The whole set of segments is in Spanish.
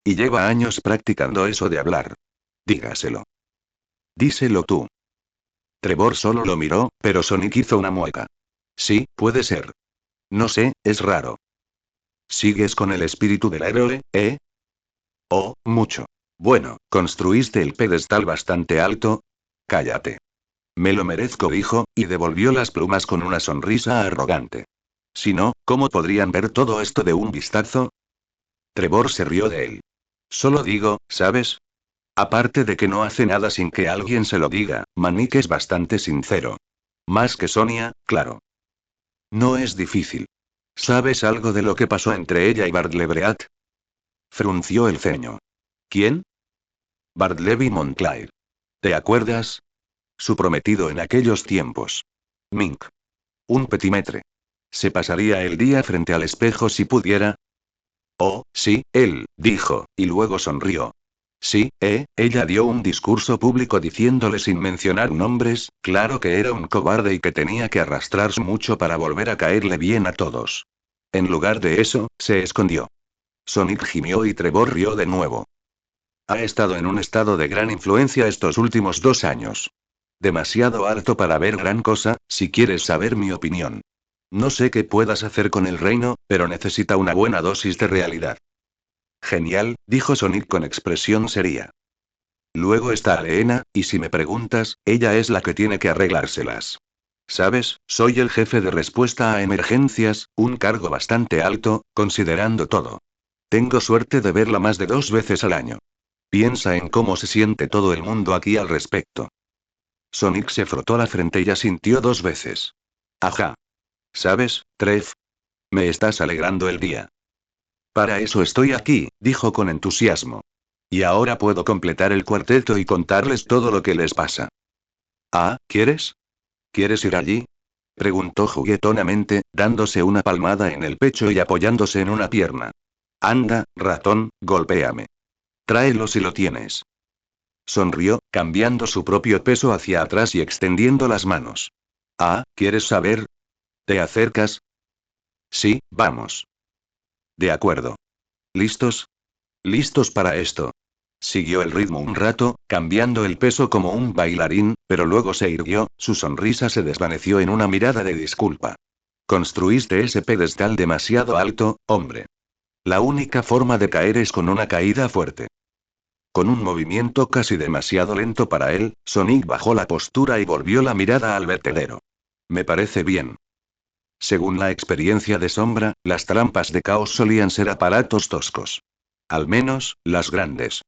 Y lleva años practicando eso de hablar. Dígaselo. Díselo tú. Trevor solo lo miró, pero Sonic hizo una mueca. Sí, puede ser. No sé, es raro. ¿Sigues con el espíritu del héroe, eh? Oh, mucho. Bueno, ¿construiste el pedestal bastante alto? Cállate. Me lo merezco, dijo, y devolvió las plumas con una sonrisa arrogante. Si no, ¿cómo podrían ver todo esto de un vistazo? Trevor se rió de él. Solo digo, ¿sabes? Aparte de que no hace nada sin que alguien se lo diga, Manik es bastante sincero. Más que Sonia, claro. No es difícil. ¿Sabes algo de lo que pasó entre ella y Bartlebreat? Frunció el ceño. ¿Quién? Bartleby Montclair. ¿Te acuerdas? Su prometido en aquellos tiempos. Mink. Un petimetre. ¿Se pasaría el día frente al espejo si pudiera? Oh, sí, él, dijo, y luego sonrió. Sí, ella dio un discurso público diciéndole sin mencionar nombres, claro que era un cobarde y que tenía que arrastrarse mucho para volver a caerle bien a todos. En lugar de eso, se escondió. Sonic gimió y Trevor rió de nuevo. Ha estado en un estado de gran influencia estos últimos 2 años. Demasiado alto para ver gran cosa, si quieres saber mi opinión. No sé qué puedas hacer con el reino, pero necesita una buena dosis de realidad. Genial, dijo Sonic con expresión seria. Luego está Aleena, y si me preguntas, ella es la que tiene que arreglárselas. ¿Sabes? Soy el jefe de respuesta a emergencias, un cargo bastante alto, considerando todo. Tengo suerte de verla más de 2 veces al año. Piensa en cómo se siente todo el mundo aquí al respecto. Sonic se frotó la frente y asintió 2 veces. Ajá. ¿Sabes, Trev? Me estás alegrando el día. Para eso estoy aquí, dijo con entusiasmo. Y ahora puedo completar el cuarteto y contarles todo lo que les pasa. Ah, ¿quieres? ¿Quieres ir allí? Preguntó juguetonamente, dándose una palmada en el pecho y apoyándose en una pierna. Anda, ratón, golpéame. Tráelo si lo tienes. Sonrió, cambiando su propio peso hacia atrás y extendiendo las manos. Ah, ¿quieres saber? ¿Te acercas? Sí, vamos. De acuerdo. ¿Listos? Listos para esto. Siguió el ritmo un rato, cambiando el peso como un bailarín, pero luego se irguió, su sonrisa se desvaneció en una mirada de disculpa. Construiste ese pedestal demasiado alto, hombre. La única forma de caer es con una caída fuerte. Con un movimiento casi demasiado lento para él, Sonic bajó la postura y volvió la mirada al vertedero. Me parece bien. Según la experiencia de Sombra, las trampas de caos solían ser aparatos toscos. Al menos, las grandes.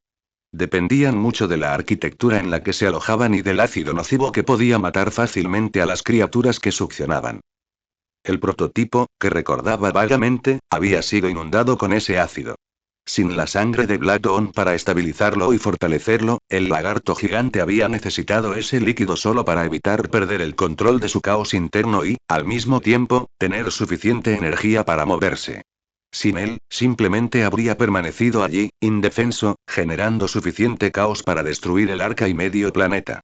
Dependían mucho de la arquitectura en la que se alojaban y del ácido nocivo que podía matar fácilmente a las criaturas que succionaban. El prototipo, que recordaba vagamente, había sido inundado con ese ácido. Sin la sangre de Black Dawn para estabilizarlo y fortalecerlo, el lagarto gigante había necesitado ese líquido solo para evitar perder el control de su caos interno y, al mismo tiempo, tener suficiente energía para moverse. Sin él, simplemente habría permanecido allí, indefenso, generando suficiente caos para destruir el arca y medio planeta.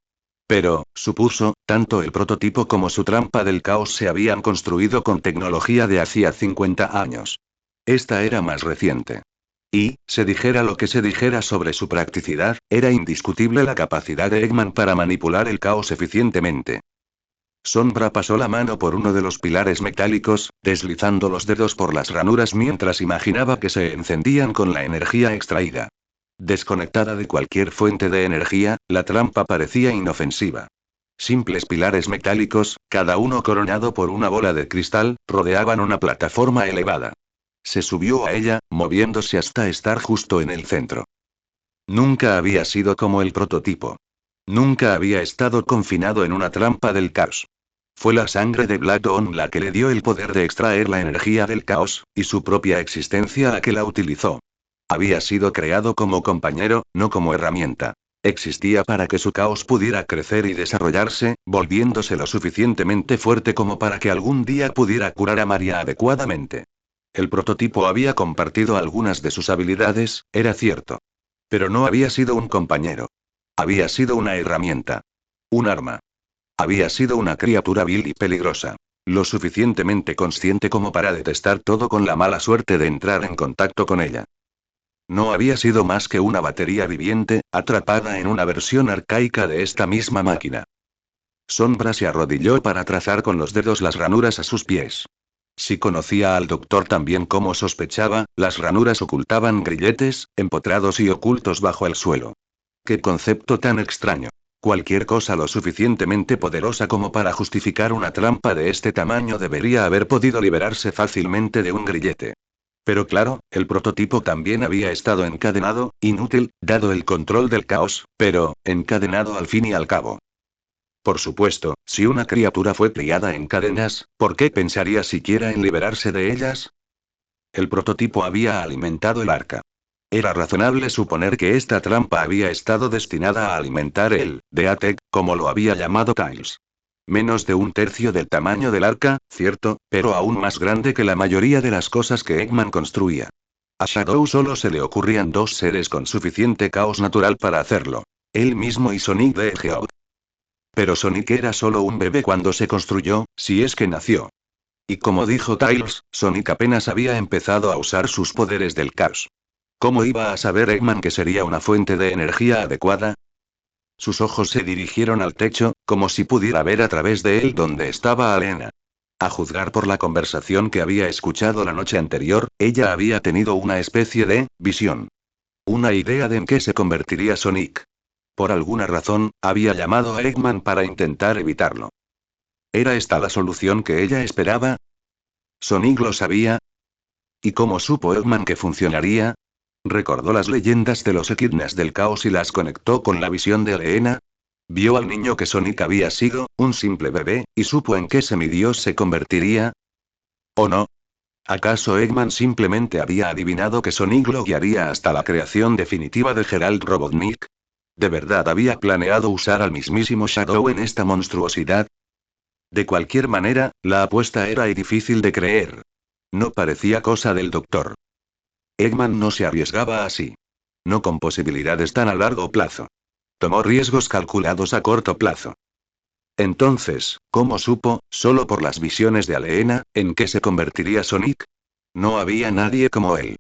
Pero, supuso, tanto el prototipo como su trampa del caos se habían construido con tecnología de hacía 50 años. Esta era más reciente. Y, se dijera lo que se dijera sobre su practicidad, era indiscutible la capacidad de Eggman para manipular el caos eficientemente. Sombra pasó la mano por uno de los pilares metálicos, deslizando los dedos por las ranuras mientras imaginaba que se encendían con la energía extraída. Desconectada de cualquier fuente de energía, la trampa parecía inofensiva. Simples pilares metálicos, cada uno coronado por una bola de cristal, rodeaban una plataforma elevada. Se subió a ella, moviéndose hasta estar justo en el centro. Nunca había sido como el prototipo. Nunca había estado confinado en una trampa del caos. Fue la sangre de Black Dawn la que le dio el poder de extraer la energía del caos, y su propia existencia la que la utilizó. Había sido creado como compañero, no como herramienta. Existía para que su caos pudiera crecer y desarrollarse, volviéndose lo suficientemente fuerte como para que algún día pudiera curar a Maria adecuadamente. El prototipo había compartido algunas de sus habilidades, era cierto. Pero no había sido un compañero. Había sido una herramienta. Un arma. Había sido una criatura vil y peligrosa. Lo suficientemente consciente como para detestar todo con la mala suerte de entrar en contacto con ella. No había sido más que una batería viviente, atrapada en una versión arcaica de esta misma máquina. Sombra se arrodilló para trazar con los dedos las ranuras a sus pies. Si conocía al doctor tan bien como sospechaba, las ranuras ocultaban grilletes, empotrados y ocultos bajo el suelo. ¡Qué concepto tan extraño! Cualquier cosa lo suficientemente poderosa como para justificar una trampa de este tamaño debería haber podido liberarse fácilmente de un grillete. Pero claro, el prototipo también había estado encadenado, inútil, dado el control del caos, pero, encadenado al fin y al cabo. Por supuesto, si una criatura fue criada en cadenas, ¿por qué pensaría siquiera en liberarse de ellas? El prototipo había alimentado el arca. Era razonable suponer que esta trampa había estado destinada a alimentar el Deatec, como lo había llamado Tiles. Menos de un tercio del tamaño del arca, cierto, pero aún más grande que la mayoría de las cosas que Eggman construía. A Shadow solo se le ocurrían dos seres con suficiente caos natural para hacerlo. Él mismo y Sonic the Hedgehog. Pero Sonic era solo un bebé cuando se construyó, si es que nació. Y como dijo Tails, Sonic apenas había empezado a usar sus poderes del caos. ¿Cómo iba a saber Eggman que sería una fuente de energía adecuada? Sus ojos se dirigieron al techo, como si pudiera ver a través de él dónde estaba Alena. A juzgar por la conversación que había escuchado la noche anterior, ella había tenido una especie de visión. Una idea de en qué se convertiría Sonic. Por alguna razón, había llamado a Eggman para intentar evitarlo. ¿Era esta la solución que ella esperaba? ¿Sonic lo sabía? ¿Y cómo supo Eggman que funcionaría? ¿Recordó las leyendas de los Equidnas del caos y las conectó con la visión de Leena? ¿Vio al niño que Sonic había sido, un simple bebé, y supo en qué semidios se convertiría? ¿O no? ¿Acaso Eggman simplemente había adivinado que Sonic lo guiaría hasta la creación definitiva de Gerald Robotnik? ¿De verdad había planeado usar al mismísimo Shadow en esta monstruosidad? De cualquier manera, la apuesta era difícil de creer. No parecía cosa del doctor. Eggman no se arriesgaba así. No con posibilidades tan a largo plazo. Tomó riesgos calculados a corto plazo. Entonces, ¿cómo supo, solo por las visiones de Aleena, en qué se convertiría Sonic? No había nadie como él.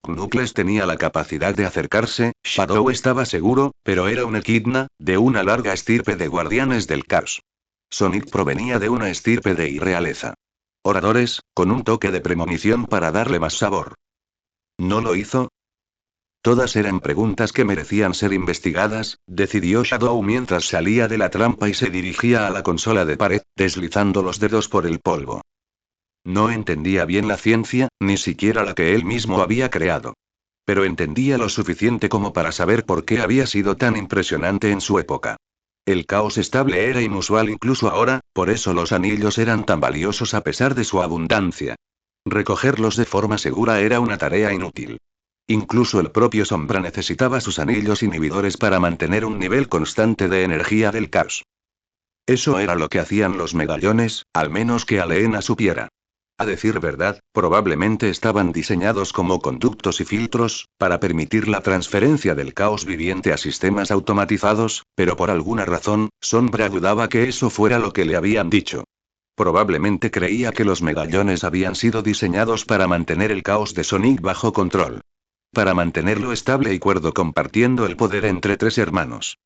Knuckles tenía la capacidad de acercarse, Shadow estaba seguro, pero era un Equidna, de una larga estirpe de guardianes del caos. Sonic provenía de una estirpe de irrealeza. Oradores, con un toque de premonición para darle más sabor. ¿No lo hizo? Todas eran preguntas que merecían ser investigadas, decidió Shadow mientras salía de la trampa y se dirigía a la consola de pared, deslizando los dedos por el polvo. No entendía bien la ciencia, ni siquiera la que él mismo había creado. Pero entendía lo suficiente como para saber por qué había sido tan impresionante en su época. El caos estable era inusual incluso ahora, por eso los anillos eran tan valiosos a pesar de su abundancia. Recogerlos de forma segura era una tarea inútil. Incluso el propio Sombra necesitaba sus anillos inhibidores para mantener un nivel constante de energía del caos. Eso era lo que hacían los medallones, al menos que Aleena supiera. A decir verdad, probablemente estaban diseñados como conductos y filtros, para permitir la transferencia del caos viviente a sistemas automatizados, pero por alguna razón, Sombra dudaba que eso fuera lo que le habían dicho. Probablemente creía que los medallones habían sido diseñados para mantener el caos de Sonic bajo control. Para mantenerlo estable y cuerdo compartiendo el poder entre tres hermanos.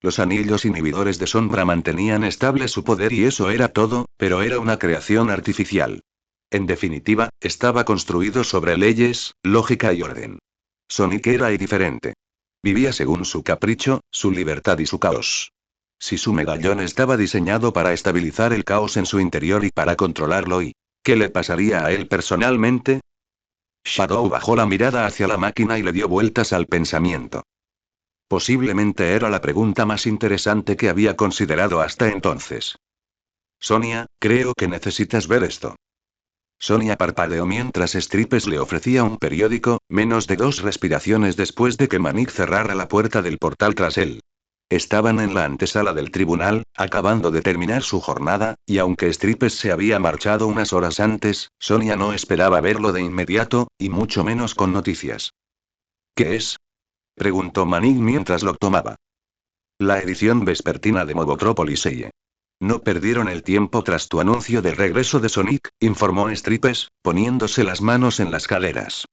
Los anillos inhibidores de Sombra mantenían estable su poder y eso era todo, pero era una creación artificial. En definitiva, estaba construido sobre leyes, lógica y orden. Sonic era diferente. Vivía según su capricho, su libertad y su caos. Si su medallón estaba diseñado para estabilizar el caos en su interior y para controlarlo ¿qué le pasaría a él personalmente? Shadow bajó la mirada hacia la máquina y le dio vueltas al pensamiento. Posiblemente era la pregunta más interesante que había considerado hasta entonces. Sonia, creo que necesitas ver esto. Sonia parpadeó mientras Stripes le ofrecía un periódico, menos de 2 respiraciones después de que Manic cerrara la puerta del portal tras él. Estaban en la antesala del tribunal, acabando de terminar su jornada, y aunque Stripes se había marchado unas horas antes, Sonia no esperaba verlo de inmediato, y mucho menos con noticias. ¿Qué es? Preguntó Manic mientras lo tomaba. La edición vespertina de Mobotrópolis. No perdieron el tiempo tras tu anuncio del regreso de Sonic, informó Stripes, poniéndose las manos en las caderas.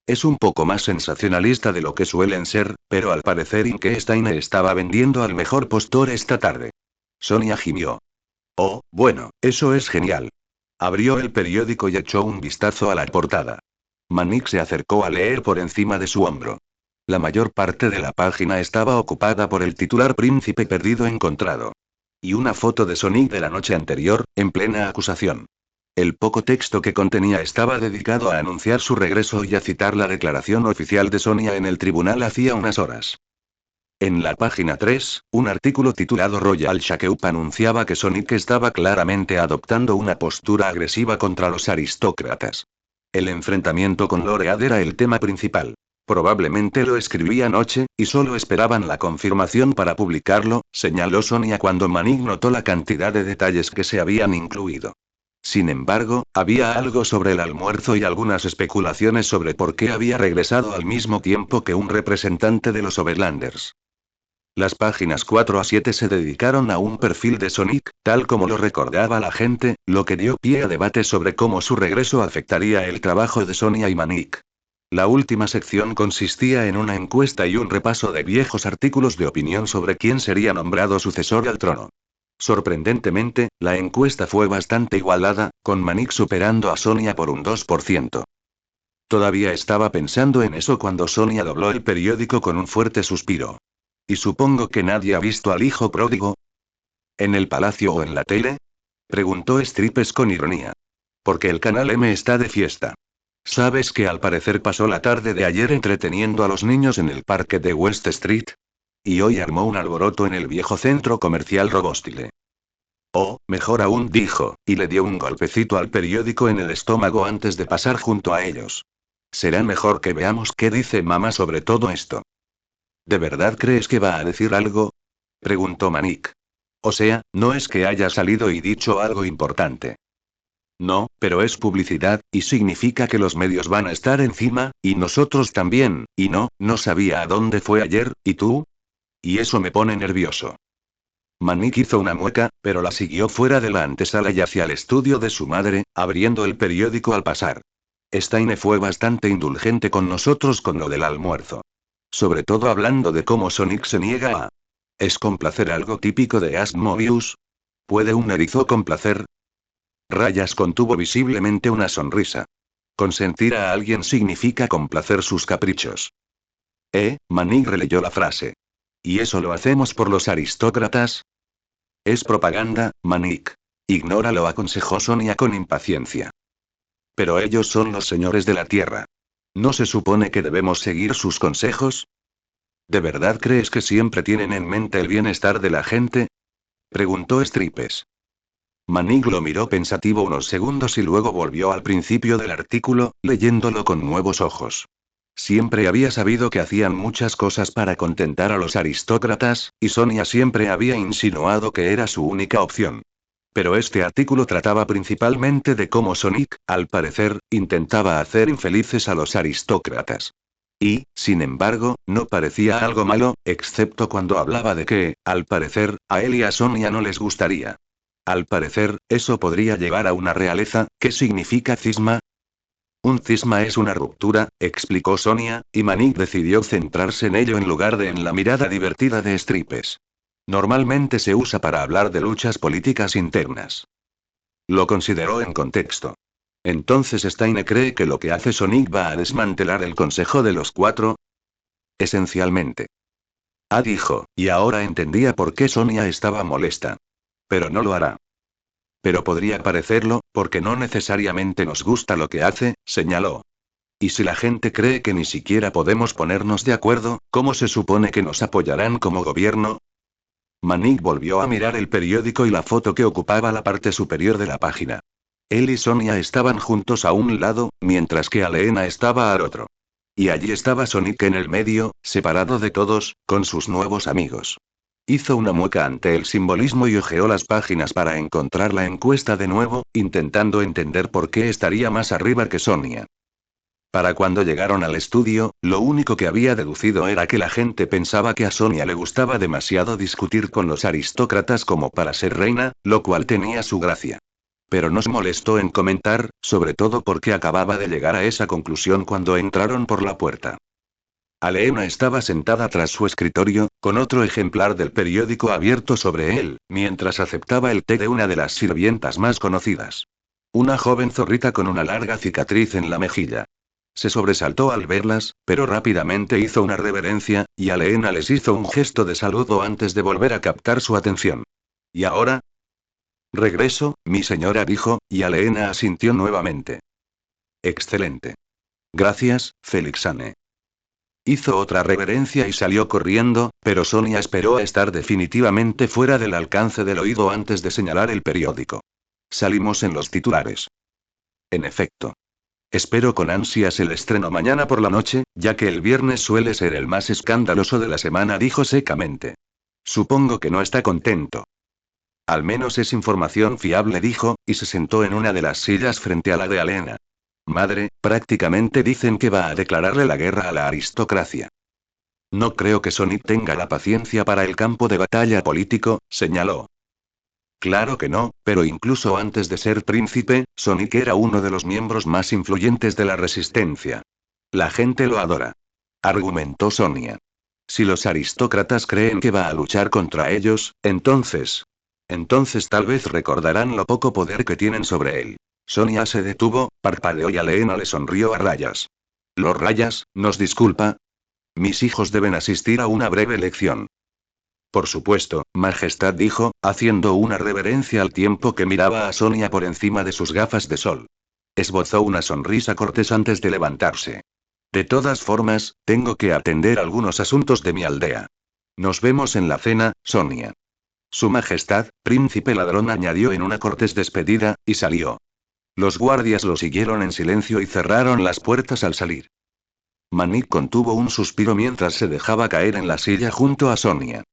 Es un poco más sensacionalista de lo que suelen ser, pero al parecer Inke Steiner estaba vendiendo al mejor postor esta tarde. Sonia gimió. Oh, bueno, eso es genial. Abrió el periódico y echó un vistazo a la portada. Manik se acercó a leer por encima de su hombro. La mayor parte de la página estaba ocupada por el titular Príncipe perdido encontrado. Y una foto de Sonic de la noche anterior, en plena acusación. El poco texto que contenía estaba dedicado a anunciar su regreso y a citar la declaración oficial de Sonia en el tribunal hacía unas horas. En la página 3, un artículo titulado Royal Shakeup anunciaba que Sonic estaba claramente adoptando una postura agresiva contra los aristócratas. El enfrentamiento con Loread era el tema principal. Probablemente lo escribí anoche, y solo esperaban la confirmación para publicarlo, señaló Sonia cuando Manik notó la cantidad de detalles que se habían incluido. Sin embargo, había algo sobre el almuerzo y algunas especulaciones sobre por qué había regresado al mismo tiempo que un representante de los Overlanders. Las páginas 4 a 7 se dedicaron a un perfil de Sonic, tal como lo recordaba la gente, lo que dio pie a debate sobre cómo su regreso afectaría el trabajo de Sonia y Manik. La última sección consistía en una encuesta y un repaso de viejos artículos de opinión sobre quién sería nombrado sucesor al trono. Sorprendentemente, la encuesta fue bastante igualada, con Manik superando a Sonia por un 2%. Todavía estaba pensando en eso cuando Sonia dobló el periódico con un fuerte suspiro. ¿Y supongo que nadie ha visto al hijo pródigo? ¿En el palacio o en la tele? Preguntó Stripes con ironía. Porque el canal M está de fiesta. ¿Sabes que al parecer pasó la tarde de ayer entreteniendo a los niños en el parque de West Street? Y hoy armó un alboroto en el viejo centro comercial Robostile. Oh, mejor aún, dijo, y le dio un golpecito al periódico en el estómago antes de pasar junto a ellos. Será mejor que veamos qué dice mamá sobre todo esto. ¿De verdad crees que va a decir algo? Preguntó Manik. O sea, no es que haya salido y dicho algo importante. No, pero es publicidad, y significa que los medios van a estar encima, y nosotros también, y no sabía a dónde fue ayer, ¿y tú? Y eso me pone nervioso. Manik hizo una mueca, pero la siguió fuera de la antesala y hacia el estudio de su madre, abriendo el periódico al pasar. Steiner fue bastante indulgente con nosotros con lo del almuerzo. Sobre todo hablando de cómo Sonic se niega a... ¿Es complacer algo típico de Asmobius? ¿Puede un erizo complacer? Rayas contuvo visiblemente una sonrisa. Consentir a alguien significa complacer sus caprichos. Manik releyó la frase. ¿Y eso lo hacemos por los aristócratas? Es propaganda, Manik. Ignóralo, aconsejó Sonia con impaciencia. Pero ellos son los señores de la tierra. ¿No se supone que debemos seguir sus consejos? ¿De verdad crees que siempre tienen en mente el bienestar de la gente? Preguntó Stripes. Manik lo miró pensativo unos segundos y luego volvió al principio del artículo, leyéndolo con nuevos ojos. Siempre había sabido que hacían muchas cosas para contentar a los aristócratas, y Sonia siempre había insinuado que era su única opción. Pero este artículo trataba principalmente de cómo Sonic, al parecer, intentaba hacer infelices a los aristócratas. Y, sin embargo, no parecía algo malo, excepto cuando hablaba de que, al parecer, a él y a Sonia no les gustaría. Al parecer, eso podría llevar a una realeza. ¿Qué significa cisma? Un cisma es una ruptura, explicó Sonia, y Manik decidió centrarse en ello en lugar de en la mirada divertida de Stripes. Normalmente se usa para hablar de luchas políticas internas. Lo consideró en contexto. Entonces Steiner cree que lo que hace Sonic va a desmantelar el Consejo de los Cuatro. Esencialmente. Dijo, y ahora entendía por qué Sonia estaba molesta. Pero no lo hará. Pero podría parecerlo, porque no necesariamente nos gusta lo que hace, señaló. Y si la gente cree que ni siquiera podemos ponernos de acuerdo, ¿cómo se supone que nos apoyarán como gobierno? Manik volvió a mirar el periódico y la foto que ocupaba la parte superior de la página. Él y Sonia estaban juntos a un lado, mientras que Aleena estaba al otro. Y allí estaba Sonic en el medio, separado de todos, con sus nuevos amigos. Hizo una mueca ante el simbolismo y hojeó las páginas para encontrar la encuesta de nuevo, intentando entender por qué estaría más arriba que Sonia. Para cuando llegaron al estudio, lo único que había deducido era que la gente pensaba que a Sonia le gustaba demasiado discutir con los aristócratas como para ser reina, lo cual tenía su gracia. pero no se molestó en comentar, sobre todo porque acababa de llegar a esa conclusión cuando entraron por la puerta. Aleena estaba sentada tras su escritorio, con otro ejemplar del periódico abierto sobre él, mientras aceptaba el té de una de las sirvientas más conocidas. Una joven zorrita con una larga cicatriz en la mejilla. Se sobresaltó al verlas, pero rápidamente hizo una reverencia, y Aleena les hizo un gesto de saludo antes de volver a captar su atención. ¿Y ahora? Regreso, mi señora dijo, y Aleena asintió nuevamente. Excelente. Gracias, Felixane. Hizo otra reverencia y salió corriendo, pero Sonia esperó a estar definitivamente fuera del alcance del oído antes de señalar el periódico. Salimos en los titulares. En efecto. Espero con ansias el estreno mañana por la noche, ya que el viernes suele ser el más escandaloso de la semana, dijo secamente. Supongo que no está contento. Al menos es información fiable, dijo, y se sentó en una de las sillas frente a la de Aleena. Madre, prácticamente dicen que va a declararle la guerra a la aristocracia. No creo que Sonic tenga la paciencia para el campo de batalla político, señaló. Claro que no, pero incluso antes de ser príncipe, Sonic era uno de los miembros más influyentes de la resistencia. La gente lo adora. Argumentó Sonia. Si los aristócratas creen que va a luchar contra ellos, entonces tal vez recordarán lo poco poder que tienen sobre él. Sonia se detuvo, parpadeó y Aleena le sonrió a rayas. ¿Los rayas, nos disculpa? Mis hijos deben asistir a una breve lección. Por supuesto, Majestad dijo, haciendo una reverencia al tiempo que miraba a Sonia por encima de sus gafas de sol. Esbozó una sonrisa cortés antes de levantarse. De todas formas, tengo que atender algunos asuntos de mi aldea. Nos vemos en la cena, Sonia. Su Majestad, príncipe ladrón, añadió en una cortés despedida, y salió. Los guardias lo siguieron en silencio y cerraron las puertas al salir. Manik contuvo un suspiro mientras se dejaba caer en la silla junto a Sonia.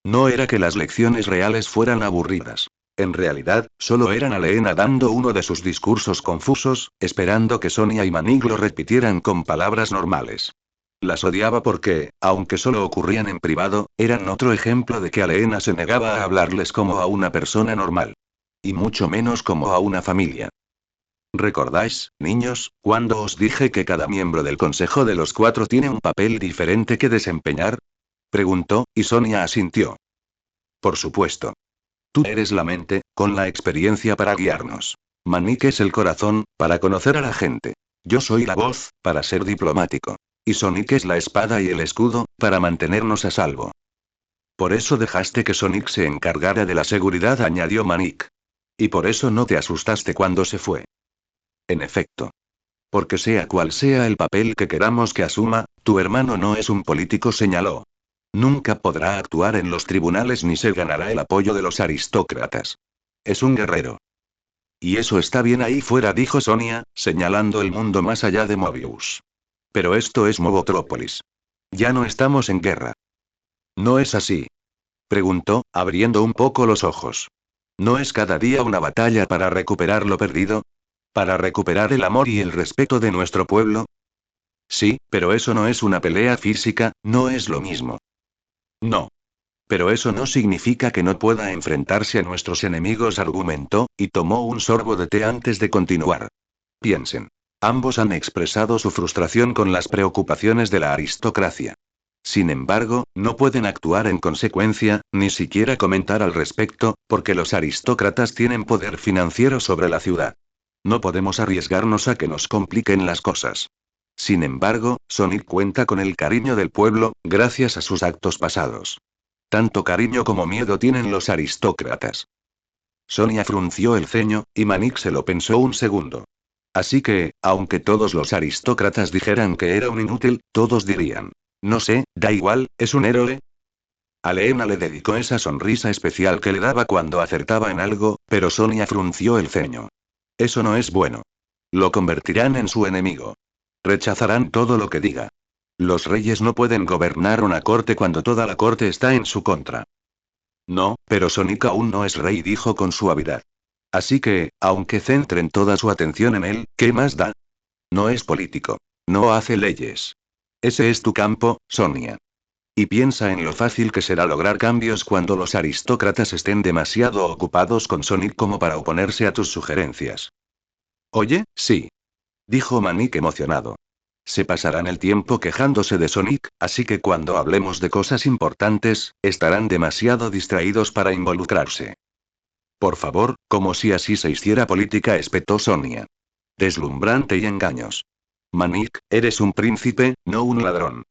No era que las lecciones reales fueran aburridas. En realidad, solo eran Aleena dando uno de sus discursos confusos, esperando que Sonia y Manik lo repitieran con palabras normales. Las odiaba porque, aunque solo ocurrían en privado, eran otro ejemplo de que Aleena se negaba a hablarles como a una persona normal. Y mucho menos como a una familia. ¿Recordáis, niños, cuando os dije que cada miembro del Consejo de los Cuatro tiene un papel diferente que desempeñar? Preguntó, y Sonia asintió. Por supuesto. Tú eres la mente, con la experiencia para guiarnos. Manik es el corazón, para conocer a la gente. Yo soy la voz, para ser diplomático. Y Sonic es la espada y el escudo, para mantenernos a salvo. Por eso dejaste que Sonic se encargara de la seguridad, añadió Manik. Y por eso no te asustaste cuando se fue. En efecto. Porque sea cual sea el papel que queramos que asuma, tu hermano no es un político, señaló. Nunca podrá actuar en los tribunales ni se ganará el apoyo de los aristócratas. Es un guerrero. Y eso está bien ahí fuera, dijo Sonia, señalando el mundo más allá de Mobius. Pero esto es Mobotrópolis. Ya no estamos en guerra. ¿No es así? Preguntó, abriendo un poco los ojos. ¿No es cada día una batalla para recuperar lo perdido? ¿Para recuperar el amor y el respeto de nuestro pueblo? Sí, pero eso no es una pelea física, no es lo mismo. No. Pero eso no significa que no pueda enfrentarse a nuestros enemigos, argumentó, y tomó un sorbo de té antes de continuar. Piensen. Ambos han expresado su frustración con las preocupaciones de la aristocracia. Sin embargo, no pueden actuar en consecuencia, ni siquiera comentar al respecto, porque los aristócratas tienen poder financiero sobre la ciudad. No podemos arriesgarnos a que nos compliquen las cosas. Sin embargo, Sonic cuenta con el cariño del pueblo, gracias a sus actos pasados. Tanto cariño como miedo tienen los aristócratas. Sonia frunció el ceño, y Manik se lo pensó un segundo. Así que, aunque todos los aristócratas dijeran que era un inútil, todos dirían. No sé, da igual, es un héroe. Aleena le dedicó esa sonrisa especial que le daba cuando acertaba en algo, pero Sonia frunció el ceño. Eso no es bueno. Lo convertirán en su enemigo. Rechazarán todo lo que diga. Los reyes no pueden gobernar una corte cuando toda la corte está en su contra. No, pero Sonic aún no es rey, dijo con suavidad. Así que, aunque centren toda su atención en él, ¿qué más da? No es político. No hace leyes. Ese es tu campo, Sonia. Y piensa en lo fácil que será lograr cambios cuando los aristócratas estén demasiado ocupados con Sonic como para oponerse a tus sugerencias. Oye, sí, dijo Manic emocionado. Se pasarán el tiempo quejándose de Sonic, así que cuando hablemos de cosas importantes, estarán demasiado distraídos para involucrarse. Por favor, como si así se hiciera política, espetó Sonia. Deslumbrante y engaños. Manic, eres un príncipe, no un ladrón.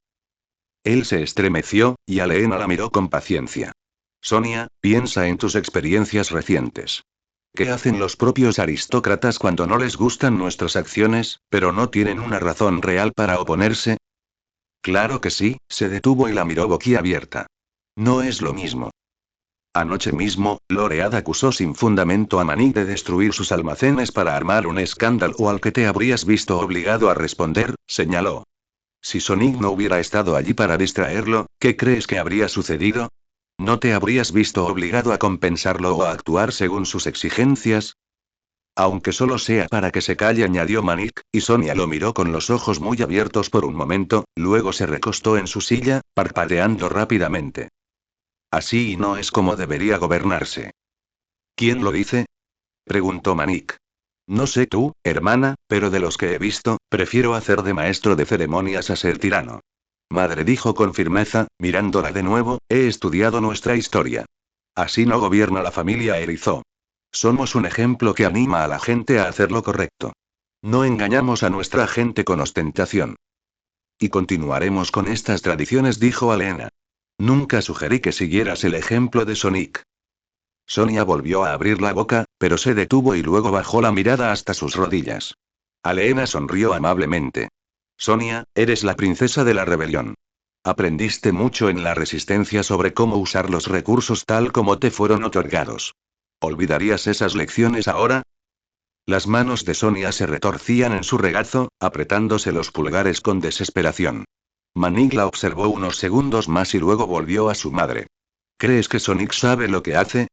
Él se estremeció, y Aleena la miró con paciencia. Sonia, piensa en tus experiencias recientes. ¿Qué hacen los propios aristócratas cuando no les gustan nuestras acciones, pero no tienen una razón real para oponerse? Claro que sí, se detuvo y la miró boquiabierta. No es lo mismo. Anoche mismo, Loread acusó sin fundamento a Manic de destruir sus almacenes para armar un escándalo al que te habrías visto obligado a responder, señaló. Si Sonic no hubiera estado allí para distraerlo, ¿qué crees que habría sucedido? ¿No te habrías visto obligado a compensarlo o a actuar según sus exigencias? Aunque solo sea para que se calle, añadió Manic, y Sonia lo miró con los ojos muy abiertos por un momento, luego se recostó en su silla, parpadeando rápidamente. Así no es como debería gobernarse. ¿Quién lo dice? Preguntó Manic. No sé tú, hermana, pero de los que he visto, prefiero hacer de maestro de ceremonias a ser tirano. Madre, dijo con firmeza, mirándola de nuevo, he estudiado nuestra historia. Así no gobierna la familia Erizó. Somos un ejemplo que anima a la gente a hacer lo correcto. No engañamos a nuestra gente con ostentación. Y continuaremos con estas tradiciones, dijo Alena. Nunca sugerí que siguieras el ejemplo de Sonic. Sonia volvió a abrir la boca, pero se detuvo y luego bajó la mirada hasta sus rodillas. Aleena sonrió amablemente. Sonia, eres la princesa de la rebelión. Aprendiste mucho en la resistencia sobre cómo usar los recursos tal como te fueron otorgados. ¿Olvidarías esas lecciones ahora? Las manos de Sonia se retorcían en su regazo, apretándose los pulgares con desesperación. Manic la observó unos segundos más y luego volvió a su madre. ¿Crees que Sonic sabe lo que hace?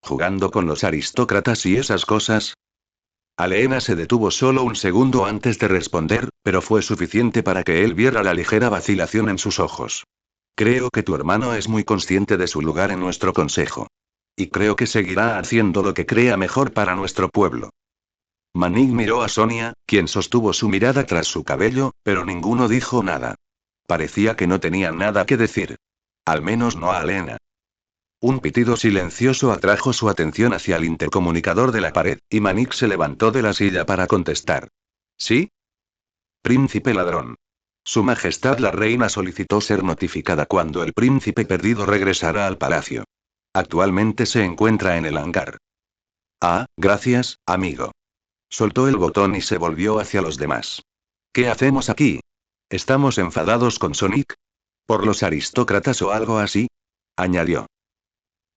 ¿Jugando con los aristócratas y esas cosas? Aleena se detuvo solo un segundo antes de responder, pero fue suficiente para que él viera la ligera vacilación en sus ojos. Creo que tu hermano es muy consciente de su lugar en nuestro consejo. Y creo que seguirá haciendo lo que crea mejor para nuestro pueblo. Manic miró a Sonia, quien sostuvo su mirada tras su cabello, pero ninguno dijo nada. Parecía que no tenían nada que decir. Al menos no a Aleena. Un pitido silencioso atrajo su atención hacia el intercomunicador de la pared, y Manic se levantó de la silla para contestar. ¿Sí? Príncipe ladrón. Su Majestad la Reina solicitó ser notificada cuando el príncipe perdido regresara al palacio. Actualmente se encuentra en el hangar. Ah, gracias, amigo. Soltó el botón y se volvió hacia los demás. ¿Qué hacemos aquí? ¿Estamos enfadados con Sonic? ¿Por los aristócratas o algo así? Añadió.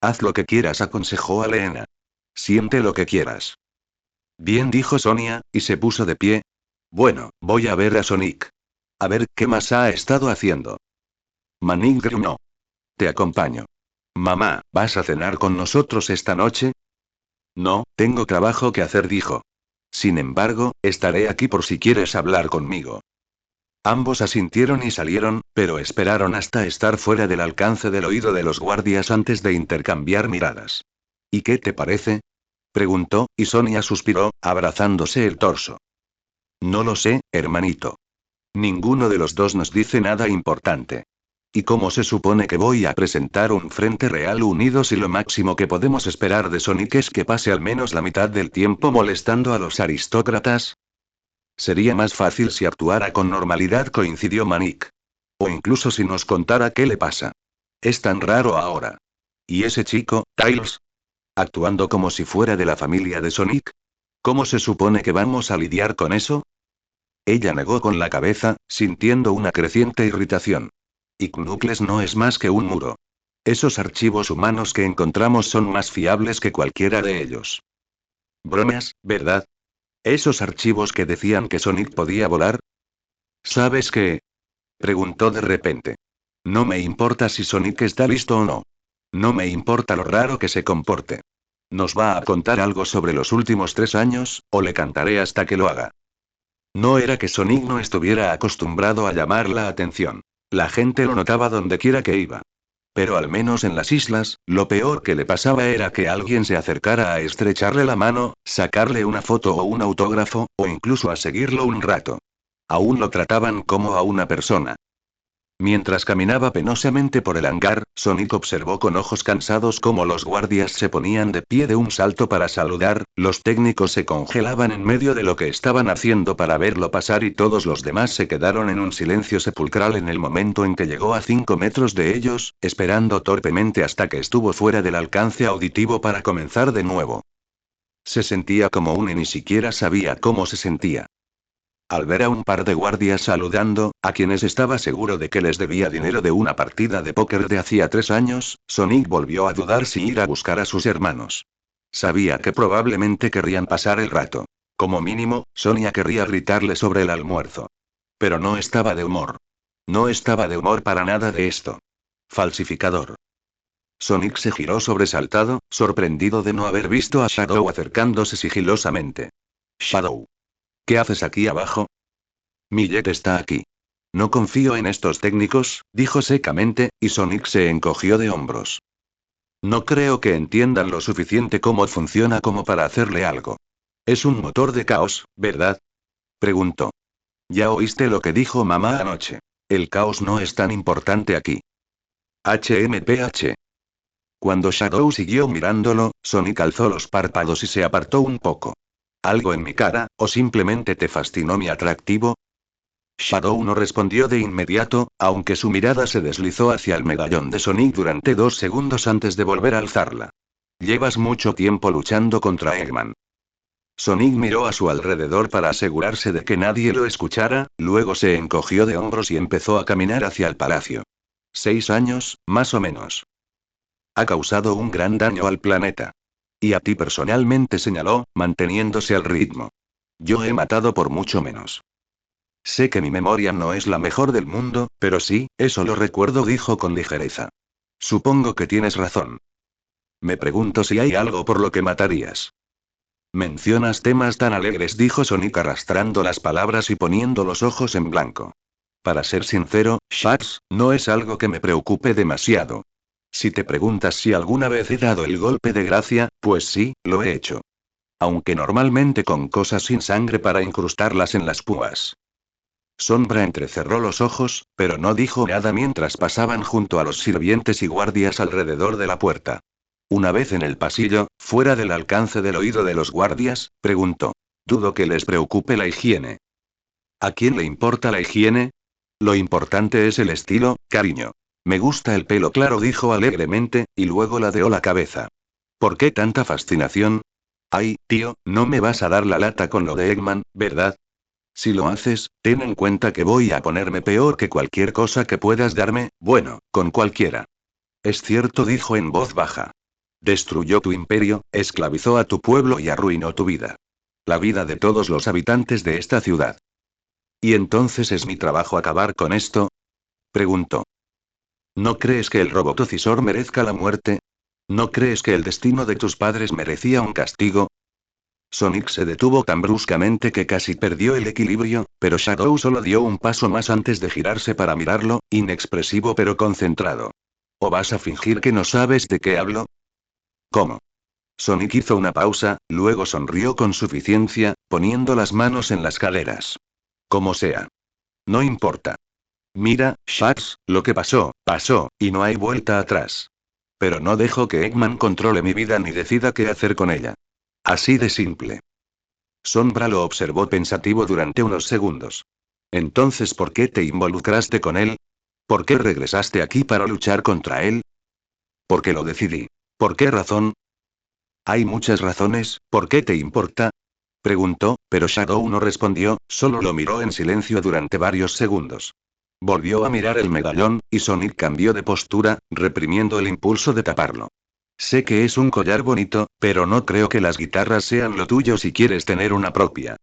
Haz lo que quieras, aconsejó Aleena. Siente lo que quieras. Bien, dijo Sonia, y se puso de pie. Bueno, voy a ver a Sonic. A ver qué más ha estado haciendo. Manic gruñó. Te acompaño. Mamá, ¿vas a cenar con nosotros esta noche? No, tengo trabajo que hacer, dijo. Sin embargo, estaré aquí por si quieres hablar conmigo. Ambos asintieron y salieron, pero esperaron hasta estar fuera del alcance del oído de los guardias antes de intercambiar miradas. ¿Y qué te parece? Preguntó, y Sonia suspiró, abrazándose el torso. No lo sé, hermanito. Ninguno de los dos nos dice nada importante. ¿Y cómo se supone que voy a presentar un frente real unido si lo máximo que podemos esperar de Sonic es que pase al menos la mitad del tiempo molestando a los aristócratas? Sería más fácil si actuara con normalidad, coincidió Manic. O incluso si nos contara qué le pasa. Es tan raro ahora. ¿Y ese chico, Tails? ¿Actuando como si fuera de la familia de Sonic? ¿Cómo se supone que vamos a lidiar con eso? Ella negó con la cabeza, sintiendo una creciente irritación. Y Knuckles no es más que un muro. Esos archivos humanos que encontramos son más fiables que cualquiera de ellos. Bromas, ¿verdad? ¿Esos archivos que decían que Sonic podía volar? ¿Sabes qué? Preguntó de repente. No me importa si Sonic está listo o no. No me importa lo raro que se comporte. ¿Nos va a contar algo sobre los últimos 3 años, o le cantaré hasta que lo haga? No era que Sonic no estuviera acostumbrado a llamar la atención. La gente lo notaba donde quiera que iba. Pero al menos en las islas, lo peor que le pasaba era que alguien se acercara a estrecharle la mano, sacarle una foto o un autógrafo, o incluso a seguirlo un rato. Aún lo trataban como a una persona. Mientras caminaba penosamente por el hangar, Sonic observó con ojos cansados cómo los guardias se ponían de pie de un salto para saludar, los técnicos se congelaban en medio de lo que estaban haciendo para verlo pasar y todos los demás se quedaron en un silencio sepulcral en el momento en que llegó a 5 metros de ellos, esperando torpemente hasta que estuvo fuera del alcance auditivo para comenzar de nuevo. Se sentía como y ni siquiera sabía cómo se sentía. Al ver a un par de guardias saludando, a quienes estaba seguro de que les debía dinero de una partida de póker de hacía 3 años, Sonic volvió a dudar si ir a buscar a sus hermanos. Sabía que probablemente querrían pasar el rato. Como mínimo, Sonia querría gritarle sobre el almuerzo. Pero no estaba de humor. No estaba de humor para nada de esto. Falsificador. Sonic se giró sobresaltado, sorprendido de no haber visto a Shadow acercándose sigilosamente. Shadow. ¿Qué haces aquí abajo? Millet está aquí. No confío en estos técnicos, dijo secamente, y Sonic se encogió de hombros. No creo que entiendan lo suficiente cómo funciona como para hacerle algo. Es un motor de caos, ¿verdad? Preguntó. Ya oíste lo que dijo mamá anoche. El caos no es tan importante aquí. HMPH. Cuando Shadow siguió mirándolo, Sonic alzó los párpados y se apartó un poco. ¿Algo en mi cara, o simplemente te fascinó mi atractivo? Shadow no respondió de inmediato, aunque su mirada se deslizó hacia el medallón de Sonic durante 2 segundos antes de volver a alzarla. Llevas mucho tiempo luchando contra Eggman. Sonic miró a su alrededor para asegurarse de que nadie lo escuchara, luego se encogió de hombros y empezó a caminar hacia el palacio. 6 años, más o menos. Ha causado un gran daño al planeta. Y a ti personalmente, señaló, manteniéndose al ritmo. Yo he matado por mucho menos. Sé que mi memoria no es la mejor del mundo, pero sí, eso lo recuerdo, dijo con ligereza. Supongo que tienes razón. Me pregunto si hay algo por lo que matarías. Mencionas temas tan alegres, dijo Sonic arrastrando las palabras y poniendo los ojos en blanco. Para ser sincero, Shax, no es algo que me preocupe demasiado. Si te preguntas si alguna vez he dado el golpe de gracia, pues sí, lo he hecho. Aunque normalmente con cosas sin sangre para incrustarlas en las púas. Sombra entrecerró los ojos, pero no dijo nada mientras pasaban junto a los sirvientes y guardias alrededor de la puerta. Una vez en el pasillo, fuera del alcance del oído de los guardias, preguntó. Dudo que les preocupe la higiene. ¿A quién le importa la higiene? Lo importante es el estilo, cariño. Me gusta el pelo claro, dijo alegremente, y luego ladeó la cabeza. ¿Por qué tanta fascinación? Ay, tío, no me vas a dar la lata con lo de Eggman, ¿verdad? Si lo haces, ten en cuenta que voy a ponerme peor que cualquier cosa que puedas darme, bueno, con cualquiera. Es cierto, dijo en voz baja. Destruyó tu imperio, esclavizó a tu pueblo y arruinó tu vida. La vida de todos los habitantes de esta ciudad. ¿Y entonces es mi trabajo acabar con esto? Preguntó. ¿No crees que el robotocisor merezca la muerte? ¿No crees que el destino de tus padres merecía un castigo? Sonic se detuvo tan bruscamente que casi perdió el equilibrio, pero Shadow solo dio un paso más antes de girarse para mirarlo, inexpresivo pero concentrado. ¿O vas a fingir que no sabes de qué hablo? ¿Cómo? Sonic hizo una pausa, luego sonrió con suficiencia, poniendo las manos en las caderas. Como sea. No importa. Mira, Shax, lo que pasó, pasó, y no hay vuelta atrás. Pero no dejo que Eggman controle mi vida ni decida qué hacer con ella. Así de simple. Sombra lo observó pensativo durante unos segundos. Entonces, ¿por qué te involucraste con él? ¿Por qué regresaste aquí para luchar contra él? Porque lo decidí. ¿Por qué razón? Hay muchas razones, ¿por qué te importa? Preguntó, pero Shadow no respondió, solo lo miró en silencio durante varios segundos. Volvió a mirar el medallón, y Sonic cambió de postura, reprimiendo el impulso de taparlo. Sé que es un collar bonito, pero no creo que las guitarras sean lo tuyo si quieres tener una propia.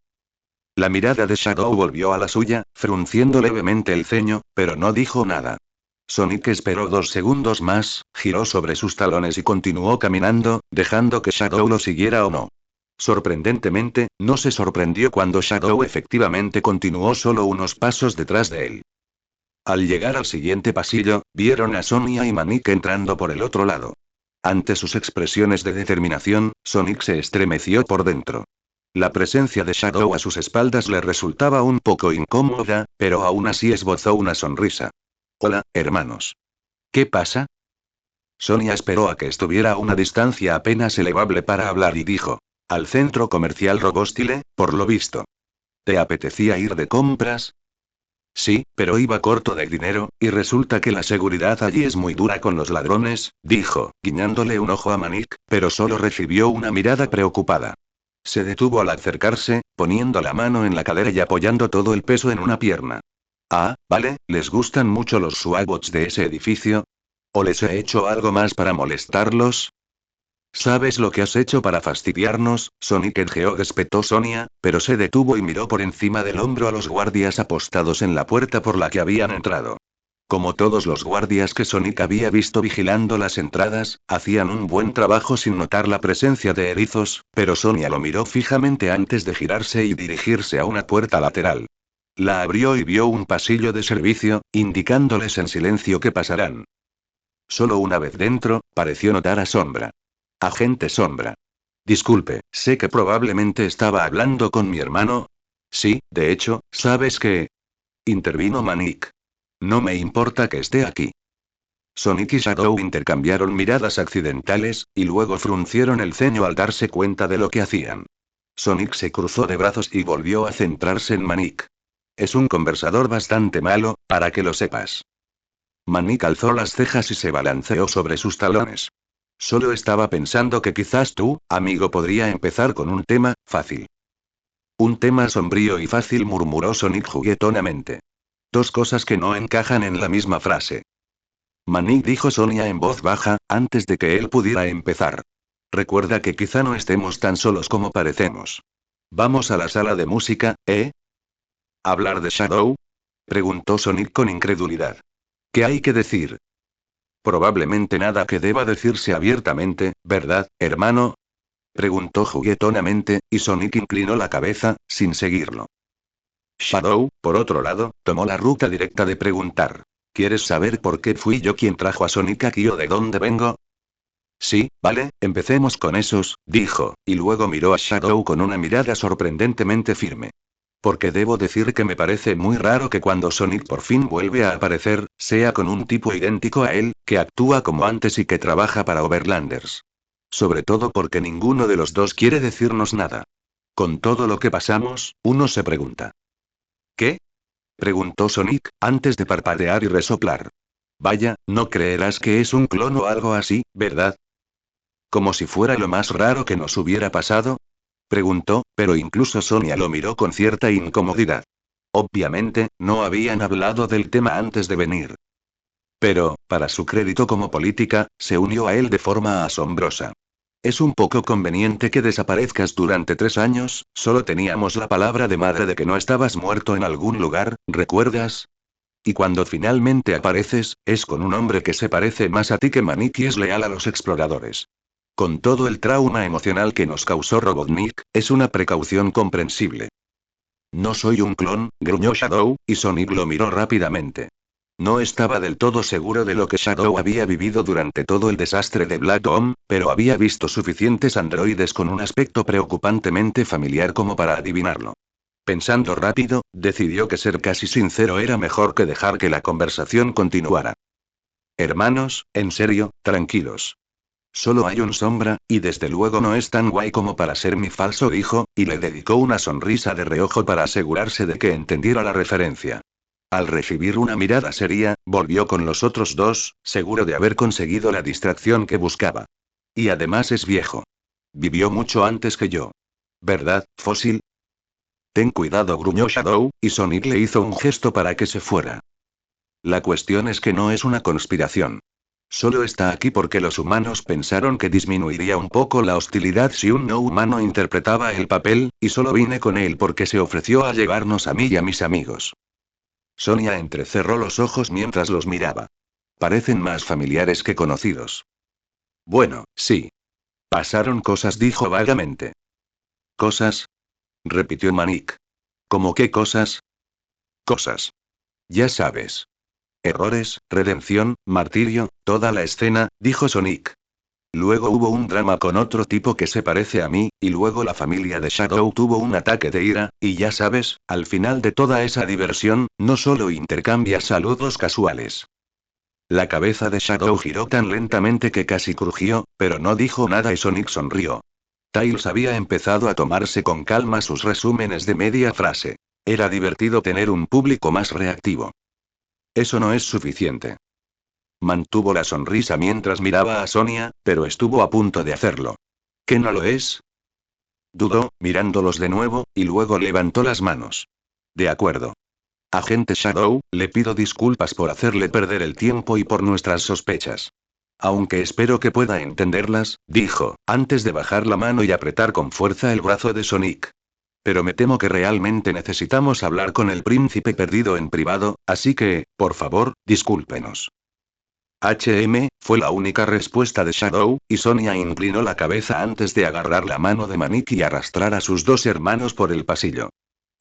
La mirada de Shadow volvió a la suya, frunciendo levemente el ceño, pero no dijo nada. Sonic esperó 2 segundos más, giró sobre sus talones y continuó caminando, dejando que Shadow lo siguiera o no. Sorprendentemente, no se sorprendió cuando Shadow efectivamente continuó solo unos pasos detrás de él. Al llegar al siguiente pasillo, vieron a Sonia y Manik entrando por el otro lado. Ante sus expresiones de determinación, Sonic se estremeció por dentro. La presencia de Shadow a sus espaldas le resultaba un poco incómoda, pero aún así esbozó una sonrisa. Hola, hermanos. ¿Qué pasa? Sonia esperó a que estuviera a una distancia apenas elevable para hablar y dijo. Al centro comercial Robostile, por lo visto. ¿Te apetecía ir de compras? Sí, pero iba corto de dinero, y resulta que la seguridad allí es muy dura con los ladrones, dijo, guiñándole un ojo a Manik, pero solo recibió una mirada preocupada. Se detuvo al acercarse, poniendo la mano en la cadera y apoyando todo el peso en una pierna. Ah, vale, ¿les gustan mucho los SWATbots de ese edificio? ¿O les he hecho algo más para molestarlos? ¿Sabes lo que has hecho para fastidiarnos, Sonic Hedgehog? Espetó Sonia, pero se detuvo y miró por encima del hombro a los guardias apostados en la puerta por la que habían entrado. Como todos los guardias que Sonic había visto vigilando las entradas, hacían un buen trabajo sin notar la presencia de erizos, pero Sonia lo miró fijamente antes de girarse y dirigirse a una puerta lateral. La abrió y vio un pasillo de servicio, indicándoles en silencio que pasarán. Solo una vez dentro, pareció notar a Sombra. Agente Sombra. Disculpe, sé que probablemente estaba hablando con mi hermano. Sí, de hecho, ¿sabes qué? Intervino Manik. No me importa que esté aquí. Sonic y Shadow intercambiaron miradas accidentales, y luego fruncieron el ceño al darse cuenta de lo que hacían. Sonic se cruzó de brazos y volvió a centrarse en Manik. Es un conversador bastante malo, para que lo sepas. Manik alzó las cejas y se balanceó sobre sus talones. Solo estaba pensando que quizás tú, amigo, podría empezar con un tema fácil. Un tema sombrío y fácil, murmuró Sonic juguetonamente. Dos cosas que no encajan en la misma frase. Manik, dijo Sonia en voz baja, antes de que él pudiera empezar. Recuerda que quizá no estemos tan solos como parecemos. Vamos a la sala de música, ¿eh? ¿Hablar de Shadow? Preguntó Sonic con incredulidad. ¿Qué hay que decir? Probablemente nada que deba decirse abiertamente, ¿verdad, hermano? Preguntó juguetonamente, y Sonic inclinó la cabeza, sin seguirlo. Shadow, por otro lado, tomó la ruta directa de preguntar. ¿Quieres saber por qué fui yo quien trajo a Sonic aquí o de dónde vengo? Sí, vale, empecemos con esos, dijo, y luego miró a Shadow con una mirada sorprendentemente firme. Porque debo decir que me parece muy raro que cuando Sonic por fin vuelve a aparecer, sea con un tipo idéntico a él, que actúa como antes y que trabaja para Overlanders. Sobre todo porque ninguno de los dos quiere decirnos nada. Con todo lo que pasamos, uno se pregunta. ¿Qué? Preguntó Sonic, antes de parpadear y resoplar. Vaya, no creerás que es un clon o algo así, ¿verdad? Como si fuera lo más raro que nos hubiera pasado. Preguntó, pero incluso Sonia lo miró con cierta incomodidad. Obviamente, no habían hablado del tema antes de venir. Pero, para su crédito como política, se unió a él de forma asombrosa. Es un poco conveniente que desaparezcas durante 3 años, solo teníamos la palabra de madre de que no estabas muerto en algún lugar, ¿recuerdas? Y cuando finalmente apareces, es con un hombre que se parece más a ti que Manik y es leal a los exploradores. Con todo el trauma emocional que nos causó Robotnik, es una precaución comprensible. No soy un clon, gruñó Shadow, y Sonic lo miró rápidamente. No estaba del todo seguro de lo que Shadow había vivido durante todo el desastre de Black Dome, pero había visto suficientes androides con un aspecto preocupantemente familiar como para adivinarlo. Pensando rápido, decidió que ser casi sincero era mejor que dejar que la conversación continuara. Hermanos, en serio, tranquilos. Solo hay un Sombra, y desde luego no es tan guay como para ser mi falso hijo, y le dedicó una sonrisa de reojo para asegurarse de que entendiera la referencia. Al recibir una mirada seria, volvió con los otros dos, seguro de haber conseguido la distracción que buscaba. Y además es viejo. Vivió mucho antes que yo. ¿Verdad, fósil? Ten cuidado, gruñó Shadow, y Sonic le hizo un gesto para que se fuera. La cuestión es que no es una conspiración. Solo está aquí porque los humanos pensaron que disminuiría un poco la hostilidad si un no humano interpretaba el papel, y solo vine con él porque se ofreció a llevarnos a mí y a mis amigos. Sonia entrecerró los ojos mientras los miraba. Parecen más familiares que conocidos. Bueno, sí. Pasaron cosas, dijo vagamente. ¿Cosas? Repitió Manik. ¿Cómo qué cosas? Cosas. Ya sabes. Errores, redención, martirio, toda la escena, dijo Sonic. Luego hubo un drama con otro tipo que se parece a mí, y luego la familia de Shadow tuvo un ataque de ira, y ya sabes, al final de toda esa diversión, no solo intercambias saludos casuales. La cabeza de Shadow giró tan lentamente que casi crujió, pero no dijo nada y Sonic sonrió. Tails había empezado a tomarse con calma sus resúmenes de media frase. Era divertido tener un público más reactivo. Eso no es suficiente. Mantuvo la sonrisa mientras miraba a Sonia, pero estuvo a punto de hacerlo. ¿Qué no lo es? Dudó, mirándolos de nuevo, y luego levantó las manos. De acuerdo. Agente Shadow, le pido disculpas por hacerle perder el tiempo y por nuestras sospechas. Aunque espero que pueda entenderlas, dijo, antes de bajar la mano y apretar con fuerza el brazo de Sonic. Pero me temo que realmente necesitamos hablar con el príncipe perdido en privado, así que, por favor, discúlpenos. Fue la única respuesta de Shadow, y Sonia inclinó la cabeza antes de agarrar la mano de Manik y arrastrar a sus dos hermanos por el pasillo.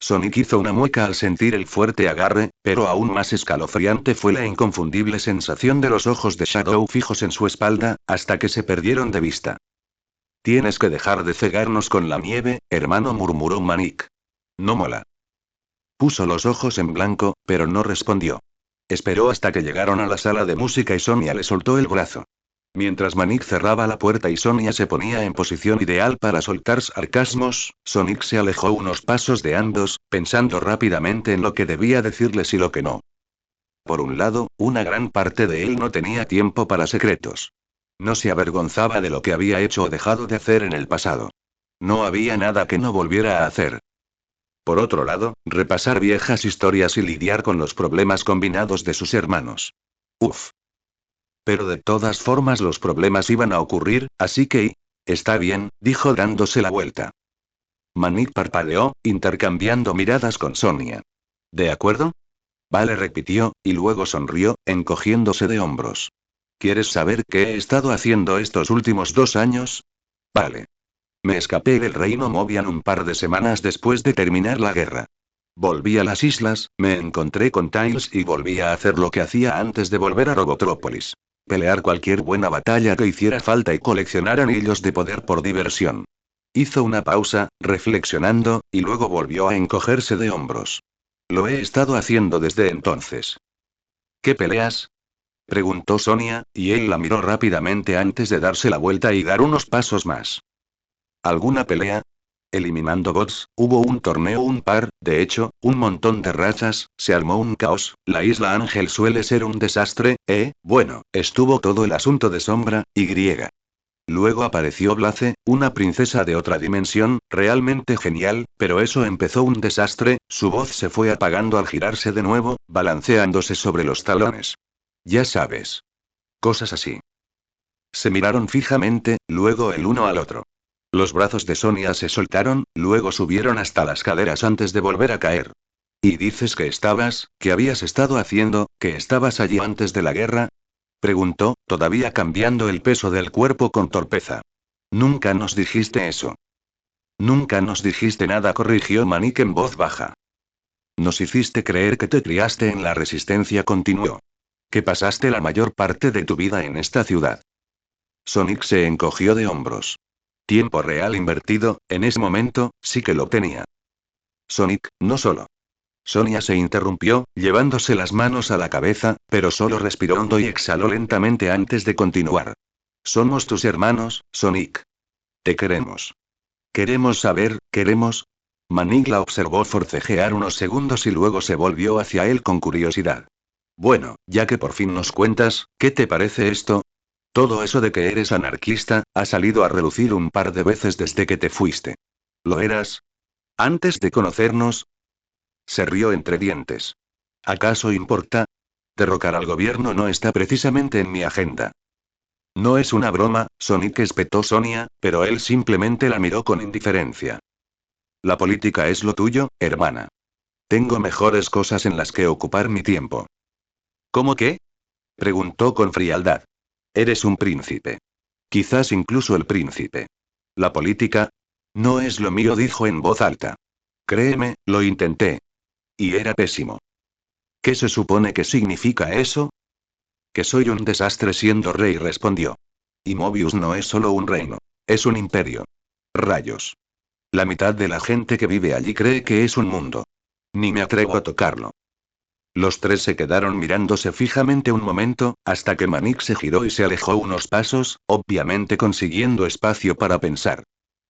Sonic hizo una mueca al sentir el fuerte agarre, pero aún más escalofriante fue la inconfundible sensación de los ojos de Shadow fijos en su espalda, hasta que se perdieron de vista. Tienes que dejar de cegarnos con la nieve, hermano, murmuró Manik. No mola. Puso los ojos en blanco, pero no respondió. Esperó hasta que llegaron a la sala de música y Sonia le soltó el brazo. Mientras Manik cerraba la puerta y Sonia se ponía en posición ideal para soltar sarcasmos, Sonic se alejó unos pasos de ambos, pensando rápidamente en lo que debía decirles y lo que no. Por un lado, una gran parte de él no tenía tiempo para secretos. No se avergonzaba de lo que había hecho o dejado de hacer en el pasado. No había nada que no volviera a hacer. Por otro lado, repasar viejas historias y lidiar con los problemas combinados de sus hermanos. Uf. Pero de todas formas los problemas iban a ocurrir, así que... Está bien, dijo dándose la vuelta. Manik parpadeó, intercambiando miradas con Sonia. ¿De acuerdo? Vale, repitió, y luego sonrió, encogiéndose de hombros. ¿Quieres saber qué he estado haciendo estos últimos 2 años? Vale. Me escapé del reino Mobian un par de semanas después de terminar la guerra. Volví a las islas, me encontré con Tails y volví a hacer lo que hacía antes de volver a Robotrópolis. Pelear cualquier buena batalla que hiciera falta y coleccionar anillos de poder por diversión. Hizo una pausa, reflexionando, y luego volvió a encogerse de hombros. Lo he estado haciendo desde entonces. ¿Qué peleas? Preguntó Sonia, y él la miró rápidamente antes de darse la vuelta y dar unos pasos más. ¿Alguna pelea? Eliminando bots, hubo un torneo un par, de hecho, un montón de rachas, se armó un caos, la isla Ángel suele ser un desastre, bueno, estuvo todo el asunto de Sombra, y griega. Luego apareció Blaze, una princesa de otra dimensión, realmente genial, pero eso empezó un desastre, su voz se fue apagando al girarse de nuevo, balanceándose sobre los talones. Ya sabes. Cosas así. Se miraron fijamente, luego el uno al otro. Los brazos de Sonia se soltaron, luego subieron hasta las caderas antes de volver a caer. ¿Y dices que habías estado haciendo, que estabas allí antes de la guerra? Preguntó, todavía cambiando el peso del cuerpo con torpeza. Nunca nos dijiste eso. Nunca nos dijiste nada, corrigió Manik en voz baja. Nos hiciste creer que te criaste en la resistencia, continuó. Que pasaste la mayor parte de tu vida en esta ciudad. Sonic se encogió de hombros. Tiempo real invertido, en ese momento, sí que lo tenía. Sonic, no solo. Sonia se interrumpió, llevándose las manos a la cabeza, pero solo respiró hondo y exhaló lentamente antes de continuar. Somos tus hermanos, Sonic. Te queremos. Queremos saber, queremos. Manik la observó forcejear unos segundos y luego se volvió hacia él con curiosidad. Bueno, ya que por fin nos cuentas, ¿qué te parece esto? Todo eso de que eres anarquista, ha salido a relucir un par de veces desde que te fuiste. ¿Lo eras? ¿Antes de conocernos? Se rió entre dientes. ¿Acaso importa? Derrocar al gobierno no está precisamente en mi agenda. No es una broma, Sonic, espetó Sonia, pero él simplemente la miró con indiferencia. La política es lo tuyo, hermana. Tengo mejores cosas en las que ocupar mi tiempo. ¿Cómo qué? Preguntó con frialdad. Eres un príncipe. Quizás incluso el príncipe. La política no es lo mío, dijo en voz alta. Créeme, lo intenté. Y era pésimo. ¿Qué se supone que significa eso? Que soy un desastre siendo rey, respondió. Y Mobius no es solo un reino. Es un imperio. Rayos. La mitad de la gente que vive allí cree que es un mundo. Ni me atrevo a tocarlo. Los tres se quedaron mirándose fijamente un momento, hasta que Manik se giró y se alejó unos pasos, obviamente consiguiendo espacio para pensar.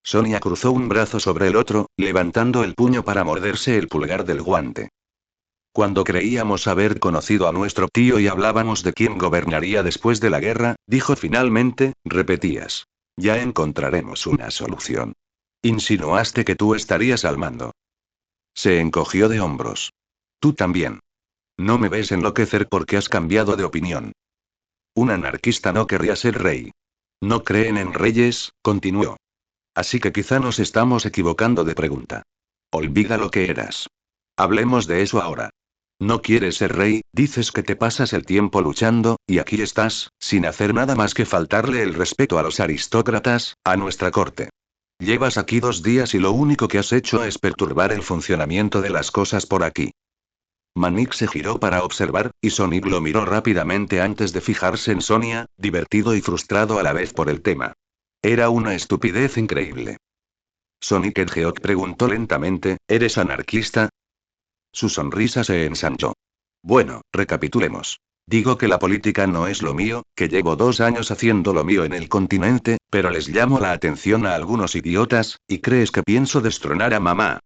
Sonia cruzó un brazo sobre el otro, levantando el puño para morderse el pulgar del guante. Cuando creíamos haber conocido a nuestro tío y hablábamos de quién gobernaría después de la guerra, dijo finalmente, repetías. Ya encontraremos una solución. Insinuaste que tú estarías al mando. Se encogió de hombros. Tú también. No me ves enloquecer porque has cambiado de opinión. Un anarquista no querría ser rey. No creen en reyes, continuó. Así que quizá nos estamos equivocando de pregunta. Olvida lo que eras. Hablemos de eso ahora. No quieres ser rey, dices que te pasas el tiempo luchando, y aquí estás, sin hacer nada más que faltarle el respeto a los aristócratas, a nuestra corte. Llevas aquí 2 días y lo único que has hecho es perturbar el funcionamiento de las cosas por aquí. Manik se giró para observar, y Sonic lo miró rápidamente antes de fijarse en Sonia, divertido y frustrado a la vez por el tema. Era una estupidez increíble. Sonic Hedgehog preguntó lentamente, ¿eres anarquista? Su sonrisa se ensanchó. Bueno, recapitulemos. Digo que la política no es lo mío, que llevo 2 años haciendo lo mío en el continente, pero les llamo la atención a algunos idiotas, y crees que pienso destronar a mamá.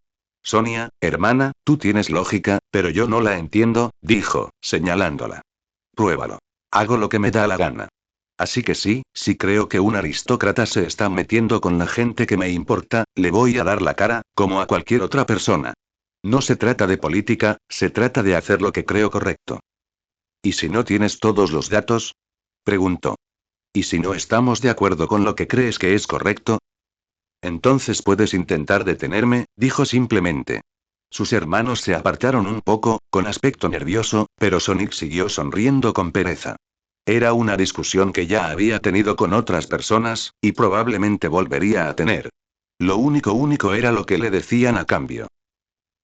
Sonia, hermana, tú tienes lógica, pero yo no la entiendo, dijo, señalándola. Pruébalo. Hago lo que me da la gana. Así que sí, si creo que un aristócrata se está metiendo con la gente que me importa, le voy a dar la cara, como a cualquier otra persona. No se trata de política, se trata de hacer lo que creo correcto. ¿Y si no tienes todos los datos? Preguntó. ¿Y si no estamos de acuerdo con lo que crees que es correcto? Entonces puedes intentar detenerme, dijo simplemente. Sus hermanos se apartaron un poco, con aspecto nervioso, pero Sonic siguió sonriendo con pereza. Era una discusión que ya había tenido con otras personas, y probablemente volvería a tener. Lo único era lo que le decían a cambio.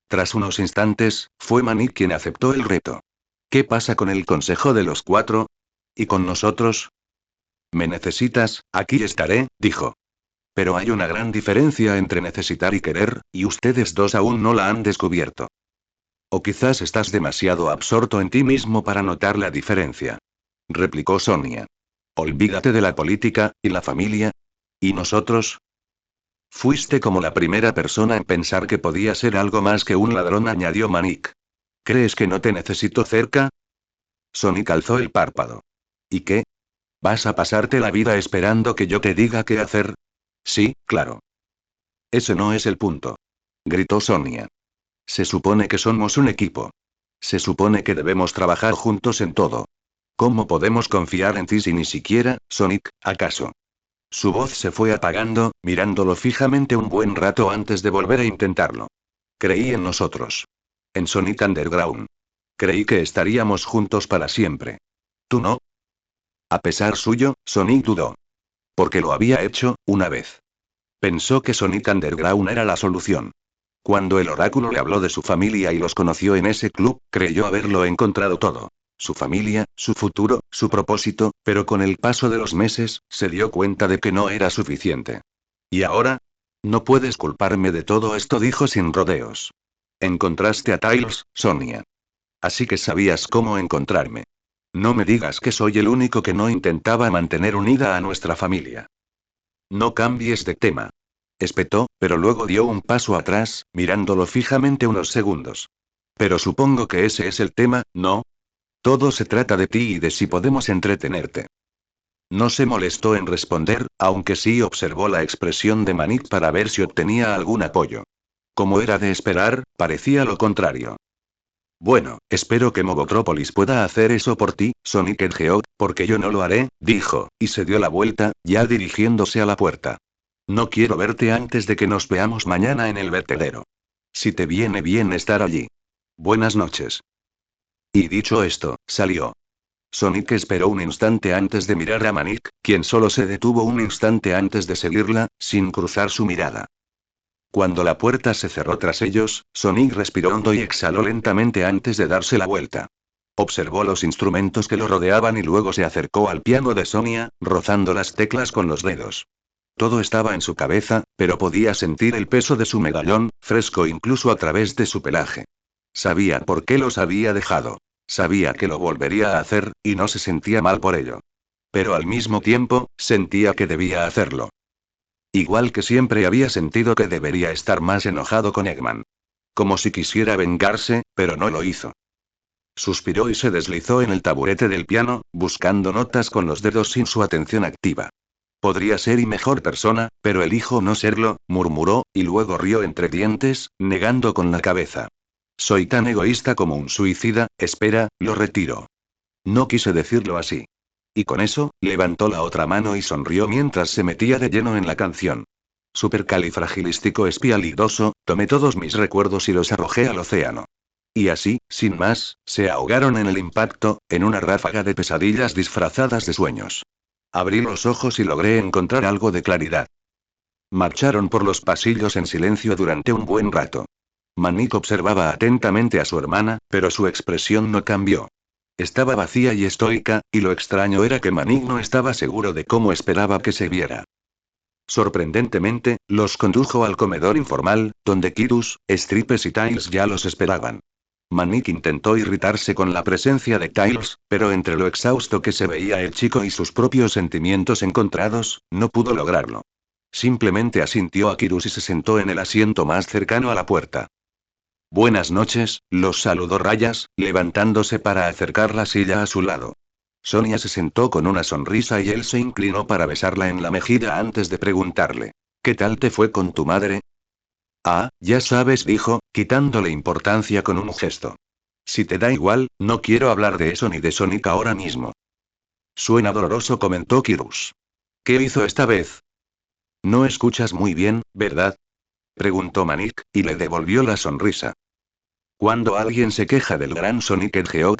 Tras unos instantes, fue Manik quien aceptó el reto. ¿Qué pasa con el Consejo de los Cuatro? ¿Y con nosotros? Me necesitas, aquí estaré, dijo. Pero hay una gran diferencia entre necesitar y querer, y ustedes dos aún no la han descubierto. O quizás estás demasiado absorto en ti mismo para notar la diferencia. Replicó Sonia. Olvídate de la política, y la familia. ¿Y nosotros? Fuiste como la primera persona en pensar que podía ser algo más que un ladrón, añadió Manik. ¿Crees que no te necesito cerca? Sonic alzó el párpado. ¿Y qué? ¿Vas a pasarte la vida esperando que yo te diga qué hacer? Sí, claro. Ese no es el punto. Gritó Sonia. Se supone que somos un equipo. Se supone que debemos trabajar juntos en todo. ¿Cómo podemos confiar en ti si ni siquiera, Sonic, acaso? Su voz se fue apagando, mirándolo fijamente un buen rato antes de volver a intentarlo. Creí en nosotros. En Sonic Underground. Creí que estaríamos juntos para siempre. ¿Tú no? A pesar suyo, Sonic dudó. Porque lo había hecho, una vez. Pensó que Sonic Underground era la solución. Cuando el oráculo le habló de su familia y los conoció en ese club, creyó haberlo encontrado todo. Su familia, su futuro, su propósito, pero con el paso de los meses, se dio cuenta de que no era suficiente. ¿Y ahora? No puedes culparme de todo esto, dijo sin rodeos. Encontraste a Tails, Sonia. Así que sabías cómo encontrarme. No me digas que soy el único que no intentaba mantener unida a nuestra familia. No cambies de tema. Espetó, pero luego dio un paso atrás, mirándolo fijamente unos segundos. Pero supongo que ese es el tema, ¿no? Todo se trata de ti y de si podemos entretenerte. No se molestó en responder, aunque sí observó la expresión de Manik para ver si obtenía algún apoyo. Como era de esperar, parecía lo contrario. Bueno, espero que Mogotrópolis pueda hacer eso por ti, Sonic Hedgehog, porque yo no lo haré, dijo, y se dio la vuelta, ya dirigiéndose a la puerta. No quiero verte antes de que nos veamos mañana en el vertedero. Si te viene bien estar allí. Buenas noches. Y dicho esto, salió. Sonic esperó un instante antes de mirar a Manik, quien solo se detuvo un instante antes de seguirla, sin cruzar su mirada. Cuando la puerta se cerró tras ellos, Sonic respiró hondo y exhaló lentamente antes de darse la vuelta. Observó los instrumentos que lo rodeaban y luego se acercó al piano de Sonia, rozando las teclas con los dedos. Todo estaba en su cabeza, pero podía sentir el peso de su medallón, fresco incluso a través de su pelaje. Sabía por qué los había dejado. Sabía que lo volvería a hacer, y no se sentía mal por ello. Pero al mismo tiempo, sentía que debía hacerlo. Igual que siempre había sentido que debería estar más enojado con Eggman. Como si quisiera vengarse, pero no lo hizo. Suspiró y se deslizó en el taburete del piano, buscando notas con los dedos sin su atención activa. Podría ser y mejor persona, pero elijo no serlo, murmuró, y luego rió entre dientes, negando con la cabeza. Soy tan egoísta como un suicida, espera, lo retiro. No quise decirlo así. Y con eso, levantó la otra mano y sonrió mientras se metía de lleno en la canción. Supercalifragilisticoespialidoso, tomé todos mis recuerdos y los arrojé al océano. Y así, sin más, se ahogaron en el impacto, en una ráfaga de pesadillas disfrazadas de sueños. Abrí los ojos y logré encontrar algo de claridad. Marcharon por los pasillos en silencio durante un buen rato. Manik observaba atentamente a su hermana, pero su expresión no cambió. Estaba vacía y estoica, y lo extraño era que Manik no estaba seguro de cómo esperaba que se viera. Sorprendentemente, los condujo al comedor informal, donde Kirus, Stripes y Tails ya los esperaban. Manik intentó irritarse con la presencia de Tails, pero entre lo exhausto que se veía el chico y sus propios sentimientos encontrados, no pudo lograrlo. Simplemente asintió a Kirus y se sentó en el asiento más cercano a la puerta. Buenas noches, los saludó Rayas, levantándose para acercar la silla a su lado. Sonia se sentó con una sonrisa y él se inclinó para besarla en la mejilla antes de preguntarle: ¿Qué tal te fue con tu madre? Ah, ya sabes, dijo, quitándole importancia con un gesto. Si te da igual, no quiero hablar de eso ni de Sonic ahora mismo. Suena doloroso, comentó Kirus. ¿Qué hizo esta vez? No escuchas muy bien, ¿verdad? Preguntó Manik, y le devolvió la sonrisa. Cuando alguien se queja del gran Sonic Hedgehog,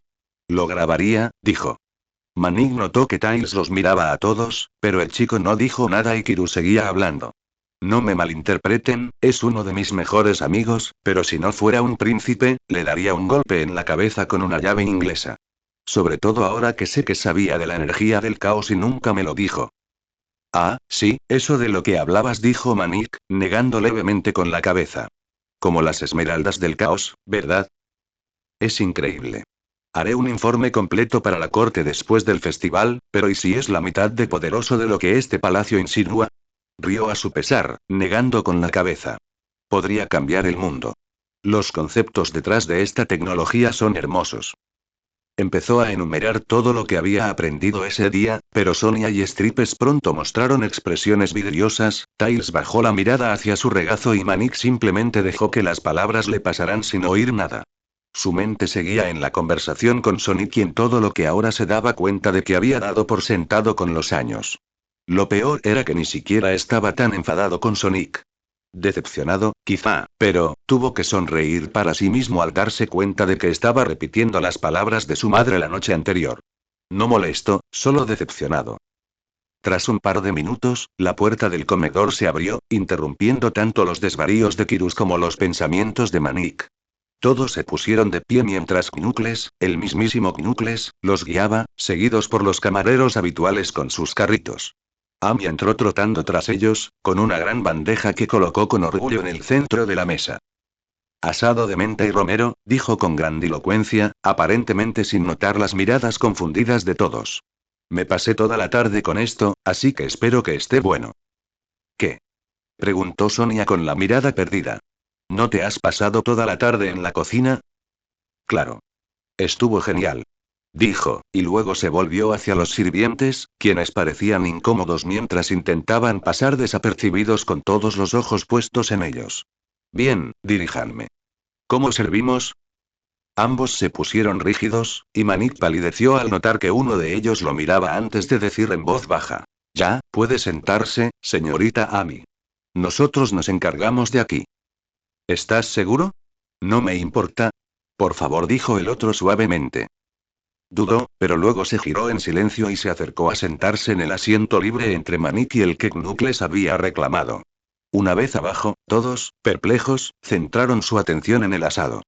lo grabaría, dijo. Manik notó que Tails los miraba a todos, pero el chico no dijo nada y Kirus seguía hablando. No me malinterpreten, es uno de mis mejores amigos, pero si no fuera un príncipe, le daría un golpe en la cabeza con una llave inglesa. Sobre todo ahora que sé que sabía de la energía del caos y nunca me lo dijo. Ah, sí, eso de lo que hablabas, dijo Manik, negando levemente con la cabeza. Como las esmeraldas del caos, ¿verdad? Es increíble. Haré un informe completo para la corte después del festival, pero ¿y si es la mitad de poderoso de lo que este palacio insinúa? Rió a su pesar, negando con la cabeza. Podría cambiar el mundo. Los conceptos detrás de esta tecnología son hermosos. Empezó a enumerar todo lo que había aprendido ese día, pero Sonia y Stripes pronto mostraron expresiones vidriosas. Tails bajó la mirada hacia su regazo y Manik simplemente dejó que las palabras le pasaran sin oír nada. Su mente seguía en la conversación con Sonic y en todo lo que ahora se daba cuenta de que había dado por sentado con los años. Lo peor era que ni siquiera estaba tan enfadado con Sonic. Decepcionado, quizá, pero tuvo que sonreír para sí mismo al darse cuenta de que estaba repitiendo las palabras de su madre la noche anterior. No molesto, solo decepcionado. Tras un par de minutos, la puerta del comedor se abrió, interrumpiendo tanto los desvaríos de Kirus como los pensamientos de Manik. Todos se pusieron de pie mientras Knuckles, el mismísimo Knuckles, los guiaba, seguidos por los camareros habituales con sus carritos. Amy entró trotando tras ellos, con una gran bandeja que colocó con orgullo en el centro de la mesa. Asado de menta y romero, dijo con grandilocuencia, aparentemente sin notar las miradas confundidas de todos. Me pasé toda la tarde con esto, así que espero que esté bueno. ¿Qué? Preguntó Sonia con la mirada perdida. ¿No te has pasado toda la tarde en la cocina? Claro. Estuvo genial. Dijo, y luego se volvió hacia los sirvientes, quienes parecían incómodos mientras intentaban pasar desapercibidos con todos los ojos puestos en ellos. Bien, diríjanme. ¿Cómo servimos? Ambos se pusieron rígidos, y Manik palideció al notar que uno de ellos lo miraba antes de decir en voz baja. Ya, puede sentarse, señorita Amy. Nosotros nos encargamos de aquí. ¿Estás seguro? No me importa. Por favor, dijo el otro suavemente. Dudó, pero luego se giró en silencio y se acercó a sentarse en el asiento libre entre Manik y el que Knuckles había reclamado. Una vez abajo, todos, perplejos, centraron su atención en el asado.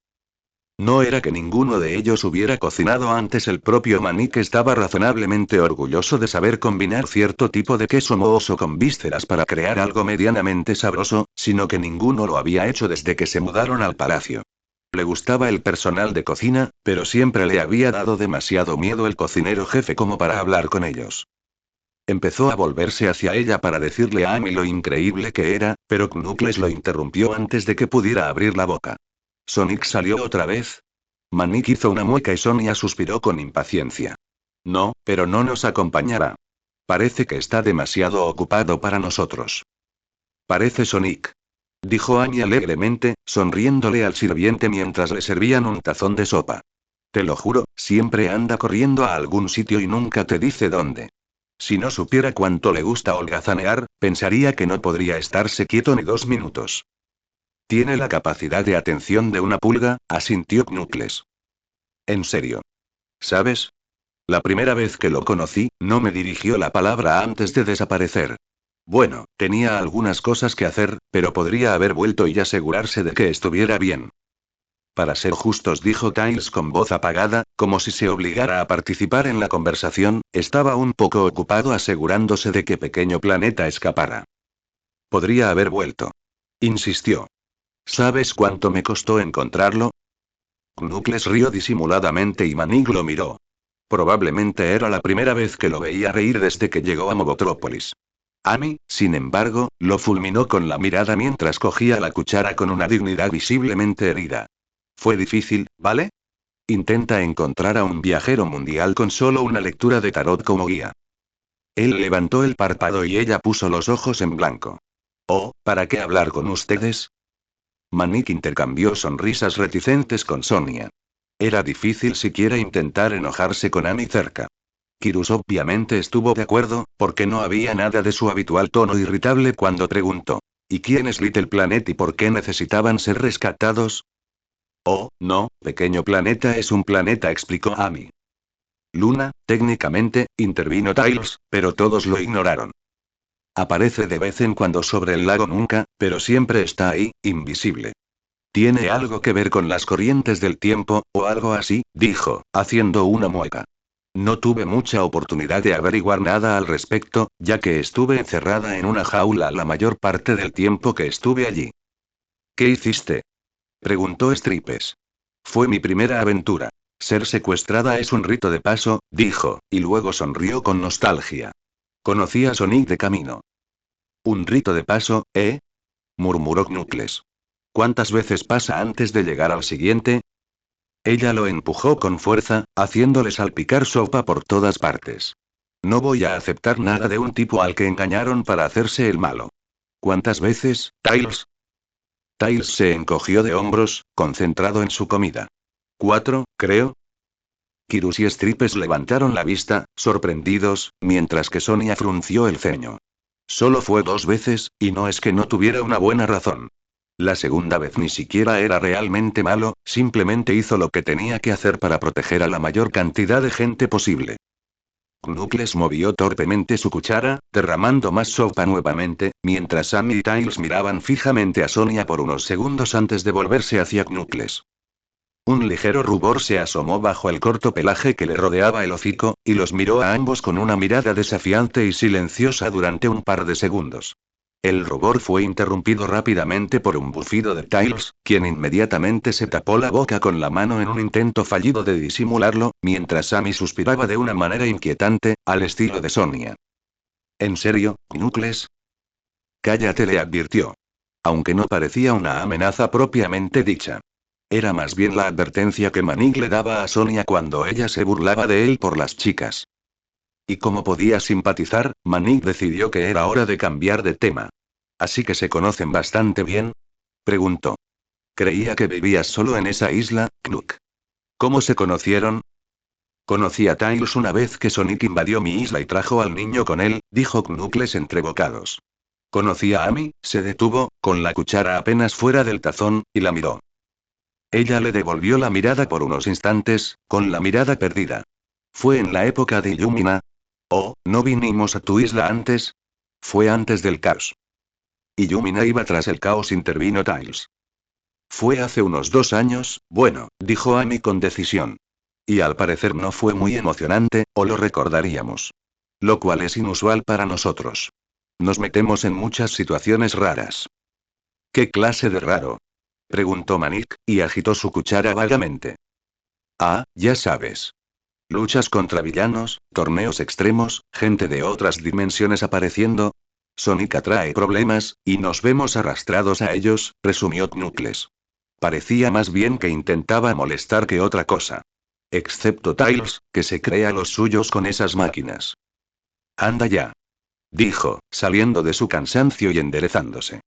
No era que ninguno de ellos hubiera cocinado antes, el propio Manik estaba razonablemente orgulloso de saber combinar cierto tipo de queso mohoso con vísceras para crear algo medianamente sabroso, sino que ninguno lo había hecho desde que se mudaron al palacio. Le gustaba el personal de cocina, pero siempre le había dado demasiado miedo el cocinero jefe como para hablar con ellos. Empezó a volverse hacia ella para decirle a Amy lo increíble que era, pero Knuckles lo interrumpió antes de que pudiera abrir la boca. ¿Sonic salió otra vez? Manik hizo una mueca y Sonia suspiró con impaciencia. No, pero no nos acompañará. Parece que está demasiado ocupado para nosotros. Parece Sonic. Dijo Amy alegremente, sonriéndole al sirviente mientras le servían un tazón de sopa. Te lo juro, siempre anda corriendo a algún sitio y nunca te dice dónde. Si no supiera cuánto le gusta holgazanear, pensaría que no podría estarse quieto ni 2 minutos. Tiene la capacidad de atención de una pulga, asintió Knuckles. En serio. ¿Sabes? La primera vez que lo conocí, no me dirigió la palabra antes de desaparecer. Bueno, tenía algunas cosas que hacer, pero podría haber vuelto y asegurarse de que estuviera bien. Para ser justos, dijo Tails con voz apagada, como si se obligara a participar en la conversación, estaba un poco ocupado asegurándose de que Pequeño Planeta escapara. Podría haber vuelto. Insistió. ¿Sabes cuánto me costó encontrarlo? Knuckles rió disimuladamente y Manik lo miró. Probablemente era la primera vez que lo veía reír desde que llegó a Mogotrópolis. Amy, sin embargo, lo fulminó con la mirada mientras cogía la cuchara con una dignidad visiblemente herida. Fue difícil, ¿vale? Intenta encontrar a un viajero mundial con solo una lectura de tarot como guía. Él levantó el párpado y ella puso los ojos en blanco. Oh, ¿para qué hablar con ustedes? Manik intercambió sonrisas reticentes con Sonia. Era difícil siquiera intentar enojarse con Amy cerca. Kirus obviamente estuvo de acuerdo, porque no había nada de su habitual tono irritable cuando preguntó. ¿Y quién es Little Planet y por qué necesitaban ser rescatados? Oh, no, Pequeño Planeta es un planeta, explicó Amy. Luna, técnicamente, intervino Tails, pero todos lo ignoraron. Aparece de vez en cuando sobre el lago nunca, pero siempre está ahí, invisible. Tiene algo que ver con las corrientes del tiempo, o algo así, dijo, haciendo una mueca. No tuve mucha oportunidad de averiguar nada al respecto, ya que estuve encerrada en una jaula la mayor parte del tiempo que estuve allí. ¿Qué hiciste? Preguntó Stripes. Fue mi primera aventura. Ser secuestrada es un rito de paso, dijo, y luego sonrió con nostalgia. Conocí a Sonic de camino. ¿Un rito de paso, eh? Murmuró Knuckles. ¿Cuántas veces pasa antes de llegar al siguiente? Ella lo empujó con fuerza, haciéndole salpicar sopa por todas partes. No voy a aceptar nada de un tipo al que engañaron para hacerse el malo. ¿Cuántas veces, Tails? Tails se encogió de hombros, concentrado en su comida. 4, creo. Kirus y Stripes levantaron la vista, sorprendidos, mientras que Sonia frunció el ceño. Solo fue 2 veces, y no es que no tuviera una buena razón. La segunda vez ni siquiera era realmente malo, simplemente hizo lo que tenía que hacer para proteger a la mayor cantidad de gente posible. Knuckles movió torpemente su cuchara, derramando más sopa nuevamente, mientras Amy y Tails miraban fijamente a Sonia por unos segundos antes de volverse hacia Knuckles. Un ligero rubor se asomó bajo el corto pelaje que le rodeaba el hocico, y los miró a ambos con una mirada desafiante y silenciosa durante un par de segundos. El rubor fue interrumpido rápidamente por un bufido de Tails, quien inmediatamente se tapó la boca con la mano en un intento fallido de disimularlo, mientras Amy suspiraba de una manera inquietante, al estilo de Sonia. ¿En serio, Knuckles? Cállate, le advirtió. Aunque no parecía una amenaza propiamente dicha. Era más bien la advertencia que Manik le daba a Sonia cuando ella se burlaba de él por las chicas. Y como podía simpatizar, Manik decidió que era hora de cambiar de tema. ¿Así que se conocen bastante bien? Preguntó. Creía que vivías solo en esa isla, Knuck. ¿Cómo se conocieron? Conocí a Tails una vez que Sonic invadió mi isla y trajo al niño con él, dijo Knuckles entre bocados. Conocí a Amy, se detuvo, con la cuchara apenas fuera del tazón, y la miró. Ella le devolvió la mirada por unos instantes, con la mirada perdida. ¿Fue en la época de Illumina? Oh, ¿no vinimos a tu isla antes? Fue antes del caos. Y Yumina iba tras el caos, intervino Tails. Fue hace unos 2 años, bueno, dijo Amy con decisión. Y al parecer no fue muy emocionante, o lo recordaríamos. Lo cual es inusual para nosotros. Nos metemos en muchas situaciones raras. ¿Qué clase de raro? Preguntó Manik, y agitó su cuchara vagamente. Ah, ya sabes. Luchas contra villanos, torneos extremos, gente de otras dimensiones apareciendo. Sonic atrae problemas, y nos vemos arrastrados a ellos, resumió Knuckles. Parecía más bien que intentaba molestar que otra cosa. Excepto Tails, que se crea los suyos con esas máquinas. Anda ya. Dijo, saliendo de su cansancio y enderezándose.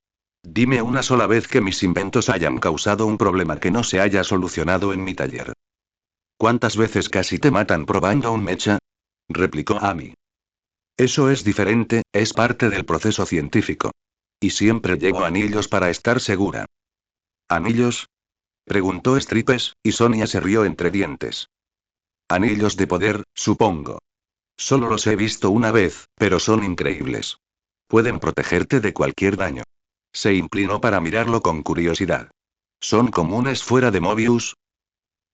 Dime una sola vez que mis inventos hayan causado un problema que no se haya solucionado en mi taller. ¿Cuántas veces casi te matan probando un mecha? Replicó Amy. Eso es diferente, es parte del proceso científico. Y siempre llevo anillos para estar segura. ¿Anillos? Preguntó Stripes, y Sonia se rió entre dientes. Anillos de poder, supongo. Solo los he visto una vez, pero son increíbles. Pueden protegerte de cualquier daño. Se inclinó para mirarlo con curiosidad. ¿Son comunes fuera de Mobius?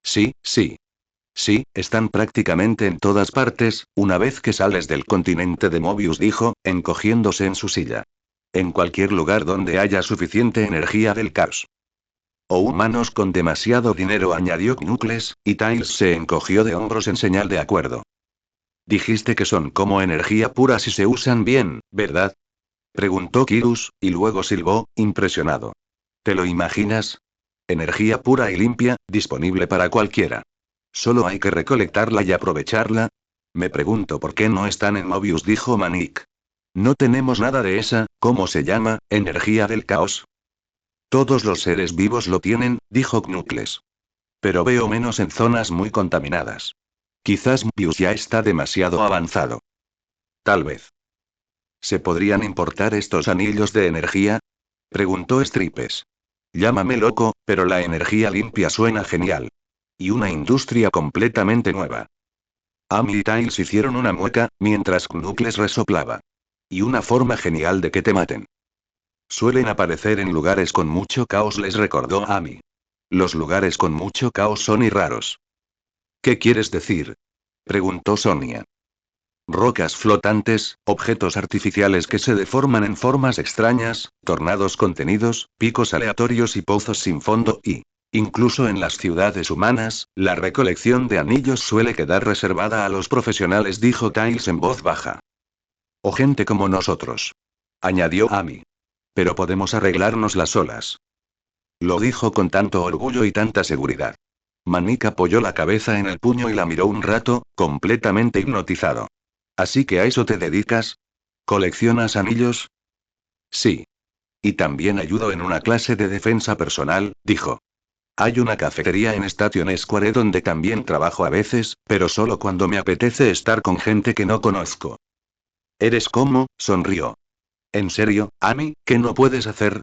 Sí, sí. Sí, están prácticamente en todas partes, una vez que sales del continente de Mobius, dijo, encogiéndose en su silla. En cualquier lugar donde haya suficiente energía del caos. O humanos con demasiado dinero, añadió Knuckles, y Tails se encogió de hombros en señal de acuerdo. Dijiste que son como energía pura si se usan bien, ¿verdad? Preguntó Kirus, y luego silbó, impresionado. ¿Te lo imaginas? Energía pura y limpia, disponible para cualquiera. Solo hay que recolectarla y aprovecharla. Me pregunto por qué no están en Mobius, dijo Manik. No tenemos nada de esa, ¿cómo se llama? Energía del caos. Todos los seres vivos lo tienen, dijo Knuckles. Pero veo menos en zonas muy contaminadas. Quizás Mobius ya está demasiado avanzado. Tal vez. ¿Se podrían importar estos anillos de energía? Preguntó Stripes. Llámame loco, pero la energía limpia suena genial. Y una industria completamente nueva. Amy y Tails hicieron una mueca, mientras Knuckles resoplaba. Y una forma genial de que te maten. Suelen aparecer en lugares con mucho caos, les recordó Amy. Los lugares con mucho caos son raros. ¿Qué quieres decir? Preguntó Sonia. Rocas flotantes, objetos artificiales que se deforman en formas extrañas, tornados contenidos, picos aleatorios y pozos sin fondo y, incluso en las ciudades humanas, la recolección de anillos suele quedar reservada a los profesionales, dijo Tails en voz baja. O gente como nosotros. Añadió Amy. Pero podemos arreglárnoslas solas. Lo dijo con tanto orgullo y tanta seguridad. Manik apoyó la cabeza en el puño y la miró un rato, completamente hipnotizado. ¿Así que a eso te dedicas? ¿Coleccionas anillos? Sí. Y también ayudo en una clase de defensa personal, dijo. Hay una cafetería en Station Square donde también trabajo a veces, pero solo cuando me apetece estar con gente que no conozco. ¿Eres como? Sonrió. ¿En serio, Amy, qué no puedes hacer?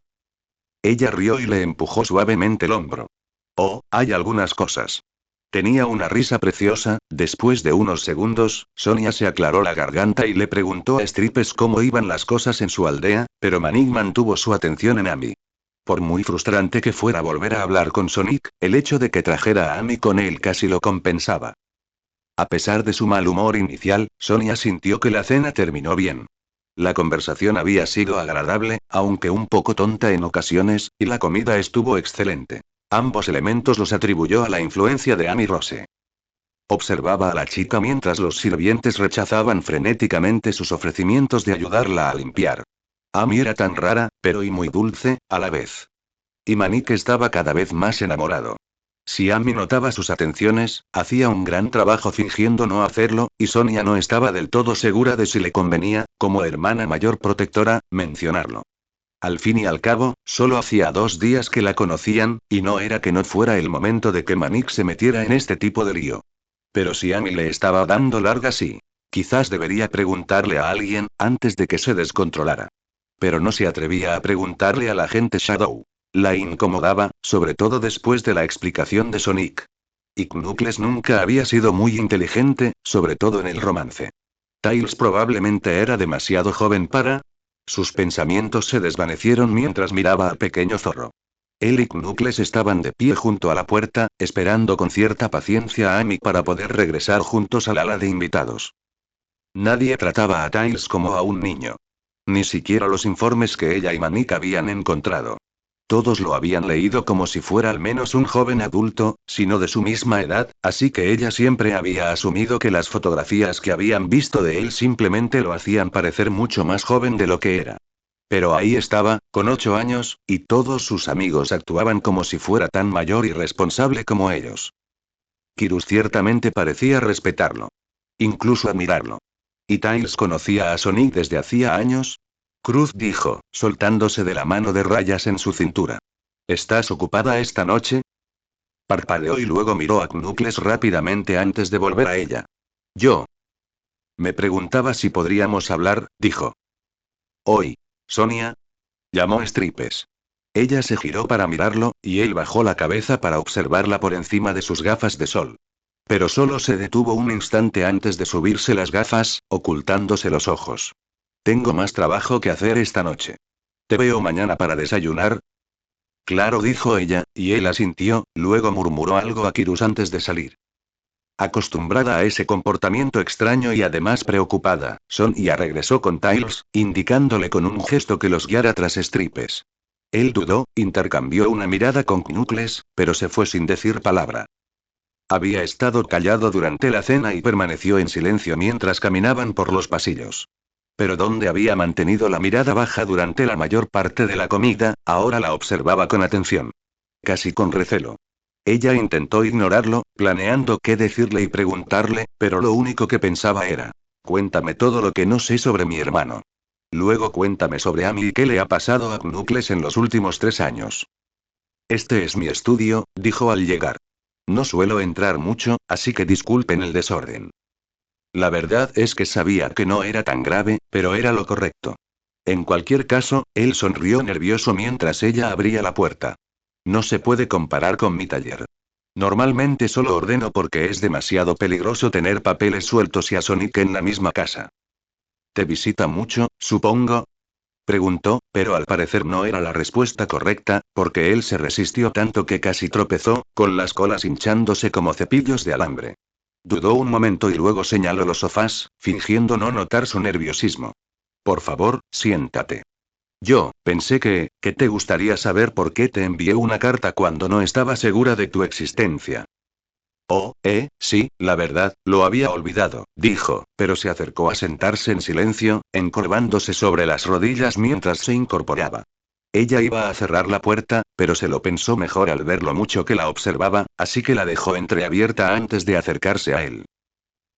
Ella rió y le empujó suavemente el hombro. Oh, hay algunas cosas. Tenía una risa preciosa. Después de unos segundos, Sonia se aclaró la garganta y le preguntó a Stripes cómo iban las cosas en su aldea, pero Manik mantuvo su atención en Amy. Por muy frustrante que fuera volver a hablar con Sonic, el hecho de que trajera a Amy con él casi lo compensaba. A pesar de su mal humor inicial, Sonia sintió que la cena terminó bien. La conversación había sido agradable, aunque un poco tonta en ocasiones, y la comida estuvo excelente. Ambos elementos los atribuyó a la influencia de Amy Rose. Observaba a la chica mientras los sirvientes rechazaban frenéticamente sus ofrecimientos de ayudarla a limpiar. Amy era tan rara, pero y muy dulce, a la vez. Y Manik estaba cada vez más enamorado. Si Amy notaba sus atenciones, hacía un gran trabajo fingiendo no hacerlo, y Sonia no estaba del todo segura de si le convenía, como hermana mayor protectora, mencionarlo. Al fin y al cabo, solo hacía 2 días que la conocían, y no era que no fuera el momento de que Manik se metiera en este tipo de lío. Pero si Amy le estaba dando largas, sí. Quizás debería preguntarle a alguien, antes de que se descontrolara. Pero no se atrevía a preguntarle al agente Shadow. La incomodaba, sobre todo después de la explicación de Sonic. Y Knuckles nunca había sido muy inteligente, sobre todo en el romance. Tails probablemente era demasiado joven para... Sus pensamientos se desvanecieron mientras miraba al pequeño zorro. Él y Knuckles estaban de pie junto a la puerta, esperando con cierta paciencia a Amy para poder regresar juntos al ala de invitados. Nadie trataba a Tails como a un niño. Ni siquiera los informes que ella y Manik habían encontrado. Todos lo habían leído como si fuera al menos un joven adulto, sino de su misma edad, así que ella siempre había asumido que las fotografías que habían visto de él simplemente lo hacían parecer mucho más joven de lo que era. Pero ahí estaba, con 8 años, y todos sus amigos actuaban como si fuera tan mayor y responsable como ellos. Kirus ciertamente parecía respetarlo. Incluso admirarlo. ¿Y Tails conocía a Sonic desde hacía años? Cruz dijo, soltándose de la mano de rayas en su cintura. ¿Estás ocupada esta noche? Parpadeó y luego miró a Knuckles rápidamente antes de volver a ella. Yo. Me preguntaba si podríamos hablar, dijo. Hoy. Sonia. Llamó Stripes. Ella se giró para mirarlo, y él bajó la cabeza para observarla por encima de sus gafas de sol. Pero solo se detuvo un instante antes de subirse las gafas, ocultándose los ojos. Tengo más trabajo que hacer esta noche. ¿Te veo mañana para desayunar? Claro, dijo ella, y él asintió, luego murmuró algo a Kirus antes de salir. Acostumbrada a ese comportamiento extraño y además preocupada, Sonia regresó con Tails, indicándole con un gesto que los guiara tras Stripes. Él dudó, intercambió una mirada con Knuckles, pero se fue sin decir palabra. Había estado callado durante la cena y permaneció en silencio mientras caminaban por los pasillos. Pero donde había mantenido la mirada baja durante la mayor parte de la comida, ahora la observaba con atención. Casi con recelo. Ella intentó ignorarlo, planeando qué decirle y preguntarle, pero lo único que pensaba era: cuéntame todo lo que no sé sobre mi hermano. Luego cuéntame sobre Amy y qué le ha pasado a Knuckles en los últimos 3 años. Este es mi estudio, dijo al llegar. No suelo entrar mucho, así que disculpen el desorden. La verdad es que sabía que no era tan grave, pero era lo correcto. En cualquier caso, él sonrió nervioso mientras ella abría la puerta. No se puede comparar con mi taller. Normalmente solo ordeno porque es demasiado peligroso tener papeles sueltos y a Sonic en la misma casa. ¿Te visita mucho, supongo? Preguntó, pero al parecer no era la respuesta correcta, porque él se resistió tanto que casi tropezó, con las colas hinchándose como cepillos de alambre. Dudó un momento y luego señaló los sofás, fingiendo no notar su nerviosismo. Por favor, siéntate. Yo, pensé que te gustaría saber por qué te envié una carta cuando no estaba segura de tu existencia. Oh, sí, la verdad, lo había olvidado, dijo, pero se acercó a sentarse en silencio, encorvándose sobre las rodillas mientras se incorporaba. Ella iba a cerrar la puerta, pero se lo pensó mejor al ver lo mucho que la observaba, así que la dejó entreabierta antes de acercarse a él.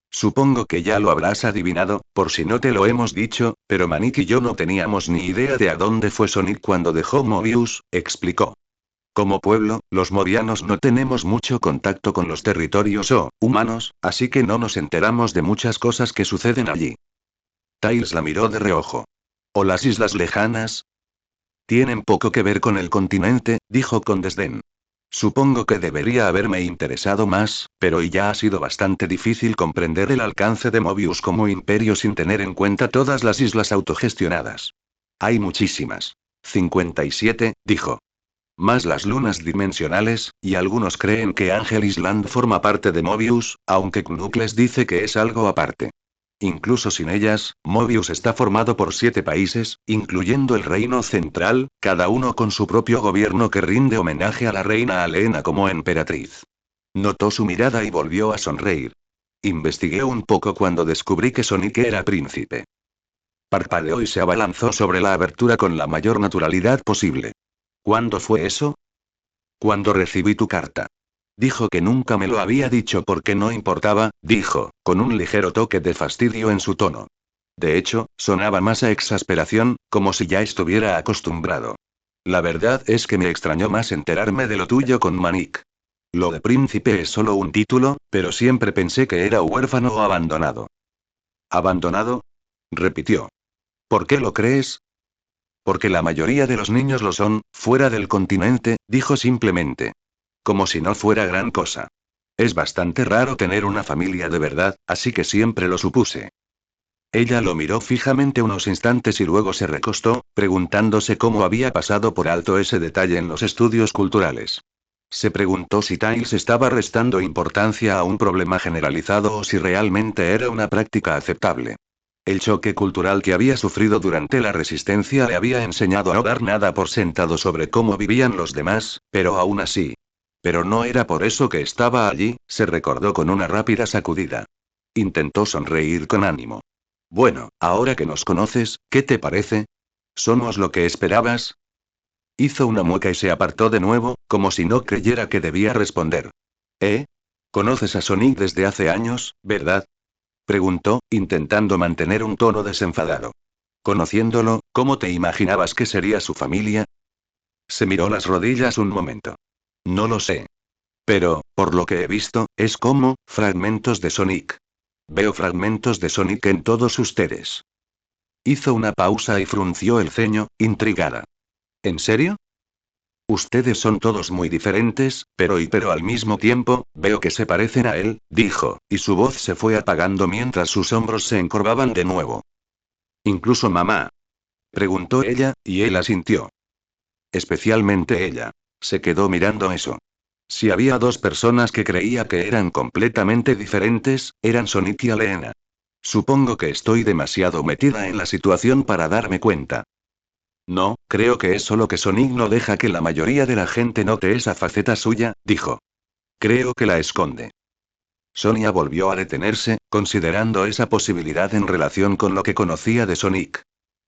Supongo que ya lo habrás adivinado, por si no te lo hemos dicho, pero Manik y yo no teníamos ni idea de a dónde fue Sonic cuando dejó Mobius, explicó. Como pueblo, los movianos no tenemos mucho contacto con los territorios humanos, así que no nos enteramos de muchas cosas que suceden allí. Tails la miró de reojo. ¿O las islas lejanas? Tienen poco que ver con el continente, dijo con desdén. Supongo que debería haberme interesado más, pero ya ha sido bastante difícil comprender el alcance de Mobius como imperio sin tener en cuenta todas las islas autogestionadas. Hay muchísimas. 57, dijo. Más las lunas dimensionales, y algunos creen que Angel Island forma parte de Mobius, aunque Knuckles dice que es algo aparte. Incluso sin ellas, Mobius está formado por 7 países, incluyendo el Reino Central, cada uno con su propio gobierno que rinde homenaje a la reina Alena como emperatriz. Notó su mirada y volvió a sonreír. Investigué un poco cuando descubrí que Sonic era príncipe. Parpadeó y se abalanzó sobre la abertura con la mayor naturalidad posible. ¿Cuándo fue eso? Cuando recibí tu carta. Dijo que nunca me lo había dicho porque no importaba, dijo, con un ligero toque de fastidio en su tono. De hecho, sonaba más a exasperación, como si ya estuviera acostumbrado. La verdad es que me extrañó más enterarme de lo tuyo con Manik. Lo de príncipe es solo un título, pero siempre pensé que era huérfano o abandonado. ¿Abandonado? Repitió. ¿Por qué lo crees? Porque la mayoría de los niños lo son, fuera del continente, dijo simplemente. Como si no fuera gran cosa. Es bastante raro tener una familia de verdad, así que siempre lo supuse. Ella lo miró fijamente unos instantes y luego se recostó, preguntándose cómo había pasado por alto ese detalle en los estudios culturales. Se preguntó si Tiles estaba restando importancia a un problema generalizado o si realmente era una práctica aceptable. El choque cultural que había sufrido durante la resistencia le había enseñado a no dar nada por sentado sobre cómo vivían los demás, pero aún así. Pero no era por eso que estaba allí, se recordó con una rápida sacudida. Intentó sonreír con ánimo. Bueno, ahora que nos conoces, ¿qué te parece? ¿Somos lo que esperabas? Hizo una mueca y se apartó de nuevo, como si no creyera que debía responder. ¿Eh? ¿Conoces a Sonic desde hace años, verdad? Preguntó, intentando mantener un tono desenfadado. Conociéndolo, ¿cómo te imaginabas que sería su familia? Se miró las rodillas un momento. No lo sé. Pero, por lo que he visto, es como, fragmentos de Sonic. Veo fragmentos de Sonic en todos ustedes. Hizo una pausa y frunció el ceño, intrigada. ¿En serio? Ustedes son todos muy diferentes, pero al mismo tiempo, veo que se parecen a él, dijo, y su voz se fue apagando mientras sus hombros se encorvaban de nuevo. ¿Incluso mamá? Preguntó ella, y él asintió. Especialmente ella. Se quedó mirando eso. Si había dos personas que creía que eran completamente diferentes, eran Sonic y Alena. Supongo que estoy demasiado metida en la situación para darme cuenta. No, creo que es solo que Sonic no deja que la mayoría de la gente note esa faceta suya, dijo. Creo que la esconde. Sonia volvió a detenerse, considerando esa posibilidad en relación con lo que conocía de Sonic.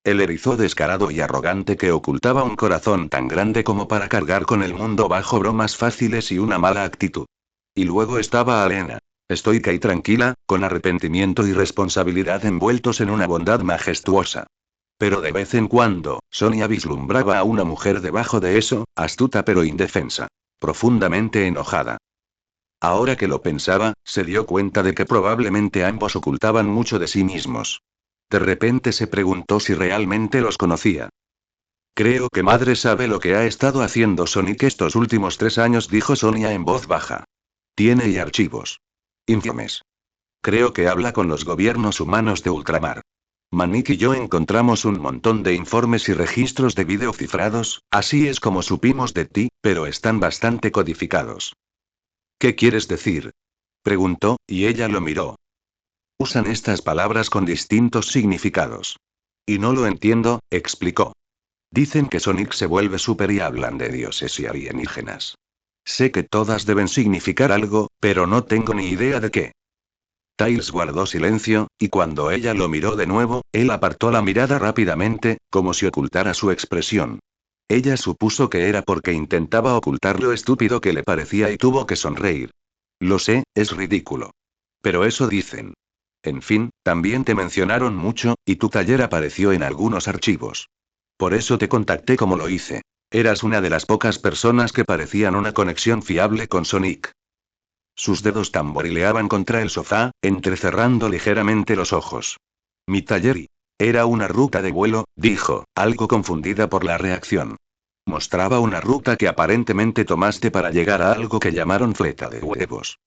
El erizo descarado y arrogante que ocultaba un corazón tan grande como para cargar con el mundo bajo bromas fáciles y una mala actitud. Y luego estaba Alena. Estoica y tranquila, con arrepentimiento y responsabilidad envueltos en una bondad majestuosa. Pero de vez en cuando, Sonia vislumbraba a una mujer debajo de eso, astuta pero indefensa. Profundamente enojada. Ahora que lo pensaba, se dio cuenta de que probablemente ambos ocultaban mucho de sí mismos. De repente se preguntó si realmente los conocía. Creo que madre sabe lo que ha estado haciendo Sonic estos últimos 3 años, dijo Sonia en voz baja. Tiene y archivos. Infames. Creo que habla con los gobiernos humanos de ultramar. Manik y yo encontramos un montón de informes y registros de vídeo cifrados, así es como supimos de ti, pero están bastante codificados. ¿Qué quieres decir? Preguntó, y ella lo miró. Usan estas palabras con distintos significados. Y no lo entiendo, explicó. Dicen que Sonic se vuelve súper y hablan de dioses y alienígenas. Sé que todas deben significar algo, pero no tengo ni idea de qué. Tails guardó silencio, y cuando ella lo miró de nuevo, él apartó la mirada rápidamente, como si ocultara su expresión. Ella supuso que era porque intentaba ocultar lo estúpido que le parecía y tuvo que sonreír. Lo sé, es ridículo. Pero eso dicen. En fin, también te mencionaron mucho, y tu taller apareció en algunos archivos. Por eso te contacté como lo hice. Eras una de las pocas personas que parecían una conexión fiable con Sonic. Sus dedos tamborileaban contra el sofá, entrecerrando ligeramente los ojos. Mi taller y... Era una ruta de vuelo, dijo, algo confundida por la reacción. Mostraba una ruta que aparentemente tomaste para llegar a algo que llamaron fleta de huevos.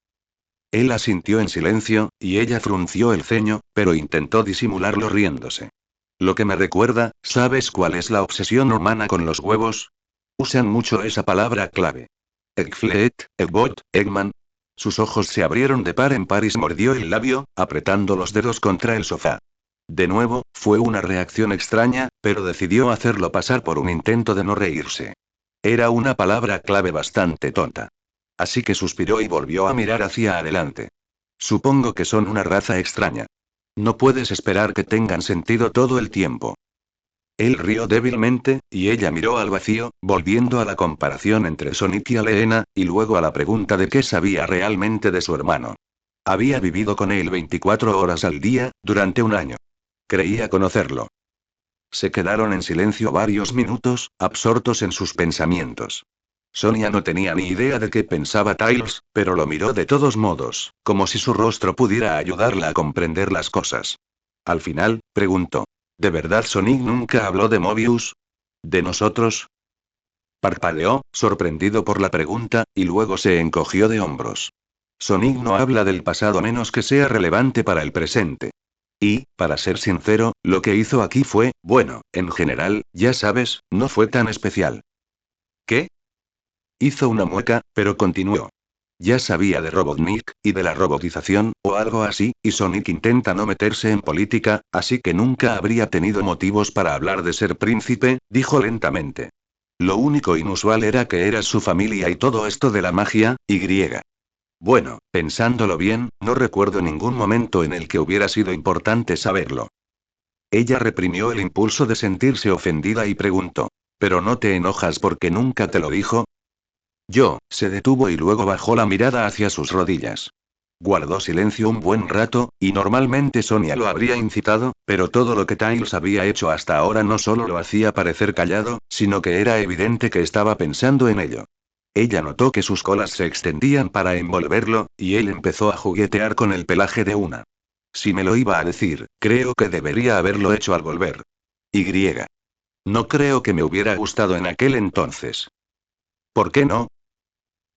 Él asintió en silencio, y ella frunció el ceño, pero intentó disimularlo riéndose. Lo que me recuerda, ¿sabes cuál es la obsesión humana con los huevos? Usan mucho esa palabra clave. Eggfleet, Eggbot, Eggman. Sus ojos se abrieron de par en par y se mordió el labio, apretando los dedos contra el sofá. De nuevo, fue una reacción extraña, pero decidió hacerlo pasar por un intento de no reírse. Era una palabra clave bastante tonta. Así que suspiró y volvió a mirar hacia adelante. Supongo que son una raza extraña. No puedes esperar que tengan sentido todo el tiempo. Él rió débilmente, y ella miró al vacío, volviendo a la comparación entre Sonic y Alena, y luego a la pregunta de qué sabía realmente de su hermano. Había vivido con él 24 horas al día, durante un año. Creía conocerlo. Se quedaron en silencio varios minutos, absortos en sus pensamientos. Sonia no tenía ni idea de qué pensaba Tails, pero lo miró de todos modos, como si su rostro pudiera ayudarla a comprender las cosas. Al final, preguntó. ¿De verdad Sonic nunca habló de Mobius? ¿De nosotros? Parpadeó, sorprendido por la pregunta, y luego se encogió de hombros. Sonic no habla del pasado a menos que sea relevante para el presente. Y, para ser sincero, lo que hizo aquí fue, bueno, en general, ya sabes, no fue tan especial. ¿Qué? Hizo una mueca, pero continuó. Ya sabía de Robotnik, y de la robotización, o algo así, y Sonic intenta no meterse en política, así que nunca habría tenido motivos para hablar de ser príncipe, dijo lentamente. Lo único inusual era que era su familia y todo esto de la magia, y griega. Bueno, pensándolo bien, no recuerdo ningún momento en el que hubiera sido importante saberlo. Ella reprimió el impulso de sentirse ofendida y preguntó. ¿Pero no te enojas porque nunca te lo dijo? Se detuvo y luego bajó la mirada hacia sus rodillas. Guardó silencio un buen rato, y normalmente Sonia lo habría incitado, pero todo lo que Tails había hecho hasta ahora no solo lo hacía parecer callado, sino que era evidente que estaba pensando en ello. Ella notó que sus colas se extendían para envolverlo, y él empezó a juguetear con el pelaje de una. Si me lo iba a decir, creo que debería haberlo hecho al volver. Y. No creo que me hubiera gustado en aquel entonces. ¿Por qué no?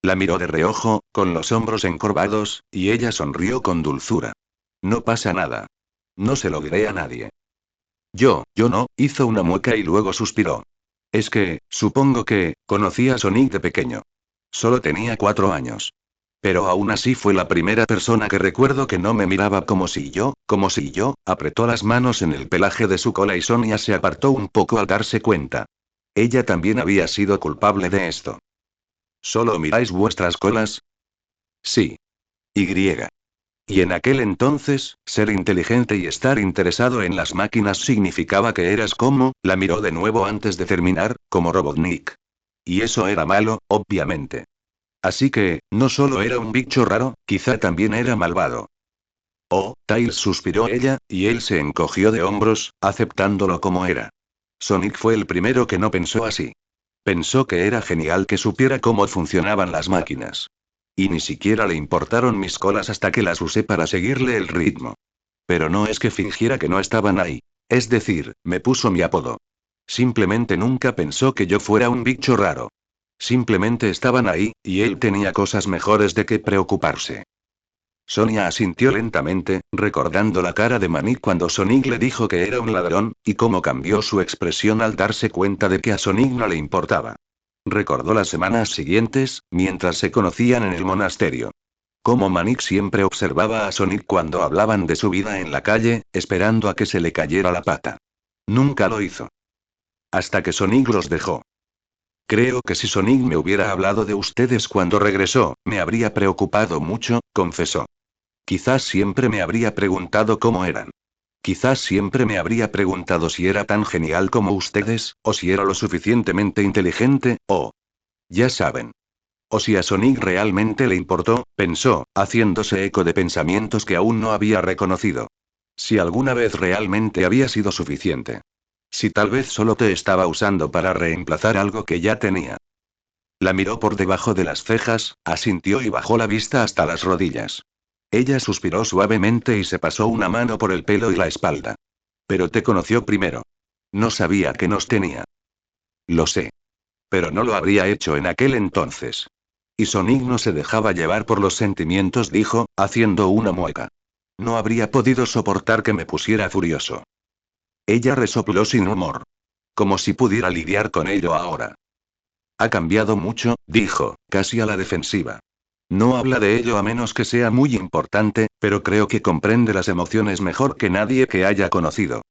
La miró de reojo, con los hombros encorvados, y ella sonrió con dulzura. No pasa nada. No se lo diré a nadie. Yo no, hizo una mueca y luego suspiró. Es que, supongo que, conocí a Sonic de pequeño. Solo tenía 4 años. Pero aún así fue la primera persona que recuerdo que no me miraba como si yo, apretó las manos en el pelaje de su cola y Sonia se apartó un poco al darse cuenta. Ella también había sido culpable de esto. ¿Solo miráis vuestras colas? Sí. Y. Y en aquel entonces, ser inteligente y estar interesado en las máquinas significaba que eras como, la miró de nuevo antes de terminar, como Robotnik. Y eso era malo, obviamente. Así que, no solo era un bicho raro, quizá también era malvado. Oh, Tails suspiró ella, y él se encogió de hombros, aceptándolo como era. Sonic fue el primero que no pensó así. Pensó que era genial que supiera cómo funcionaban las máquinas. Y ni siquiera le importaron mis colas hasta que las usé para seguirle el ritmo. Pero no es que fingiera que no estaban ahí. Es decir, me puso mi apodo. Simplemente nunca pensó que yo fuera un bicho raro. Simplemente estaban ahí, y él tenía cosas mejores de qué preocuparse. Sonia asintió lentamente, recordando la cara de Manik cuando Sonic le dijo que era un ladrón, y cómo cambió su expresión al darse cuenta de que a Sonic no le importaba. Recordó las semanas siguientes, mientras se conocían en el monasterio. Cómo Manik siempre observaba a Sonic cuando hablaban de su vida en la calle, esperando a que se le cayera la pata. Nunca lo hizo. Hasta que Sonic los dejó. Creo que si Sonic me hubiera hablado de ustedes cuando regresó, me habría preocupado mucho, confesó. Quizás siempre me habría preguntado cómo eran. Quizás siempre me habría preguntado si era tan genial como ustedes, o si era lo suficientemente inteligente, o... Ya saben. O si a Sonic realmente le importó, pensó, haciéndose eco de pensamientos que aún no había reconocido. Si alguna vez realmente había sido suficiente. Si tal vez solo te estaba usando para reemplazar algo que ya tenía. La miró por debajo de las cejas, asintió y bajó la vista hasta las rodillas. Ella suspiró suavemente y se pasó una mano por el pelo y la espalda. Pero te conoció primero. No sabía que nos tenía. Lo sé. Pero no lo habría hecho en aquel entonces. Y Sonic no se dejaba llevar por los sentimientos, dijo, haciendo una mueca. No habría podido soportar que me pusiera furioso. Ella resopló sin humor. Como si pudiera lidiar con ello ahora. Ha cambiado mucho, dijo, casi a la defensiva. No habla de ello a menos que sea muy importante, pero creo que comprende las emociones mejor que nadie que haya conocido.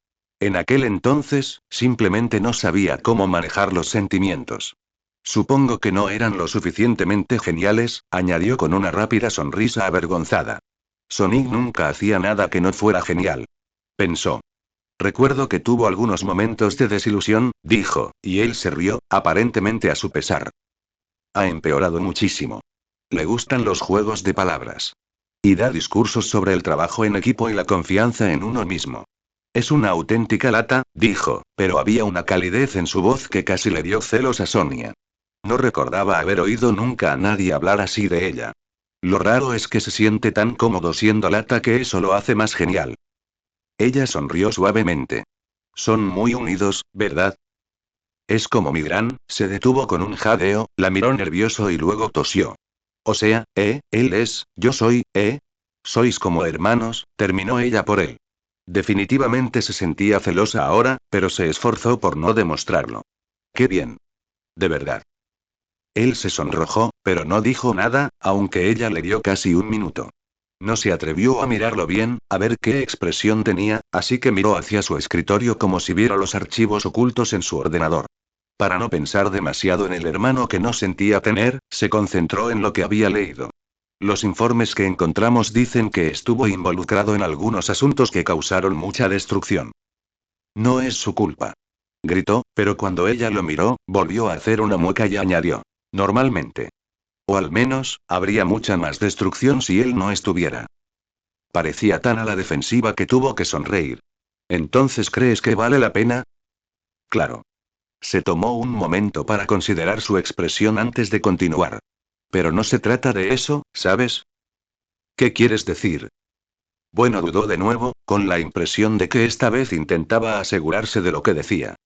En aquel entonces, simplemente no sabía cómo manejar los sentimientos. Supongo que no eran lo suficientemente geniales, añadió con una rápida sonrisa avergonzada. Sonic nunca hacía nada que no fuera genial. Pensó. Recuerdo que tuvo algunos momentos de desilusión, dijo, y él se rió, aparentemente a su pesar. Ha empeorado muchísimo. Le gustan los juegos de palabras. Y da discursos sobre el trabajo en equipo y la confianza en uno mismo. Es una auténtica lata, dijo, pero había una calidez en su voz que casi le dio celos a Sonia. No recordaba haber oído nunca a nadie hablar así de ella. Lo raro es que se siente tan cómodo siendo lata que eso lo hace más genial. Ella sonrió suavemente. Son muy unidos, ¿verdad? Es como mi gran, se detuvo con un jadeo, la miró nervioso y luego tosió. O sea, él es, yo soy, sois como hermanos, terminó ella por él. Definitivamente se sentía celosa ahora, pero se esforzó por no demostrarlo. ¡Qué bien! De verdad. Él se sonrojó, pero no dijo nada, aunque ella le dio casi un minuto. No se atrevió a mirarlo bien, a ver qué expresión tenía, así que miró hacia su escritorio como si viera los archivos ocultos en su ordenador. Para no pensar demasiado en el hermano que no sentía tener, se concentró en lo que había leído. Los informes que encontramos dicen que estuvo involucrado en algunos asuntos que causaron mucha destrucción. No es su culpa. Gritó, pero cuando ella lo miró, volvió a hacer una mueca y añadió. Normalmente. O al menos, habría mucha más destrucción si él no estuviera. Parecía tan a la defensiva que tuvo que sonreír. ¿Entonces crees que vale la pena? Claro. Se tomó un momento para considerar su expresión antes de continuar. Pero no se trata de eso, ¿sabes? ¿Qué quieres decir? Bueno, dudó de nuevo, con la impresión de que esta vez intentaba asegurarse de lo que decía.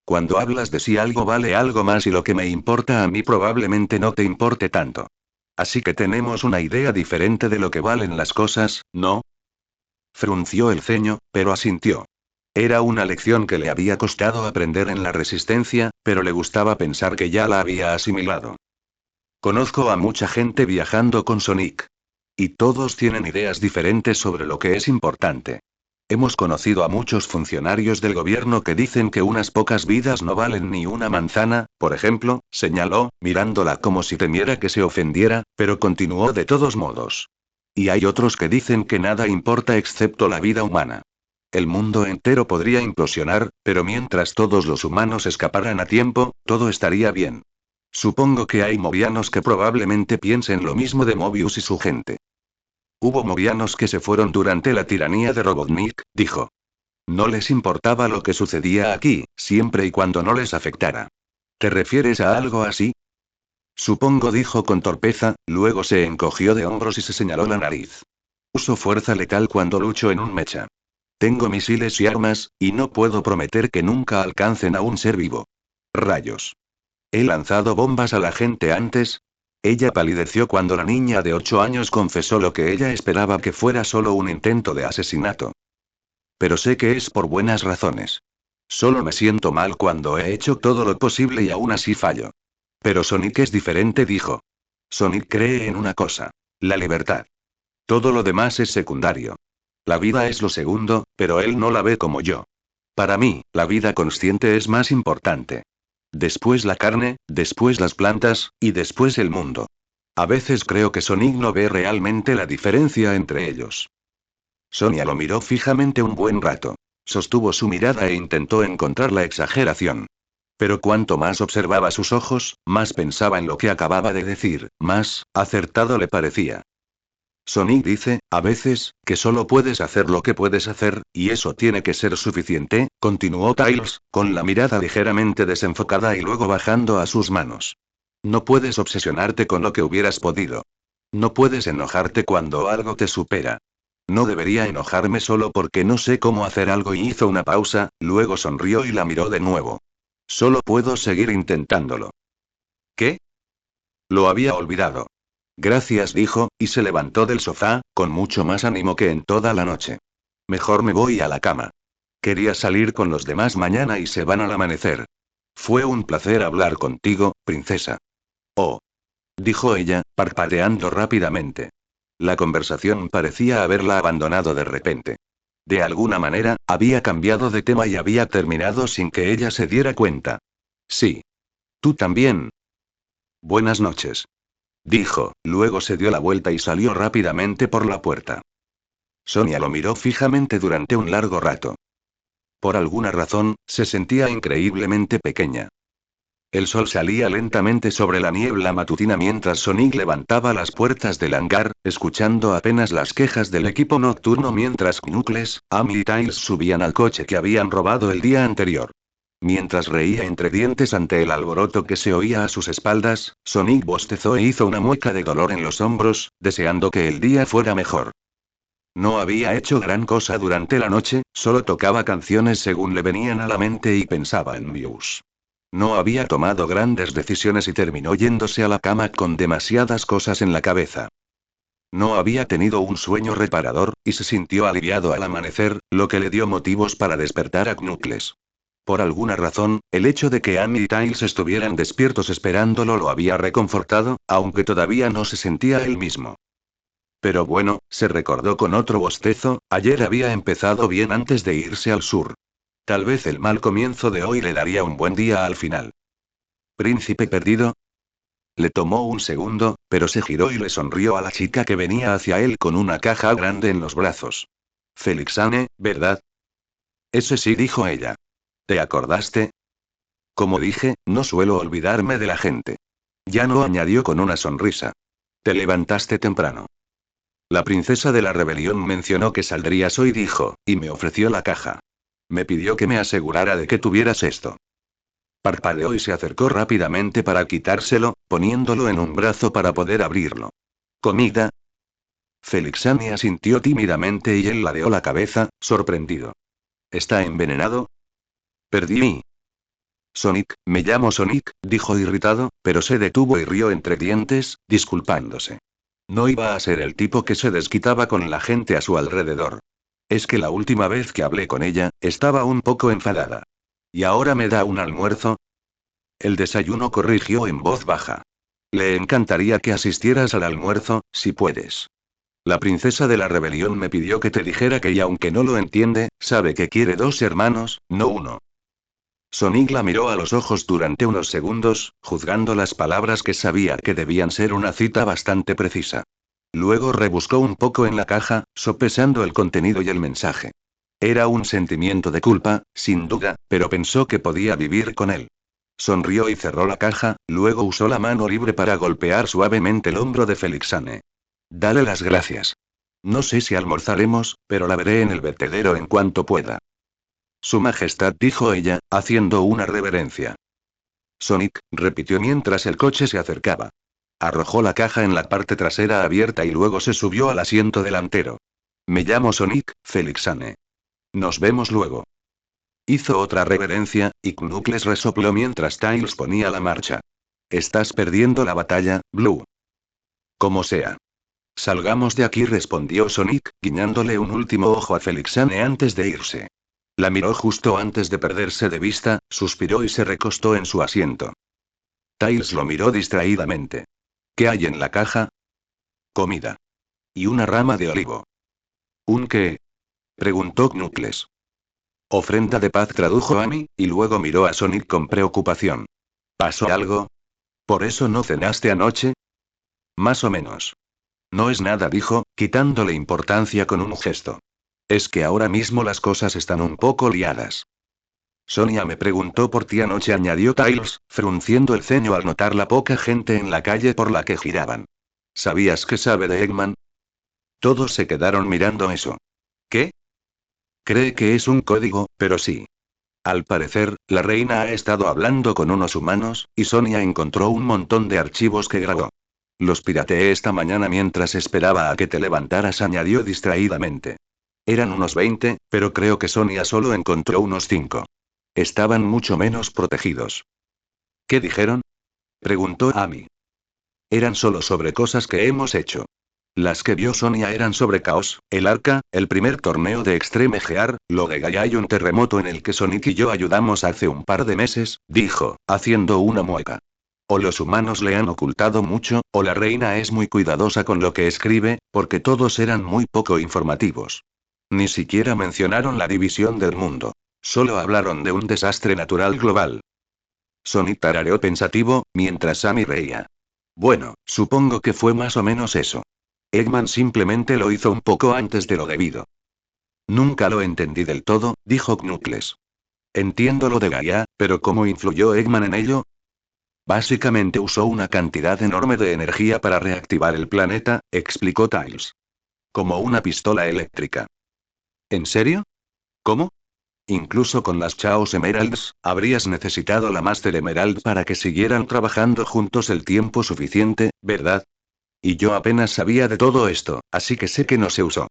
Cuando hablas de si algo vale algo más y lo que me importa a mí probablemente no te importe tanto. Así que tenemos una idea diferente de lo que valen las cosas, ¿no? Frunció el ceño, pero asintió. Era una lección que le había costado aprender en la resistencia, pero le gustaba pensar que ya la había asimilado. Conozco a mucha gente viajando con Sonic. Y todos tienen ideas diferentes sobre lo que es importante. Hemos conocido a muchos funcionarios del gobierno que dicen que unas pocas vidas no valen ni una manzana, por ejemplo, señaló, mirándola como si temiera que se ofendiera, pero continuó de todos modos. Y hay otros que dicen que nada importa excepto la vida humana. El mundo entero podría implosionar, pero mientras todos los humanos escaparan a tiempo, todo estaría bien. Supongo que hay movianos que probablemente piensen lo mismo de Mobius y su gente. Hubo movianos que se fueron durante la tiranía de Robotnik, dijo. No les importaba lo que sucedía aquí, siempre y cuando no les afectara. ¿Te refieres a algo así? Supongo, dijo con torpeza, luego se encogió de hombros y se señaló la nariz. Uso fuerza letal cuando lucho en un mecha. Tengo misiles y armas, y no puedo prometer que nunca alcancen a un ser vivo. Rayos. ¿He lanzado bombas a la gente antes? Ella palideció cuando la niña de 8 años confesó lo que ella esperaba que fuera solo un intento de asesinato. Pero sé que es por buenas razones. Solo me siento mal cuando he hecho todo lo posible y aún así fallo. Pero Sonic es diferente, dijo. Sonic cree en una cosa. La libertad. Todo lo demás es secundario. La vida es lo segundo, pero él no la ve como yo. Para mí, la vida consciente es más importante. Después la carne, después las plantas, y después el mundo. A veces creo que Sonic no ve realmente la diferencia entre ellos. Sonia lo miró fijamente un buen rato. Sostuvo su mirada e intentó encontrar la exageración. Pero cuanto más observaba sus ojos, más pensaba en lo que acababa de decir, más acertado le parecía. Sonic dice, a veces, que solo puedes hacer lo que puedes hacer, y eso tiene que ser suficiente, continuó Tails, con la mirada ligeramente desenfocada y luego bajando a sus manos. No puedes obsesionarte con lo que hubieras podido. No puedes enojarte cuando algo te supera. No debería enojarme solo porque no sé cómo hacer algo y hizo una pausa, luego sonrió y la miró de nuevo. Solo puedo seguir intentándolo. ¿Qué? Lo había olvidado. Gracias, dijo, y se levantó del sofá, con mucho más ánimo que en toda la noche. Mejor me voy a la cama. Quería salir con los demás mañana y se van al amanecer. Fue un placer hablar contigo, princesa. Oh, dijo ella, parpadeando rápidamente. La conversación parecía haberla abandonado de repente. De alguna manera, había cambiado de tema y había terminado sin que ella se diera cuenta. Sí. Tú también. Buenas noches. Dijo, luego se dio la vuelta y salió rápidamente por la puerta. Sonia lo miró fijamente durante un largo rato. Por alguna razón, se sentía increíblemente pequeña. El sol salía lentamente sobre la niebla matutina mientras Sonic levantaba las puertas del hangar, escuchando apenas las quejas del equipo nocturno mientras Knuckles, Amy y Tails subían al coche que habían robado el día anterior. Mientras reía entre dientes ante el alboroto que se oía a sus espaldas, Sonic bostezó e hizo una mueca de dolor en los hombros, deseando que el día fuera mejor. No había hecho gran cosa durante la noche, solo tocaba canciones según le venían a la mente y pensaba en Muse. No había tomado grandes decisiones y terminó yéndose a la cama con demasiadas cosas en la cabeza. No había tenido un sueño reparador, y se sintió aliviado al amanecer, lo que le dio motivos para despertar a Knuckles. Por alguna razón, el hecho de que Amy y Tails estuvieran despiertos esperándolo lo había reconfortado, aunque todavía no se sentía él mismo. Pero bueno, se recordó con otro bostezo, ayer había empezado bien antes de irse al sur. Tal vez el mal comienzo de hoy le daría un buen día al final. ¿Príncipe perdido? Le tomó un segundo, pero se giró y le sonrió a la chica que venía hacia él con una caja grande en los brazos. Felixane, ¿verdad? Ese sí, dijo ella. ¿Te acordaste? Como dije, no suelo olvidarme de la gente. Ya no, añadió con una sonrisa. Te levantaste temprano. La princesa de la rebelión mencionó que saldrías hoy, dijo, y me ofreció la caja. Me pidió que me asegurara de que tuvieras esto. Parpadeó y se acercó rápidamente para quitárselo, poniéndolo en un brazo para poder abrirlo. ¿Comida? Felixane asintió tímidamente y él ladeó la cabeza, sorprendido. ¿Está envenenado? Perdí. Sonic, me llamo Sonic, dijo irritado, pero se detuvo y rió entre dientes, disculpándose. No iba a ser el tipo que se desquitaba con la gente a su alrededor. Es que la última vez que hablé con ella, estaba un poco enfadada. ¿Y ahora me da un almuerzo? El desayuno, corrigió en voz baja. Le encantaría que asistieras al almuerzo, si puedes. La princesa de la rebelión me pidió que te dijera que, y aunque no lo entiende, sabe que quiere dos hermanos, no uno. Sonic la miró a los ojos durante unos segundos, juzgando las palabras que sabía que debían ser una cita bastante precisa. Luego rebuscó un poco en la caja, sopesando el contenido y el mensaje. Era un sentimiento de culpa, sin duda, pero pensó que podía vivir con él. Sonrió y cerró la caja, luego usó la mano libre para golpear suavemente el hombro de Felixane. Dale las gracias. No sé si almorzaremos, pero la veré en el vertedero en cuanto pueda. Su Majestad, dijo ella, haciendo una reverencia. Sonic, repitió mientras el coche se acercaba. Arrojó la caja en la parte trasera abierta y luego se subió al asiento delantero. Me llamo Sonic, Felixane. Nos vemos luego. Hizo otra reverencia, y Knuckles resopló mientras Tails ponía la marcha. Estás perdiendo la batalla, Blue. Como sea. Salgamos de aquí, respondió Sonic, guiñándole un último ojo a Felixane antes de irse. La miró justo antes de perderse de vista, suspiró y se recostó en su asiento. Tails lo miró distraídamente. ¿Qué hay en la caja? Comida. Y una rama de olivo. ¿Un qué? Preguntó Knuckles. Ofrenda de paz, tradujo Amy, y luego miró a Sonic con preocupación. ¿Pasó algo? ¿Por eso no cenaste anoche? Más o menos. No es nada, dijo, quitándole importancia con un gesto. Es que ahora mismo las cosas están un poco liadas. Sonia me preguntó por ti anoche, añadió Tails, frunciendo el ceño al notar la poca gente en la calle por la que giraban. ¿Sabías qué sabe de Eggman? Todos se quedaron mirando eso. ¿Qué? Cree que es un código, pero sí. Al parecer, la reina ha estado hablando con unos humanos, y Sonia encontró un montón de archivos que grabó. Los pirateé esta mañana mientras esperaba a que te levantaras, añadió distraídamente. Eran unos 20, pero creo que Sonia solo encontró unos 5. Estaban mucho menos protegidos. ¿Qué dijeron? Preguntó Amy. Eran solo sobre cosas que hemos hecho. Las que vio Sonia eran sobre Caos, el Arca, el primer torneo de Extreme Gear, lo de Gaia y un terremoto en el que Sonic y yo ayudamos hace un par de meses, dijo, haciendo una mueca. O los humanos le han ocultado mucho, o la reina es muy cuidadosa con lo que escribe, porque todos eran muy poco informativos. Ni siquiera mencionaron la división del mundo. Solo hablaron de un desastre natural global. Sonic tarareó pensativo, mientras Amy reía. Bueno, supongo que fue más o menos eso. Eggman simplemente lo hizo un poco antes de lo debido. Nunca lo entendí del todo, dijo Knuckles. Entiendo lo de Gaia, pero ¿cómo influyó Eggman en ello? Básicamente usó una cantidad enorme de energía para reactivar el planeta, explicó Tails. Como una pistola eléctrica. ¿En serio? ¿Cómo? Incluso con las Chaos Emeralds, habrías necesitado la Master Emerald para que siguieran trabajando juntos el tiempo suficiente, ¿verdad? Y yo apenas sabía de todo esto, así que sé que no se usó.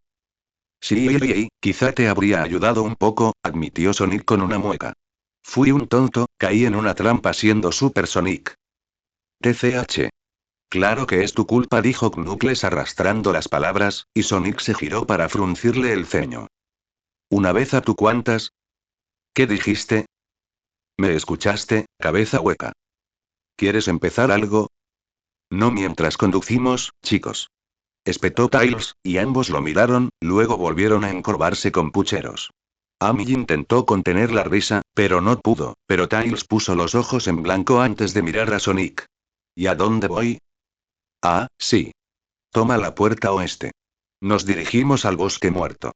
Sí, quizá te habría ayudado un poco, admitió Sonic con una mueca. Fui un tonto, caí en una trampa siendo Super Sonic. TCH. Claro que es tu culpa, dijo Knuckles arrastrando las palabras, y Sonic se giró para fruncirle el ceño. ¿Una vez a tú cuántas? ¿Qué dijiste? ¿Me escuchaste, cabeza hueca? ¿Quieres empezar algo? No mientras conducimos, chicos. Espetó Tails, y ambos lo miraron, luego volvieron a encorvarse con pucheros. Amy intentó contener la risa, pero no pudo, pero Tails puso los ojos en blanco antes de mirar a Sonic. ¿Y a dónde voy? Ah, sí. Toma la puerta oeste. Nos dirigimos al bosque muerto.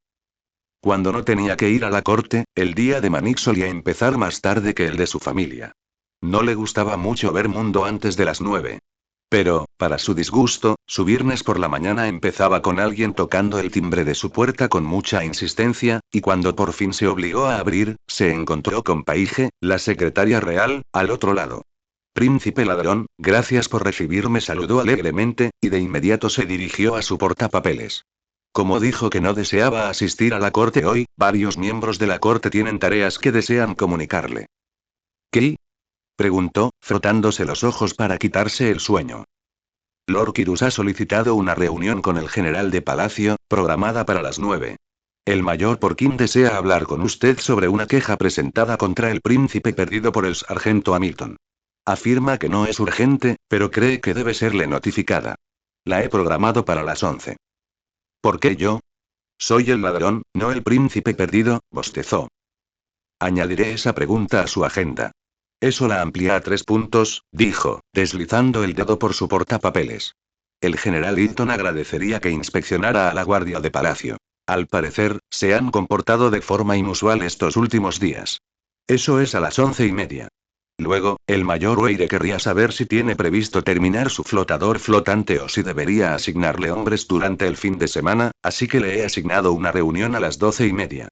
Cuando no tenía que ir a la corte, el día de Manic solía empezar más tarde que el de su familia. No le gustaba mucho ver mundo antes de las 9. Pero, para su disgusto, su viernes por la mañana empezaba con alguien tocando el timbre de su puerta con mucha insistencia, y cuando por fin se obligó a abrir, se encontró con Paige, la secretaria real, al otro lado. Príncipe ladrón, gracias por recibirme, saludó alegremente, y de inmediato se dirigió a su portapapeles. Como dijo que no deseaba asistir a la corte hoy, varios miembros de la corte tienen tareas que desean comunicarle. ¿Qué? Preguntó, frotándose los ojos para quitarse el sueño. Lord Kirus ha solicitado una reunión con el general de Palacio, programada para las 9. El mayor Porkin desea hablar con usted sobre una queja presentada contra el príncipe perdido por el sargento Hamilton. Afirma que no es urgente, pero cree que debe serle notificada. La he programado para las 11. ¿Por qué yo? Soy el ladrón, no el príncipe perdido, bostezó. Añadiré esa pregunta a su agenda. Eso la amplía a 3 puntos, dijo, deslizando el dedo por su portapapeles. El general Hilton agradecería que inspeccionara a la guardia de palacio. Al parecer, se han comportado de forma inusual estos últimos días. Eso es a las 11:30. Luego, el mayor Weire querría saber si tiene previsto terminar su flotador flotante o si debería asignarle hombres durante el fin de semana, así que le he asignado una reunión a las 12:30.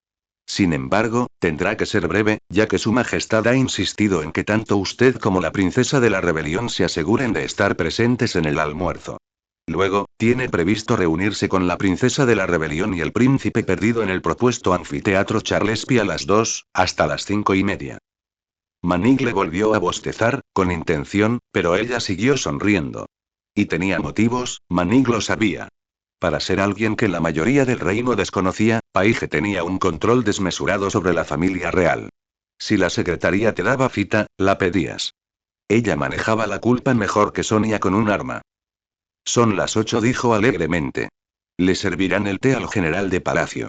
Sin embargo, tendrá que ser breve, ya que Su Majestad ha insistido en que tanto usted como la princesa de la rebelión se aseguren de estar presentes en el almuerzo. Luego, tiene previsto reunirse con la princesa de la rebelión y el príncipe perdido en el propuesto anfiteatro Charlespi a las 2, hasta las 5:30. Manning le volvió a bostezar, con intención, pero ella siguió sonriendo. Y tenía motivos, Manning lo sabía. Para ser alguien que la mayoría del reino desconocía, Paige tenía un control desmesurado sobre la familia real. Si la secretaría te daba cita, la pedías. Ella manejaba la culpa mejor que Sonia con un arma. Son las 8, dijo alegremente. Le servirán el té al general de palacio.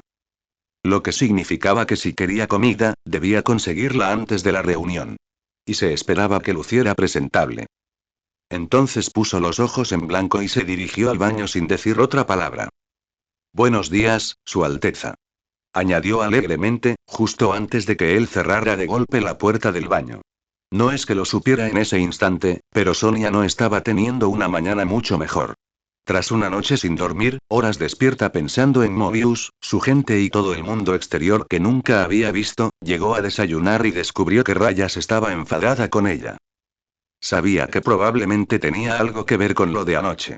Lo que significaba que si quería comida, debía conseguirla antes de la reunión. Y se esperaba que luciera presentable. Entonces puso los ojos en blanco y se dirigió al baño sin decir otra palabra. Buenos días, Su Alteza. Añadió alegremente, justo antes de que él cerrara de golpe la puerta del baño. No es que lo supiera en ese instante, pero Sonia no estaba teniendo una mañana mucho mejor. Tras una noche sin dormir, horas despierta pensando en Mobius, su gente y todo el mundo exterior que nunca había visto, llegó a desayunar y descubrió que Rayas estaba enfadada con ella. Sabía que probablemente tenía algo que ver con lo de anoche.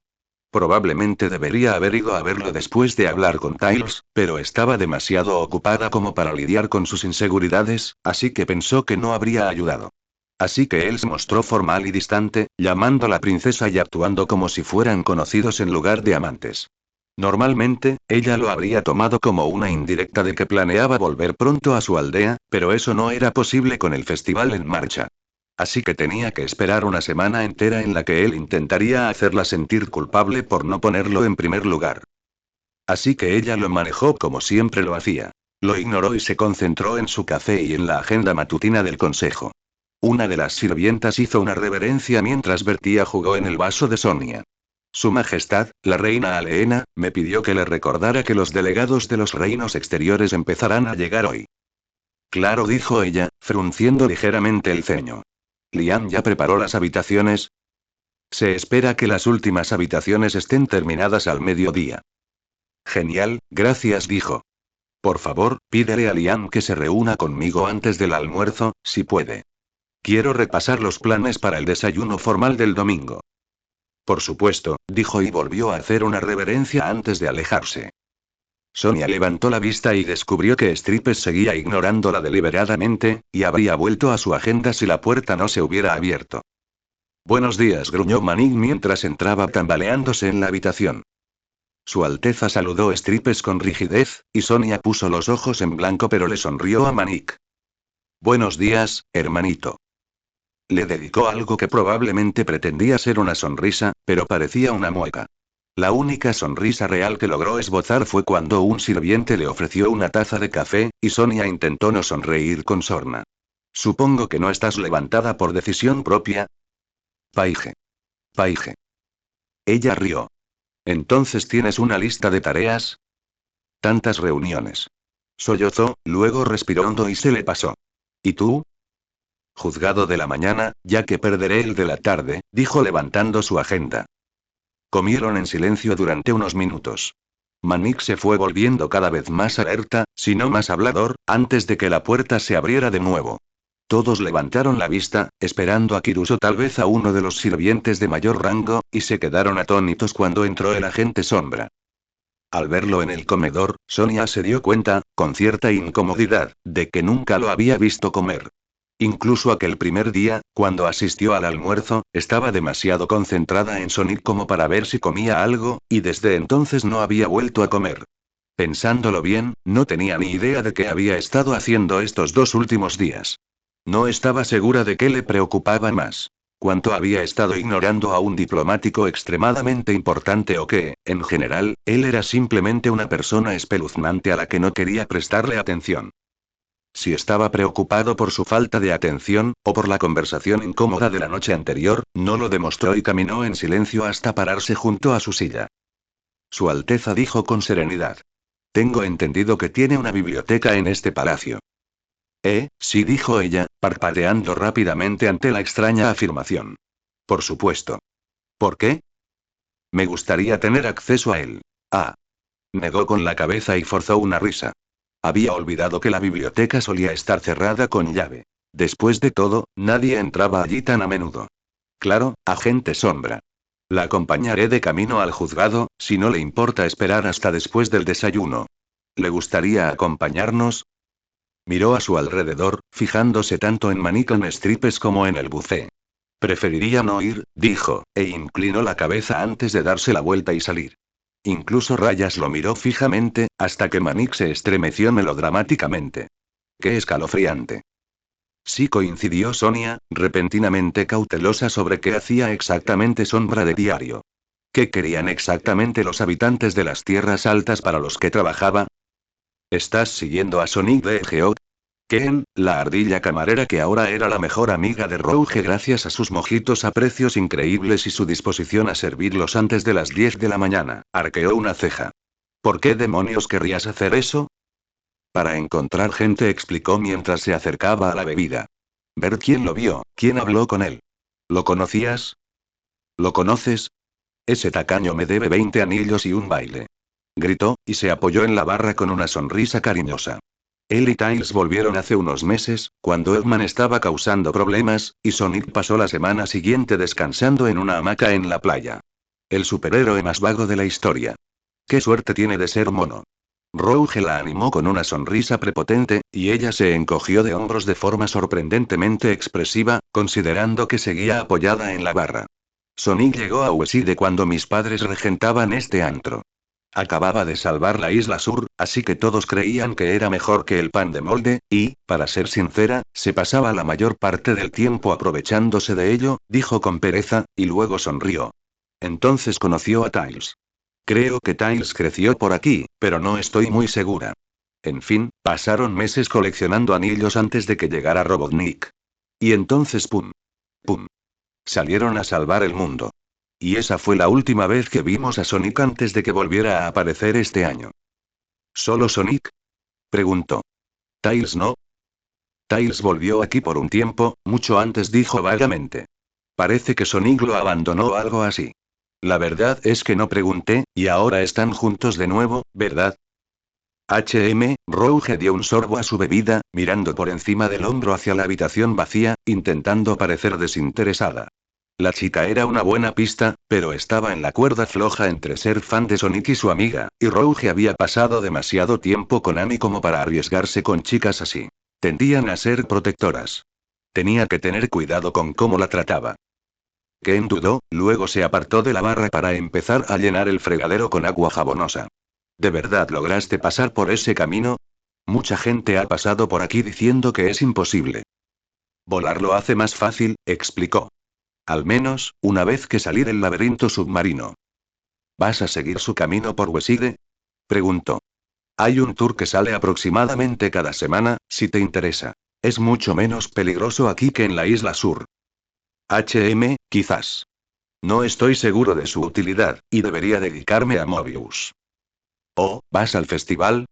Probablemente debería haber ido a verlo después de hablar con Tails, pero estaba demasiado ocupada como para lidiar con sus inseguridades, así que pensó que no habría ayudado. Así que él se mostró formal y distante, llamando a la princesa y actuando como si fueran conocidos en lugar de amantes. Normalmente, ella lo habría tomado como una indirecta de que planeaba volver pronto a su aldea, pero eso no era posible con el festival en marcha. Así que tenía que esperar una semana entera en la que él intentaría hacerla sentir culpable por no ponerlo en primer lugar. Así que ella lo manejó como siempre lo hacía. Lo ignoró y se concentró en su café y en la agenda matutina del consejo. Una de las sirvientas hizo una reverencia mientras vertía jugo en el vaso de Sonia. Su Majestad, la reina Aleena, me pidió que le recordara que los delegados de los reinos exteriores empezarán a llegar hoy. Claro, dijo ella, frunciendo ligeramente el ceño. ¿Liam ya preparó las habitaciones? Se espera que las últimas habitaciones estén terminadas al mediodía. Genial, gracias, dijo. Por favor, pídele a Liam que se reúna conmigo antes del almuerzo, si puede. Quiero repasar los planes para el desayuno formal del domingo. Por supuesto, dijo y volvió a hacer una reverencia antes de alejarse. Sonia levantó la vista y descubrió que Stripes seguía ignorándola deliberadamente, y habría vuelto a su agenda si la puerta no se hubiera abierto. Buenos días, gruñó Manik mientras entraba tambaleándose en la habitación. Su Alteza saludó Stripes con rigidez, y Sonia puso los ojos en blanco pero le sonrió a Manik. Buenos días, hermanito. Le dedicó algo que probablemente pretendía ser una sonrisa, pero parecía una mueca. La única sonrisa real que logró esbozar fue cuando un sirviente le ofreció una taza de café, y Sonia intentó no sonreír con sorna. Supongo que no estás levantada por decisión propia. Paige. Paige. Ella rió. Entonces tienes una lista de tareas. Tantas reuniones. Sollozó, luego respiró hondo y se le pasó. ¿Y tú? Juzgado de la mañana, ya que perderé el de la tarde, dijo levantando su agenda. Comieron en silencio durante unos minutos. Manik se fue volviendo cada vez más alerta, si no más hablador, antes de que la puerta se abriera de nuevo. Todos levantaron la vista, esperando a Kirus o tal vez a uno de los sirvientes de mayor rango, y se quedaron atónitos cuando entró el agente sombra. Al verlo en el comedor, Sonia se dio cuenta, con cierta incomodidad, de que nunca lo había visto comer. Incluso aquel primer día, cuando asistió al almuerzo, estaba demasiado concentrada en Sonic como para ver si comía algo, y desde entonces no había vuelto a comer. Pensándolo bien, no tenía ni idea de qué había estado haciendo estos 2 últimos días. No estaba segura de qué le preocupaba más. Cuánto había estado ignorando a un diplomático extremadamente importante o que, en general, él era simplemente una persona espeluznante a la que no quería prestarle atención. Si estaba preocupado por su falta de atención, o por la conversación incómoda de la noche anterior, no lo demostró y caminó en silencio hasta pararse junto a su silla. Su Alteza dijo con serenidad. Tengo entendido que tiene una biblioteca en este palacio. Sí, dijo ella, parpadeando rápidamente ante la extraña afirmación. Por supuesto. ¿Por qué? Me gustaría tener acceso a él. Ah. Negó con la cabeza y forzó una risa. Había olvidado que la biblioteca solía estar cerrada con llave. Después de todo, nadie entraba allí tan a menudo. Claro, agente sombra. La acompañaré de camino al juzgado, si no le importa esperar hasta después del desayuno. ¿Le gustaría acompañarnos? Miró a su alrededor, fijándose tanto en Manican Stripes como en el bucé. Preferiría no ir, dijo, e inclinó la cabeza antes de darse la vuelta y salir. Incluso Rayas lo miró fijamente, hasta que Manik se estremeció melodramáticamente. ¡Qué escalofriante! Sí, coincidió Sonia, repentinamente cautelosa sobre qué hacía exactamente Sombra de diario. ¿Qué querían exactamente los habitantes de las tierras altas para los que trabajaba? ¿Estás siguiendo a Sonic de Geog? Ken, la ardilla camarera que ahora era la mejor amiga de Rouge gracias a sus mojitos a precios increíbles y su disposición a servirlos antes de las 10 de la mañana, arqueó una ceja. ¿Por qué demonios querrías hacer eso? Para encontrar gente, explicó mientras se acercaba a la bebida. Ver quién lo vio, quién habló con él. ¿Lo conocías? ¿Lo conoces? Ese tacaño me debe 20 anillos y un baile. Gritó, y se apoyó en la barra con una sonrisa cariñosa. Él y Tails volvieron hace unos meses, cuando Eggman estaba causando problemas, y Sonic pasó la semana siguiente descansando en una hamaca en la playa. El superhéroe más vago de la historia. ¡Qué suerte tiene de ser mono! Rouge la animó con una sonrisa prepotente, y ella se encogió de hombros de forma sorprendentemente expresiva, considerando que seguía apoyada en la barra. Sonic llegó a Weside cuando mis padres regentaban este antro. Acababa de salvar la isla sur, así que todos creían que era mejor que el pan de molde, y, para ser sincera, se pasaba la mayor parte del tiempo aprovechándose de ello, dijo con pereza, y luego sonrió. Entonces conoció a Tails. Creo que Tails creció por aquí, pero no estoy muy segura. En fin, pasaron meses coleccionando anillos antes de que llegara Robotnik. Y entonces pum. Pum. Salieron a salvar el mundo. Y esa fue la última vez que vimos a Sonic antes de que volviera a aparecer este año. ¿Solo Sonic? Preguntó. Tails no. Tails volvió aquí por un tiempo, mucho antes, dijo vagamente. Parece que Sonic lo abandonó o algo así. La verdad es que no pregunté, y ahora están juntos de nuevo, ¿verdad? Rouge dio un sorbo a su bebida, mirando por encima del hombro hacia la habitación vacía, intentando parecer desinteresada. La chica era una buena pista, pero estaba en la cuerda floja entre ser fan de Sonic y su amiga, y Rouge había pasado demasiado tiempo con Amy como para arriesgarse con chicas así. Tendían a ser protectoras. Tenía que tener cuidado con cómo la trataba. Ken dudó, luego se apartó de la barra para empezar a llenar el fregadero con agua jabonosa. ¿De verdad lograste pasar por ese camino? Mucha gente ha pasado por aquí diciendo que es imposible. Volar lo hace más fácil, explicó. Al menos, una vez que salí del laberinto submarino. ¿Vas a seguir su camino por Weside? Preguntó. Hay un tour que sale aproximadamente cada semana, si te interesa. Es mucho menos peligroso aquí que en la isla sur. Quizás. No estoy seguro de su utilidad, y debería dedicarme a Mobius. Oh, ¿vas al festival?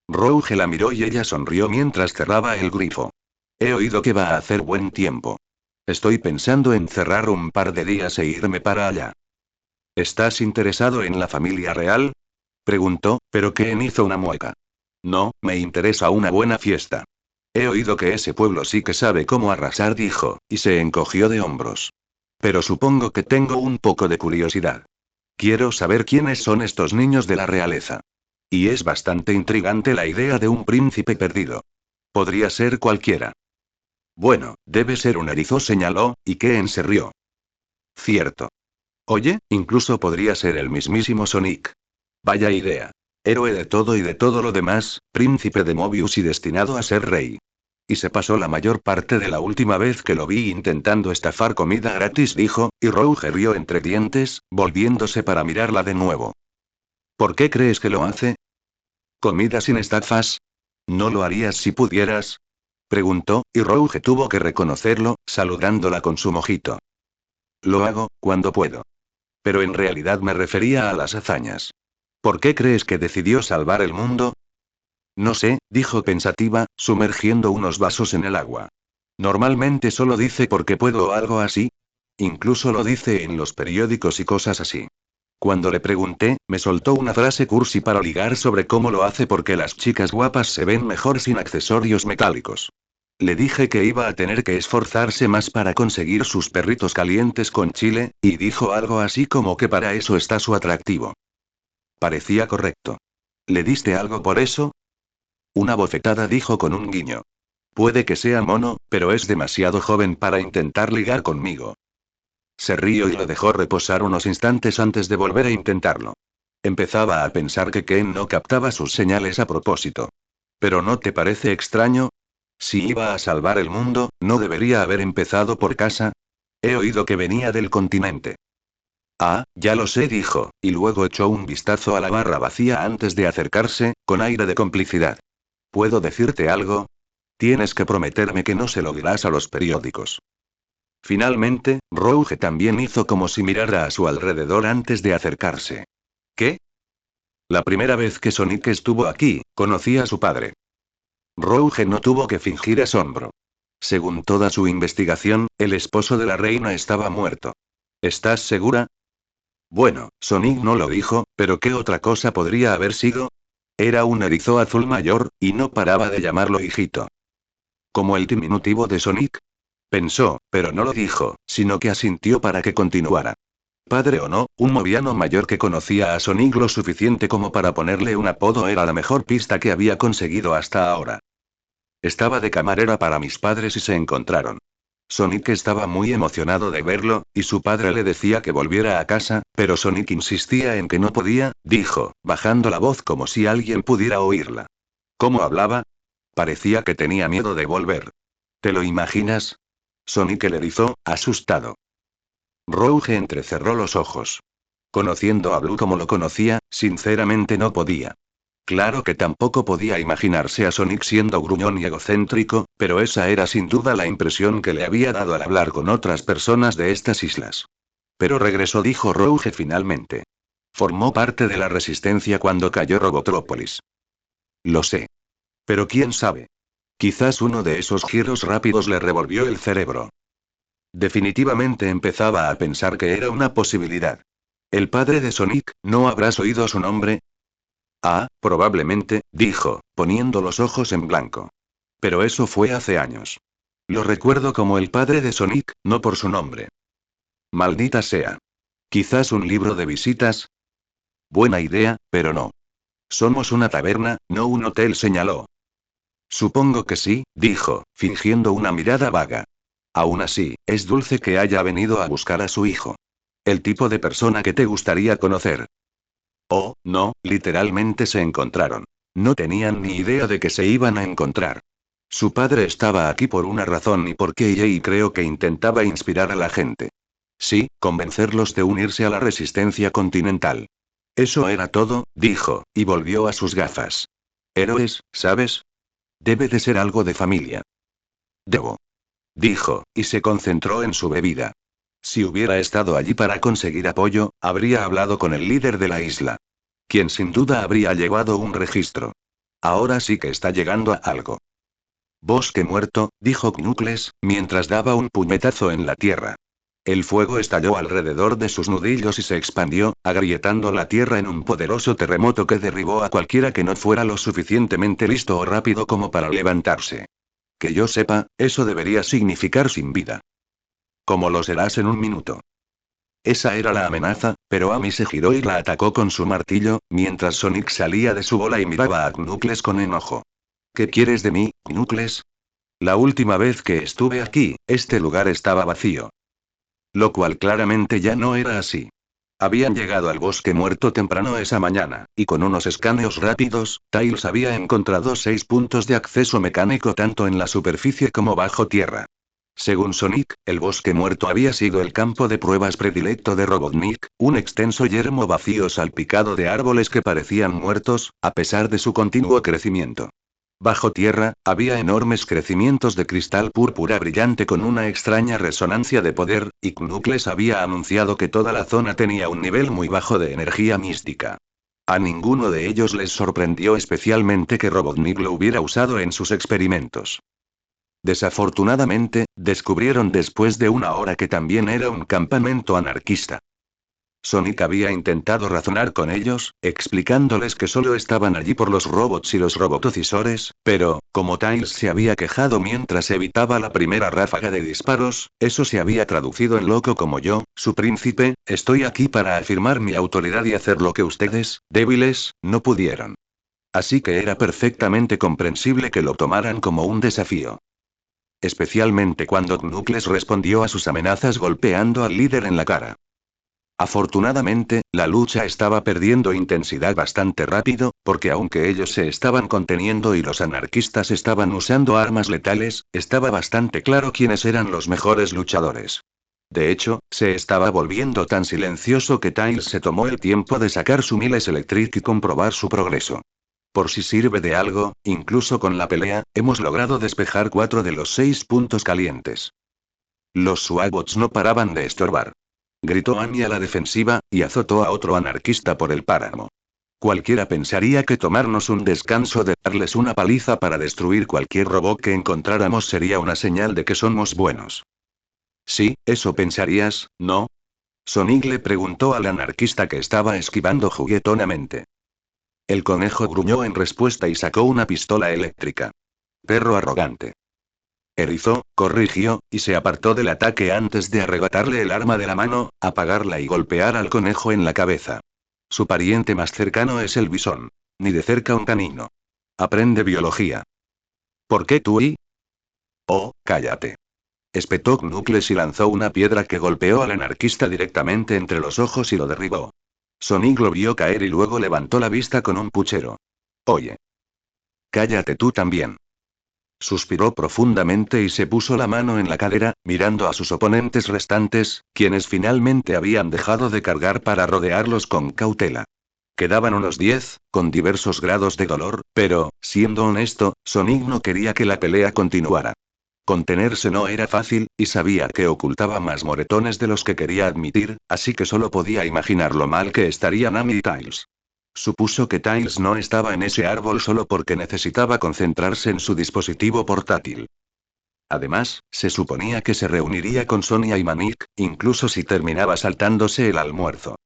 Rouge la miró y ella sonrió mientras cerraba el grifo. He oído que va a hacer buen tiempo. Estoy pensando en cerrar un par de días e irme para allá. ¿Estás interesado en la familia real? Preguntó, pero Ken hizo una mueca. No, me interesa una buena fiesta. He oído que ese pueblo sí que sabe cómo arrasar, dijo, y se encogió de hombros. Pero supongo que tengo un poco de curiosidad. Quiero saber quiénes son estos niños de la realeza. Y es bastante intrigante la idea de un príncipe perdido. Podría ser cualquiera. Bueno, debe ser un erizo, señaló, y Ken se rió. Cierto. Oye, incluso podría ser el mismísimo Sonic. Vaya idea. Héroe de todo y de todo lo demás, príncipe de Mobius y destinado a ser rey. Y se pasó la mayor parte de la última vez que lo vi intentando estafar comida gratis, dijo, y Rouge rió entre dientes, volviéndose para mirarla de nuevo. ¿Por qué crees que lo hace? ¿Comida sin estafas? ¿No lo harías si pudieras? Preguntó, y Rouge tuvo que reconocerlo, saludándola con su mojito. Lo hago, cuando puedo. Pero en realidad me refería a las hazañas. ¿Por qué crees que decidió salvar el mundo? No sé, dijo pensativa, sumergiendo unos vasos en el agua. Normalmente solo dice porque puedo o algo así. Incluso lo dice en los periódicos y cosas así. Cuando le pregunté, me soltó una frase cursi para ligar sobre cómo lo hace porque las chicas guapas se ven mejor sin accesorios metálicos. Le dije que iba a tener que esforzarse más para conseguir sus perritos calientes con chile, y dijo algo así como que para eso está su atractivo. Parecía correcto. ¿Le diste algo por eso? Una bofetada, dijo con un guiño. Puede que sea mono, pero es demasiado joven para intentar ligar conmigo. Se rió y lo dejó reposar unos instantes antes de volver a intentarlo. Empezaba a pensar que Ken no captaba sus señales a propósito. ¿Pero no te parece extraño? Si iba a salvar el mundo, ¿no debería haber empezado por casa? He oído que venía del continente. Ah, ya lo sé, dijo, y luego echó un vistazo a la barra vacía antes de acercarse, con aire de complicidad. ¿Puedo decirte algo? Tienes que prometerme que no se lo dirás a los periódicos. Finalmente, Rouge también hizo como si mirara a su alrededor antes de acercarse. ¿Qué? La primera vez que Sonic estuvo aquí, conocí a su padre. Rouge no tuvo que fingir asombro. Según toda su investigación, el esposo de la reina estaba muerto. ¿Estás segura? Bueno, Sonic no lo dijo, pero ¿qué otra cosa podría haber sido? Era un erizo azul mayor, y no paraba de llamarlo hijito. ¿Como el diminutivo de Sonic? Pensó, pero no lo dijo, sino que asintió para que continuara. Padre o no, un moviano mayor que conocía a Sonic lo suficiente como para ponerle un apodo era la mejor pista que había conseguido hasta ahora. Estaba de camarera para mis padres y se encontraron. Sonic estaba muy emocionado de verlo, y su padre le decía que volviera a casa, pero Sonic insistía en que no podía, dijo, bajando la voz como si alguien pudiera oírla. ¿Cómo hablaba? Parecía que tenía miedo de volver. ¿Te lo imaginas? Sonic le erizó, asustado. Rouge entrecerró los ojos. Conociendo a Blue como lo conocía, sinceramente no podía. Claro que tampoco podía imaginarse a Sonic siendo gruñón y egocéntrico, pero esa era sin duda la impresión que le había dado al hablar con otras personas de estas islas. Pero regresó, dijo Rouge finalmente. Formó parte de la resistencia cuando cayó Robotrópolis. Lo sé. Pero quién sabe. Quizás uno de esos giros rápidos le revolvió el cerebro. Definitivamente empezaba a pensar que era una posibilidad. ¿El padre de Sonic, no habrás oído su nombre? Ah, probablemente, dijo, poniendo los ojos en blanco. Pero eso fue hace años. Lo recuerdo como el padre de Sonic, no por su nombre. Maldita sea. ¿Quizás un libro de visitas? Buena idea, pero no. Somos una taberna, no un hotel, señaló. Supongo que sí, dijo, fingiendo una mirada vaga. Aún así, es dulce que haya venido a buscar a su hijo. El tipo de persona que te gustaría conocer. Oh, no, literalmente se encontraron. No tenían ni idea de que se iban a encontrar. Su padre estaba aquí por una razón y porque ella y creo que intentaba inspirar a la gente. Sí, convencerlos de unirse a la resistencia continental. Eso era todo, dijo, y volvió a sus gafas. Héroes, ¿sabes? Debe de ser algo de familia. Debo. Dijo, y se concentró en su bebida. Si hubiera estado allí para conseguir apoyo, habría hablado con el líder de la isla. Quien sin duda habría llevado un registro. Ahora sí que está llegando a algo. Bosque muerto, dijo Knuckles, mientras daba un puñetazo en la tierra. El fuego estalló alrededor de sus nudillos y se expandió, agrietando la tierra en un poderoso terremoto que derribó a cualquiera que no fuera lo suficientemente listo o rápido como para levantarse. Que yo sepa, eso debería significar sin vida. Como lo serás en un minuto. Esa era la amenaza, pero Amy se giró y la atacó con su martillo, mientras Sonic salía de su bola y miraba a Knuckles con enojo. ¿Qué quieres de mí, Knuckles? La última vez que estuve aquí, este lugar estaba vacío. Lo cual claramente ya no era así. Habían llegado al bosque muerto temprano esa mañana, y con unos escaneos rápidos, Tails había encontrado 6 puntos de acceso mecánico tanto en la superficie como bajo tierra. Según Sonic, el bosque muerto había sido el campo de pruebas predilecto de Robotnik, un extenso yermo vacío salpicado de árboles que parecían muertos, a pesar de su continuo crecimiento. Bajo tierra, había enormes crecimientos de cristal púrpura brillante con una extraña resonancia de poder, y Knuckles había anunciado que toda la zona tenía un nivel muy bajo de energía mística. A ninguno de ellos les sorprendió especialmente que Robotnik lo hubiera usado en sus experimentos. Desafortunadamente, descubrieron después de una hora que también era un campamento anarquista. Sonic había intentado razonar con ellos, explicándoles que solo estaban allí por los robots y los robotocisores, pero, como Tails se había quejado mientras evitaba la primera ráfaga de disparos, eso se había traducido en loco como yo, su príncipe, estoy aquí para afirmar mi autoridad y hacer lo que ustedes, débiles, no pudieron. Así que era perfectamente comprensible que lo tomaran como un desafío. Especialmente cuando Knuckles respondió a sus amenazas golpeando al líder en la cara. Afortunadamente, la lucha estaba perdiendo intensidad bastante rápido, porque aunque ellos se estaban conteniendo y los anarquistas estaban usando armas letales, estaba bastante claro quiénes eran los mejores luchadores. De hecho, se estaba volviendo tan silencioso que Tails se tomó el tiempo de sacar su Miles Electric y comprobar su progreso. Por si sirve de algo, incluso con la pelea, hemos logrado despejar 4 de los 6 puntos calientes. Los Swagots no paraban de estorbar. Gritó Amy a la defensiva, y azotó a otro anarquista por el páramo. Cualquiera pensaría que tomarnos un descanso de darles una paliza para destruir cualquier robot que encontráramos sería una señal de que somos buenos. Sí, eso pensarías, ¿no? Sonic le preguntó al anarquista que estaba esquivando juguetonamente. El conejo gruñó en respuesta y sacó una pistola eléctrica. Perro arrogante. Erizó, corrigió, y se apartó del ataque antes de arrebatarle el arma de la mano, apagarla y golpear al conejo en la cabeza. Su pariente más cercano es el bisón. Ni de cerca un canino. Aprende biología. ¿Por qué tú y? Oh, cállate. Espetó Knuckles y lanzó una piedra que golpeó al anarquista directamente entre los ojos y lo derribó. Sonic lo vio caer y luego levantó la vista con un puchero. Oye. Cállate tú también. Suspiró profundamente y se puso la mano en la cadera, mirando a sus oponentes restantes, quienes finalmente habían dejado de cargar para rodearlos con cautela. Quedaban unos 10, con diversos grados de dolor, pero, siendo honesto, Sonic no quería que la pelea continuara. Contenerse no era fácil, y sabía que ocultaba más moretones de los que quería admitir, así que solo podía imaginar lo mal que estarían Amy y Tails. Supuso que Tails no estaba en ese árbol solo porque necesitaba concentrarse en su dispositivo portátil. Además, se suponía que se reuniría con Sonia y Manik, incluso si terminaba saltándose el almuerzo.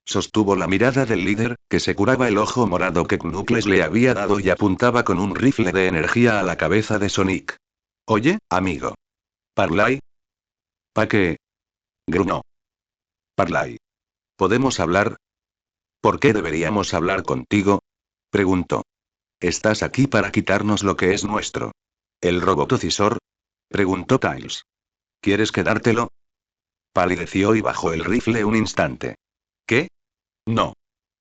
Sostuvo la mirada del líder, que se curaba el ojo morado que Knuckles le había dado y apuntaba con un rifle de energía a la cabeza de Sonic. Oye, amigo. ¿Parlay? ¿Pa qué? Gruñó. Parlay. ¿Podemos hablar? ¿Por qué deberíamos hablar contigo? Preguntó. ¿Estás aquí para quitarnos lo que es nuestro? ¿El robotocisor? Preguntó Tails. ¿Quieres quedártelo? Palideció y bajó el rifle un instante. ¿Qué? No.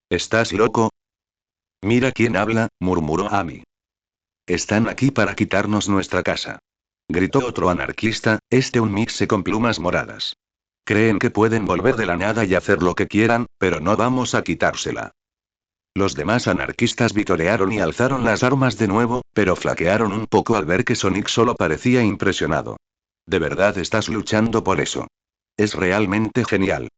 ¿Estás loco? Mira quién habla, murmuró Amy. Están aquí para quitarnos nuestra casa. Gritó otro anarquista, un mixe con plumas moradas. Creen que pueden volver de la nada y hacer lo que quieran, pero no vamos a quitársela. Los demás anarquistas vitorearon y alzaron las armas de nuevo, pero flaquearon un poco al ver que Sonic solo parecía impresionado. ¿De verdad estás luchando por eso? Es realmente genial.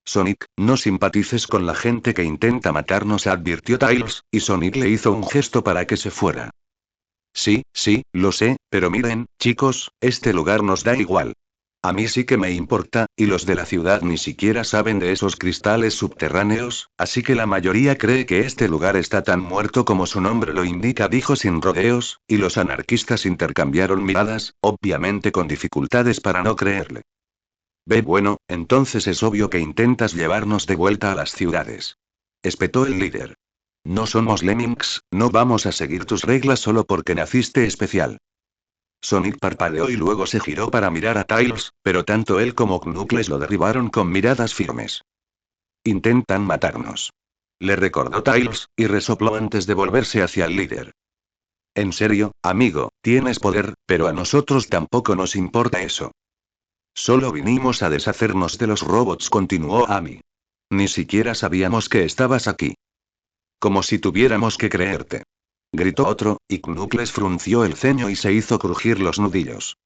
Sonic, no simpatices con la gente que intenta matarnos, advirtió Tails, y Sonic le hizo un gesto para que se fuera. Sí, sí, lo sé, pero miren, chicos, este lugar nos da igual. A mí sí que me importa, y los de la ciudad ni siquiera saben de esos cristales subterráneos, así que la mayoría cree que este lugar está tan muerto como su nombre lo indica, dijo sin rodeos, y los anarquistas intercambiaron miradas, obviamente con dificultades para no creerle. Ve, bueno, entonces es obvio que intentas llevarnos de vuelta a las ciudades. Espetó el líder. No somos lemmings, no vamos a seguir tus reglas solo porque naciste especial. Sonic parpadeó y luego se giró para mirar a Tails, pero tanto él como Knuckles lo derribaron con miradas firmes. Intentan matarnos. Le recordó Tails, y resopló antes de volverse hacia el líder. En serio, amigo, tienes poder, pero a nosotros tampoco nos importa eso. Solo vinimos a deshacernos de los robots, continuó Amy. Ni siquiera sabíamos que estabas aquí. Como si tuviéramos que creerte. Gritó otro, y Knuckles frunció el ceño y se hizo crujir los nudillos.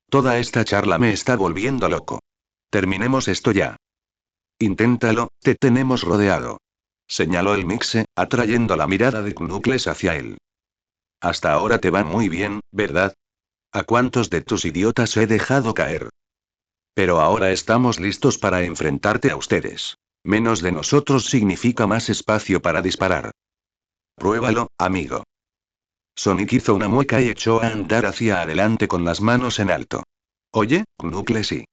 Toda esta charla me está volviendo loco. Terminemos esto ya. Inténtalo, te tenemos rodeado. Señaló el mixe, atrayendo la mirada de Knuckles hacia él. Hasta ahora te va muy bien, ¿verdad? ¿A cuántos de tus idiotas he dejado caer? Pero ahora estamos listos para enfrentarte a ustedes. Menos de nosotros significa más espacio para disparar. Pruébalo, amigo. Sonic hizo una mueca y echó a andar hacia adelante con las manos en alto. Oye, Knuckles y...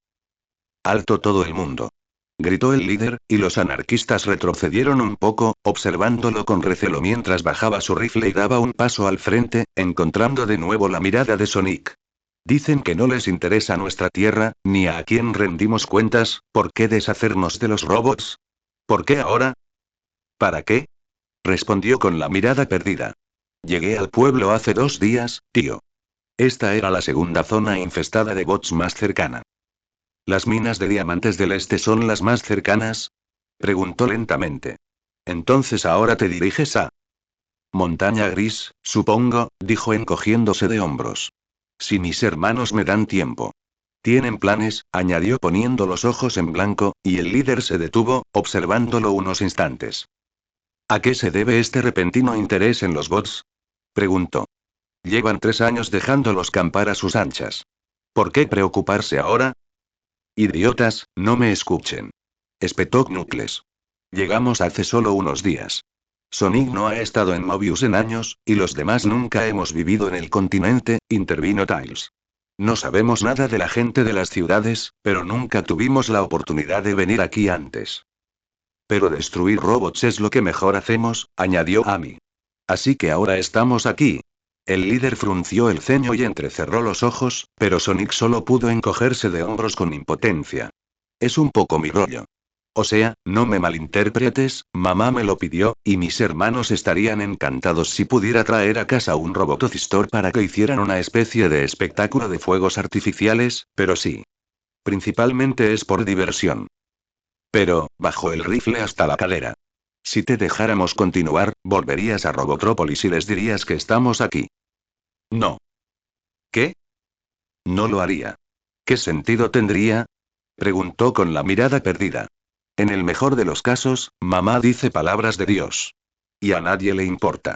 Alto todo el mundo. Gritó el líder, y los anarquistas retrocedieron un poco, observándolo con recelo mientras bajaba su rifle y daba un paso al frente, encontrando de nuevo la mirada de Sonic. Dicen que no les interesa nuestra tierra, ni a quién rendimos cuentas, ¿por qué deshacernos de los robots? ¿Por qué ahora? ¿Para qué? Respondió con la mirada perdida. Llegué al pueblo hace 2 días, tío. Esta era la segunda zona infestada de bots más cercana. ¿Las minas de diamantes del este son las más cercanas? Preguntó lentamente. Entonces ahora te diriges a... Montaña Gris, supongo, dijo encogiéndose de hombros. Si mis hermanos me dan tiempo. Tienen planes, añadió poniendo los ojos en blanco, y el líder se detuvo, observándolo unos instantes. ¿A qué se debe este repentino interés en los bots? Preguntó. Llevan 3 años dejándolos campar a sus anchas. ¿Por qué preocuparse ahora? Idiotas, no me escuchen. Espetó Knuckles. Llegamos hace solo unos días. Sonic no ha estado en Mobius en años, y los demás nunca hemos vivido en el continente, intervino Tails. No sabemos nada de la gente de las ciudades, pero nunca tuvimos la oportunidad de venir aquí antes. Pero destruir robots es lo que mejor hacemos, añadió Amy. Así que ahora estamos aquí. El líder frunció el ceño y entrecerró los ojos, pero Sonic solo pudo encogerse de hombros con impotencia. Es un poco mi rollo. O sea, no me malinterpretes, mamá me lo pidió, y mis hermanos estarían encantados si pudiera traer a casa un robotocistor para que hicieran una especie de espectáculo de fuegos artificiales, pero sí. Principalmente es por diversión. Pero, bajó el rifle hasta la cadera. Si te dejáramos continuar, volverías a Robotrópolis y les dirías que estamos aquí. No. ¿Qué? No lo haría. ¿Qué sentido tendría? Preguntó con la mirada perdida. En el mejor de los casos, mamá dice palabras de Dios. Y a nadie le importa.